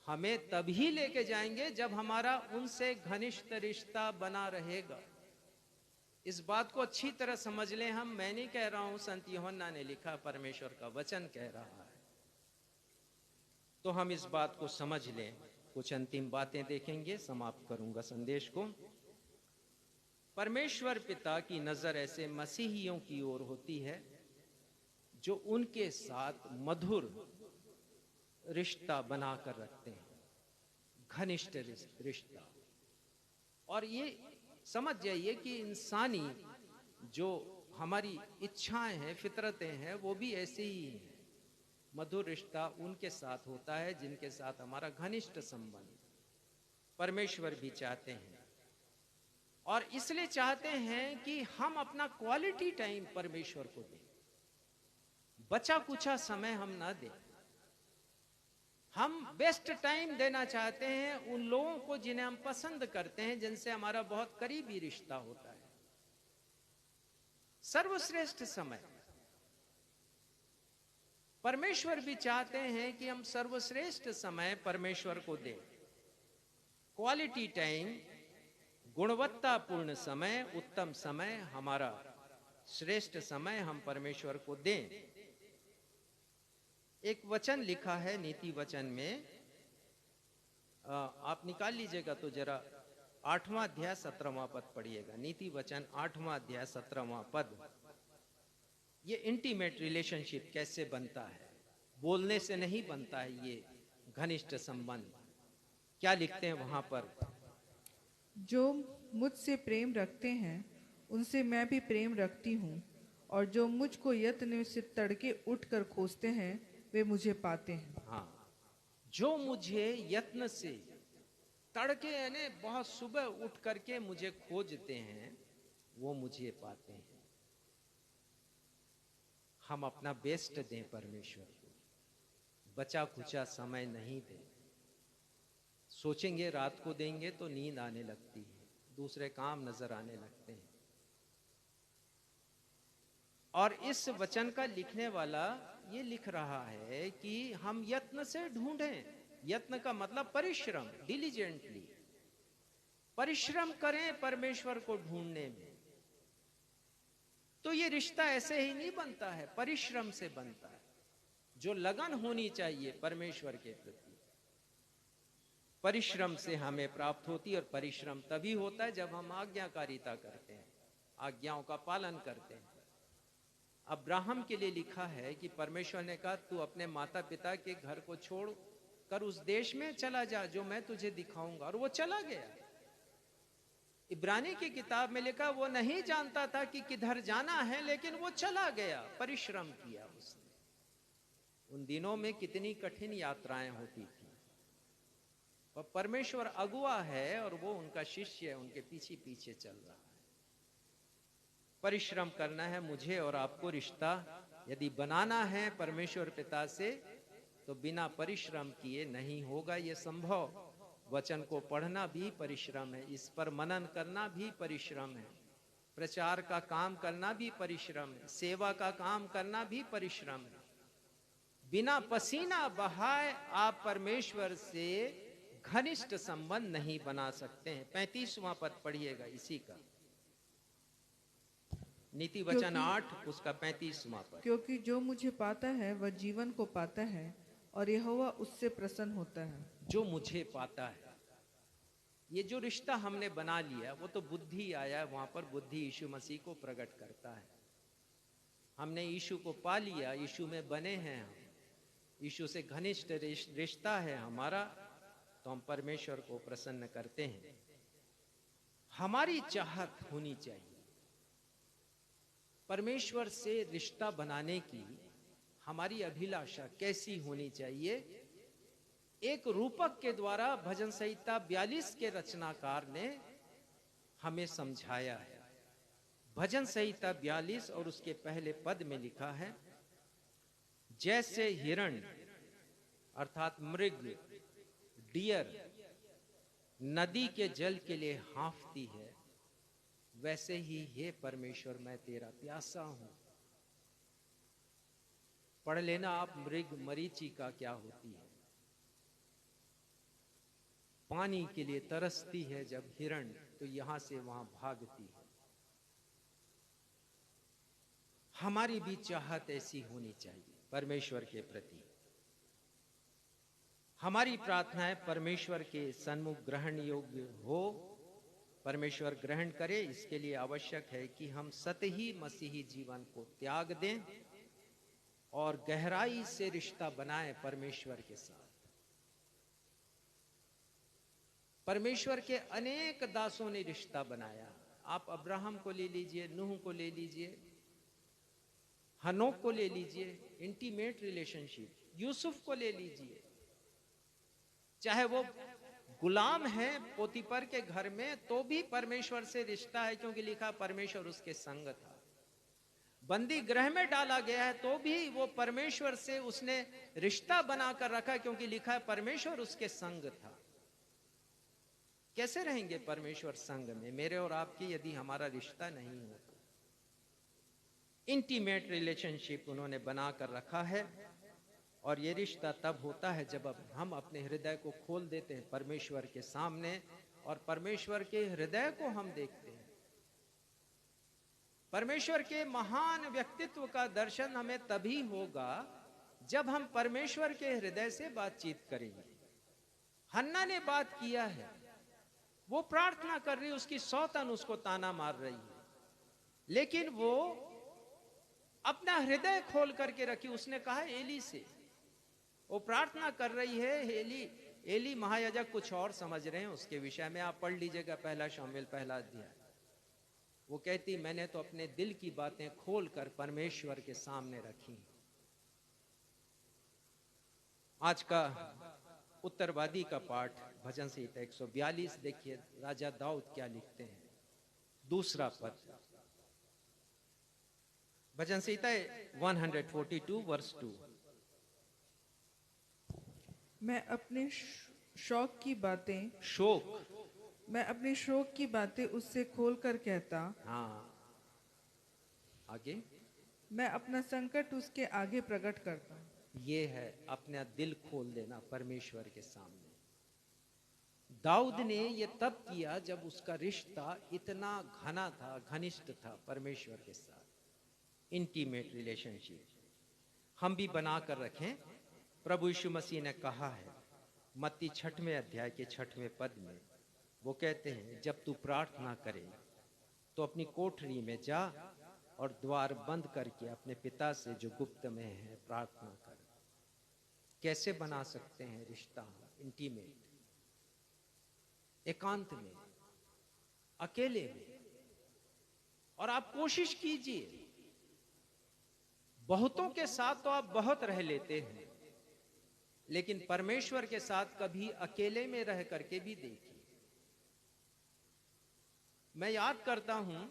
हमें तभी लेके जाएंगे जब हमारा उनसे घनिष्ठ रिश्ता बना रहेगा। इस बात को अच्छी तरह समझ लें हम। मैं नहीं कह रहा हूं, संत यूहन्ना ने लिखा, परमेश्वर का वचन कह रहा है। तो हम इस बात को समझ लें। कुछ अंतिम बातें देखेंगे, समाप्त करूंगा संदेश को। परमेश्वर पिता की नजर ऐसे मसीहियों की ओर होती है जो उनके साथ मधुर रिश्ता बनाकर रखते हैं, घनिष्ठ रिश्ता। और ये समझ जाइए कि इंसानी जो हमारी इच्छाएं हैं, फितरतें हैं, वो भी ऐसे ही हैं। मधुर रिश्ता उनके साथ होता है जिनके साथ हमारा घनिष्ठ संबंध। परमेश्वर भी चाहते हैं, और इसलिए चाहते हैं कि हम अपना क्वालिटी टाइम परमेश्वर को दें। बचा कुचा समय हम ना दें। हम बेस्ट टाइम देना चाहते हैं उन लोगों को जिन्हें हम पसंद करते हैं, जिनसे हमारा बहुत करीबी रिश्ता होता है। सर्वश्रेष्ठ समय। परमेश्वर भी चाहते हैं कि हम सर्वश्रेष्ठ समय परमेश्वर को दें। क्वालिटी टाइम, गुणवत्तापूर्ण समय, उत्तम समय, हमारा श्रेष्ठ समय हम परमेश्वर को दें। एक वचन लिखा है नीति वचन में, आप निकाल लीजिएगा तो जरा 8वां अध्याय 17वां पद पढ़िएगा। नीति वचन 8वां अध्याय 17वां पद। ये इंटीमेट रिलेशनशिप कैसे बनता है? बोलने से नहीं बनता है ये घनिष्ठ संबंध। क्या लिखते हैं वहां पर? जो मुझसे प्रेम रखते हैं उनसे मैं भी प्रेम रखती हूँ, और जो मुझको यत्न से तड़के उठकर खोजते हैं वे मुझे पाते हैं। हाँ, जो मुझे यत्न से तड़के यानी बहुत सुबह उठ करके मुझे खोजते हैं, वो मुझे पाते हैं। हम अपना बेस्ट दें परमेश्वर को, बचा कुचा समय नहीं दें। सोचेंगे रात को देंगे तो नींद आने लगती है, दूसरे काम नजर आने लगते हैं। और इस वचन का लिखने वाला ये लिख रहा है कि हम यत्न से ढूंढें। यत्न का मतलब परिश्रम, डिलीजेंटली परिश्रम करें परमेश्वर को ढूंढने में। तो ये रिश्ता ऐसे ही नहीं बनता है, परिश्रम से बनता है। जो लगन होनी चाहिए परमेश्वर के प्रति, परिश्रम से हमें प्राप्त होती है, और परिश्रम तभी होता है जब हम आज्ञाकारिता करते हैं, आज्ञाओं का पालन करते हैं। अब्राहम के लिए लिखा है कि परमेश्वर ने कहा तू अपने माता पिता के घर को छोड़ कर उस देश में चला जा जो मैं तुझे दिखाऊंगा, और वो चला गया। इब्रानी की किताब में लिखा वो नहीं जानता था कि किधर जाना है, लेकिन वो चला गया, परिश्रम किया उसने। उन दिनों में कितनी कठिन यात्राएं होती थी, पर परमेश्वर अगुआ है और वो उनका शिष्य है, उनके पीछे पीछे चल रहा है। परिश्रम करना है मुझे और आपको। रिश्ता यदि बनाना है परमेश्वर पिता से, तो बिना परिश्रम किए नहीं होगा ये संभव। वचन को पढ़ना भी परिश्रम है, इस पर मनन करना भी परिश्रम है, प्रचार का काम करना भी परिश्रम है, सेवा का काम करना भी परिश्रम है। बिना पसीना बहाए आप परमेश्वर से घनिष्ठ संबंध नहीं बना सकते हैं। 35वां पद पढ़िएगा इसी का, नीति वचन 8 उसका 35वां पद। क्योंकि जो मुझे पाता है वह जीवन को पाता है और यहोवा उससे प्रसन्न होता है। जो मुझे पाता है, ये जो रिश्ता हमने बना लिया वो तो बुद्धि आया है, वहां पर बुद्धि यीशु मसीह को प्रकट करता है। हमने यीशु को पा लिया, यीशु में बने हैं हम, यीशु से घनिष्ठ रिश्ता है हमारा, तो हम परमेश्वर को प्रसन्न करते हैं। हमारी चाहत होनी चाहिए परमेश्वर से रिश्ता बनाने की। हमारी अभिलाषा कैसी होनी चाहिए? एक रूपक के द्वारा भजन संहिता 42 के रचनाकार ने हमें समझाया है। भजन संहिता 42 और उसके पहले पद में लिखा है, जैसे हिरण अर्थात मृग, डियर नदी के जल के लिए हाँफती है, वैसे ही हे परमेश्वर मैं तेरा प्यासा हूं। पढ़ लेना आप, मृग मरीचिका क्या होती है। पानी के लिए तरसती है जब हिरण, तो यहां से वहां भागती है। हमारी भी चाहत ऐसी होनी चाहिए परमेश्वर के प्रति। हमारी प्रार्थना है परमेश्वर के सन्मुख ग्रहण योग्य हो, परमेश्वर ग्रहण करे। इसके लिए आवश्यक है कि हम सतही मसीही जीवन को त्याग दें और गहराई से रिश्ता बनाएं परमेश्वर के साथ। परमेश्वर के अनेक दासों ने रिश्ता बनाया। आप अब्राहम को ले लीजिए, नूह को ले लीजिए, हनोक को ले लीजिए, इंटीमेट रिलेशनशिप। यूसुफ को ले लीजिए, चाहे वो गुलाम है पोतीपर के घर में, तो भी परमेश्वर से रिश्ता है, क्योंकि लिखा परमेश्वर उसके संग था। बंदी गृह में डाला गया है, तो भी वो परमेश्वर से उसने रिश्ता बनाकर रखा, क्योंकि लिखा है परमेश्वर उसके संग था। कैसे रहेंगे परमेश्वर संग में मेरे और आपकी, यदि हमारा रिश्ता नहीं हो तो? इंटीमेट रिलेशनशिप उन्होंने बनाकर रखा है, और ये रिश्ता तब होता है जब हम अपने हृदय को खोल देते हैं परमेश्वर के सामने, और परमेश्वर के हृदय को हम देखते हैं। परमेश्वर के महान व्यक्तित्व का दर्शन हमें तभी होगा जब हम परमेश्वर के हृदय से बातचीत करेंगे। हन्ना ने बात किया है, वो प्रार्थना कर रही, उसकी सौतन उसको ताना मार रही है, लेकिन वो अपना हृदय खोल करके रखी। उसने कहा एली से, वो प्रार्थना कर रही है, एली महायाजक कुछ और समझ रहे हैं उसके विषय में। आप पढ़ लीजिएगा पहला शमूएल पहला अध्याय। वो कहती मैंने तो अपने दिल की बातें खोल कर परमेश्वर के सामने रखी। आज का उत्तरवादी का पाठ भजन संहिता 142 देखिए, राजा दाऊद क्या लिखते हैं। दूसरा पद, भजन संहिता 142 वर्स 2। मैं अपने शौक की बातें मैं अपने शौक की बातें उससे खोलकर कहता। हाँ, आगे। मैं अपना संकट उसके आगे प्रकट करता। ये है अपना दिल खोल देना परमेश्वर के सामने। दाऊद ने ये तब किया जब उसका रिश्ता इतना घना था, घनिष्ठ था परमेश्वर के साथ। इंटीमेट रिलेशनशिप हम भी बना कर रखें। प्रभु यीशु मसीह ने कहा है मत्ती 6वें अध्याय के 6वें पद में वो कहते हैं, जब तू प्रार्थना करे तो अपनी कोठरी में जा और द्वार बंद करके अपने पिता से जो गुप्त में है प्रार्थना कर। कैसे बना सकते हैं रिश्ता इंटीमेट? एकांत में, अकेले में। और आप कोशिश कीजिए, बहुतों के साथ तो आप बहुत रह लेते हैं, लेकिन परमेश्वर के साथ कभी अकेले में रह करके भी देखिए। मैं याद करता हूं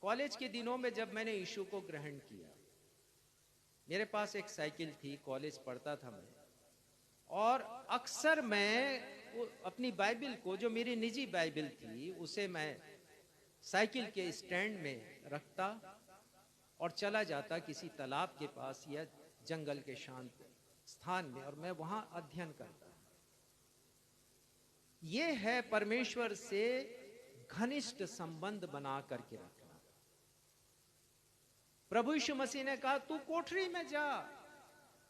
कॉलेज के दिनों में जब मैंने यीशु को ग्रहण किया, मेरे पास एक साइकिल थी, कॉलेज पढ़ता था मैं, और अक्सर मैं अपनी बाइबल को, जो मेरी निजी बाइबल थी, उसे मैं साइकिल के स्टैंड में रखता और चला जाता किसी तालाब के पास या जंगल के शांत स्थान में, और मैं वहां अध्ययन करता। यह है परमेश्वर से घनिष्ठ संबंध बना करके रखना। प्रभु यीशु मसीह ने कहा, तू कोठरी में जा,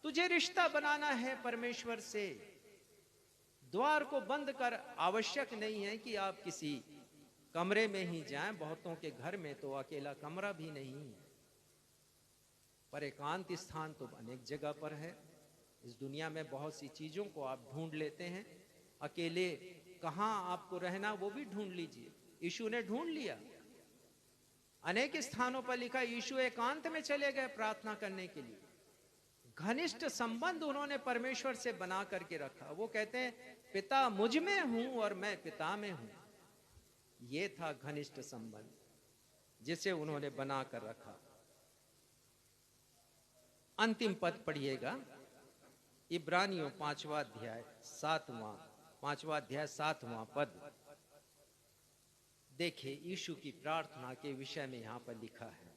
तुझे रिश्ता बनाना है परमेश्वर से। द्वार को बंद कर। आवश्यक नहीं है कि आप किसी कमरे में ही जाएं, बहुतों के घर में तो अकेला कमरा भी नहीं है, पर एकांत स्थान तो अनेक जगह पर है। इस दुनिया में बहुत सी चीजों को आप ढूंढ लेते हैं, अकेले कहां आपको रहना वो भी ढूंढ लीजिए। यीशु ने ढूंढ लिया। अनेक स्थानों पर लिखा यीशु एकांत में चले गए प्रार्थना करने के लिए। घनिष्ठ संबंध उन्होंने परमेश्वर से बना करके रखा। वो कहते हैं, पिता मुझ में हूं और मैं पिता में हूं। ये था घनिष्ठ संबंध जिसे उन्होंने बना कर रखा। अंतिम पद पढ़िएगा, इब्रानियों 5वां अध्याय 7वां पद। देखिए, यीशु की प्रार्थना के विषय में यहां पर लिखा है,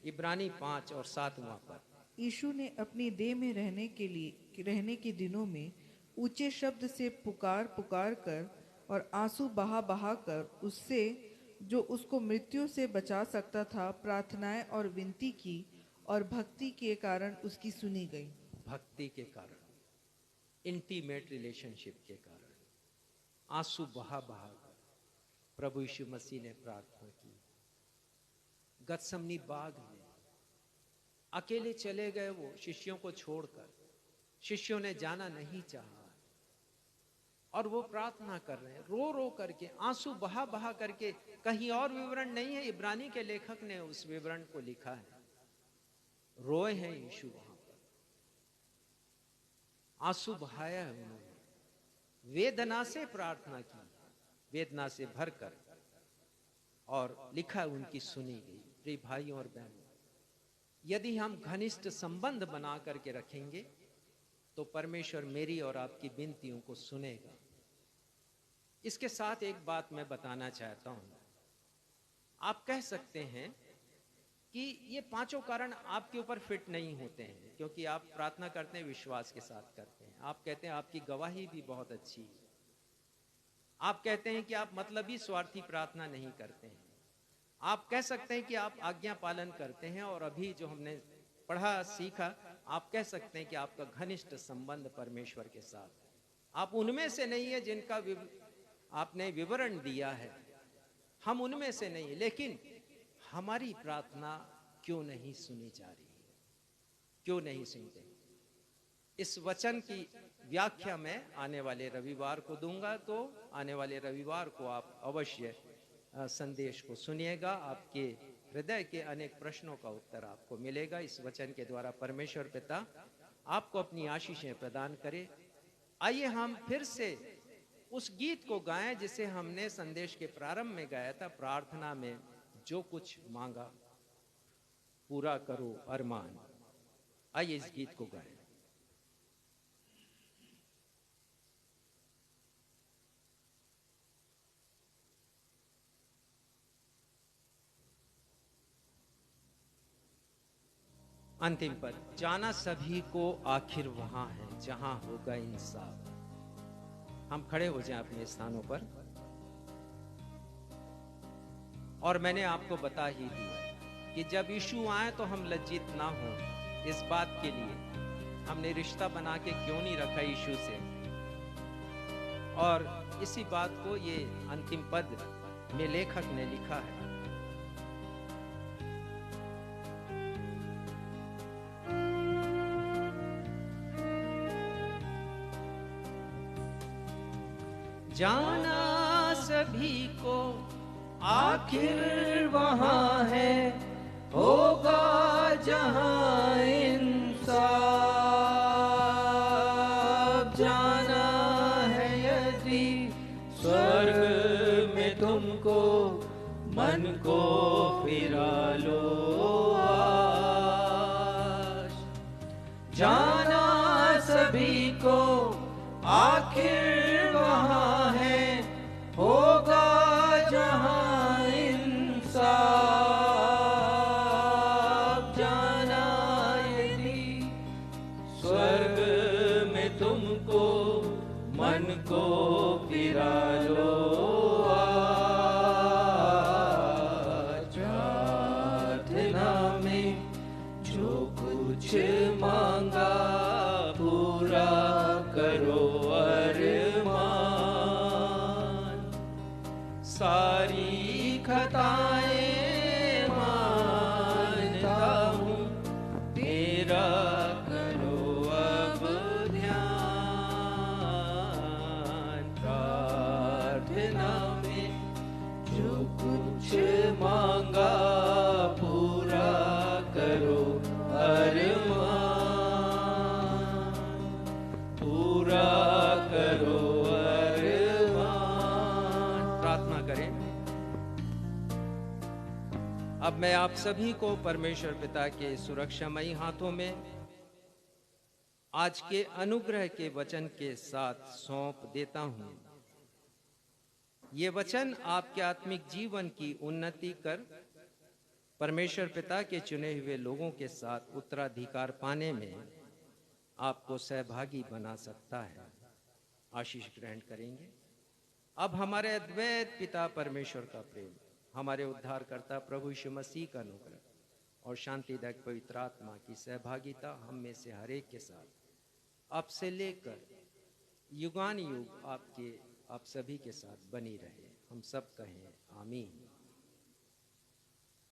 इब्रानी 5 और 7वां पद। यीशु ने अपनी देह में रहने के दिनों में ऊंचे शब्द से पुकार कर और आंसू बहा कर उससे जो उसको मृत्यु से बचा सकता था प्रार्थनाएं और विनती की, और भक्ति के कारण उसकी सुनी गई। भक्ति के कारण, इंटीमेट रिलेशनशिप के कारण आंसू बहा कर प्रभु यीशु मसीह ने प्रार्थना की। गतसमनी बाग में अकेले चले गए वो शिष्यों को छोड़कर। शिष्यों ने जाना नहीं चाहा और वो प्रार्थना कर रहे हैं, रो रो करके, आंसू बहा करके। कहीं और विवरण नहीं है, इब्रानी के लेखक ने उस विवरण को लिखा है। रोए हैं यीशु वहां पर, आंसू बहाया है उन्होंने, वेदना से प्रार्थना की, वेदना से भरकर, और लिखा उनकी सुनी गई। प्रिय भाइयों और बहनों, यदि हम घनिष्ठ संबंध बना करके रखेंगे तो परमेश्वर मेरी और आपकी विनतियों को सुनेगा। इसके साथ एक बात मैं बताना चाहता हूं। आप कह सकते हैं कि ये पांचों कारण आपके ऊपर फिट नहीं होते हैं, क्योंकि आप प्रार्थना करते हैं, विश्वास के साथ करते हैं। आप कहते हैं आपकी गवाही भी बहुत अच्छी है। आप कहते हैं कि आप मतलबी स्वार्थी प्रार्थना नहीं करते हैं। आप कह सकते हैं कि आप आज्ञा पालन करते हैं, और अभी जो हमने पढ़ा सीखा, आप कह सकते हैं कि आपका घनिष्ठ संबंध परमेश्वर के साथ। आप उनमें से नहीं है जिनका आपने विवरण दिया है, हम उनमें से नहीं है। लेकिन हमारी प्रार्थना क्यों नहीं सुनी जा रही है? क्यों नहीं सुनते? इस वचन की व्याख्या मैं आने वाले रविवार को दूंगा, तो आने वाले रविवार को आप अवश्य संदेश को सुनिएगा। आपके हृदय के अनेक प्रश्नों का उत्तर आपको मिलेगा। इस वचन के द्वारा परमेश्वर पिता आपको अपनी आशीषें प्रदान करे। आइए हम फिर से उस गीत को गाएं जिसे हमने संदेश के प्रारंभ में गाया था, प्रार्थना में जो कुछ मांगा पूरा करो अरमान। आइए इस गीत को गाएं। अंतिम पद, जाना सभी को आखिर वहां है जहां होगा इंसाफ। हम खड़े हो जाएं अपने स्थानों पर। और मैंने आपको बता ही दिया कि जब यीशु आए तो हम लज्जित ना हो। इस बात के लिए हमने रिश्ता बना के क्यों नहीं रखा यीशु से, और इसी बात को ये अंतिम पद में लेखक ने लिखा है। जाना सभी को आखिर वहां है, होगा जहां इंसाफ। जाना है यदि स्वर्ग में तुमको, मन को फिरा लो आज। जाना सभी को आखिर वहां है, होगा जहां इंसाफ। जाना यदि स्वर्ग में तुमको, मन को फिरा लो आज। प्रार्थना में जो कुछ मांगा पूरा करो अरमान। सारी खताएं मानता हूँ, तेरा करो अब ध्यान। प्रार्थना में जो कुछ मांगा पूरा करो अरमान, पूरा करो अरमान। प्रार्थना करें। अब मैं आप सभी को परमेश्वर पिता के सुरक्षामयी हाथों में आज के अनुग्रह के वचन के साथ सौंप देता हूं। ये वचन आपके आत्मिक जीवन की उन्नति कर परमेश्वर पिता के चुने हुए लोगों के साथ उत्तराधिकार पाने में आपको सहभागी बना सकता है। आशीष ग्रहण करेंगे। अब हमारे अद्वैत पिता परमेश्वर का प्रेम, हमारे उद्धारकर्ता प्रभु यीशु मसीह का अनुग्रह और शांतिदायक पवित्र आत्मा की सहभागिता हम में से हर एक के साथ अब से लेकर युगान युग आप सभी के साथ बनी रहे। हम सब कहें आमीन।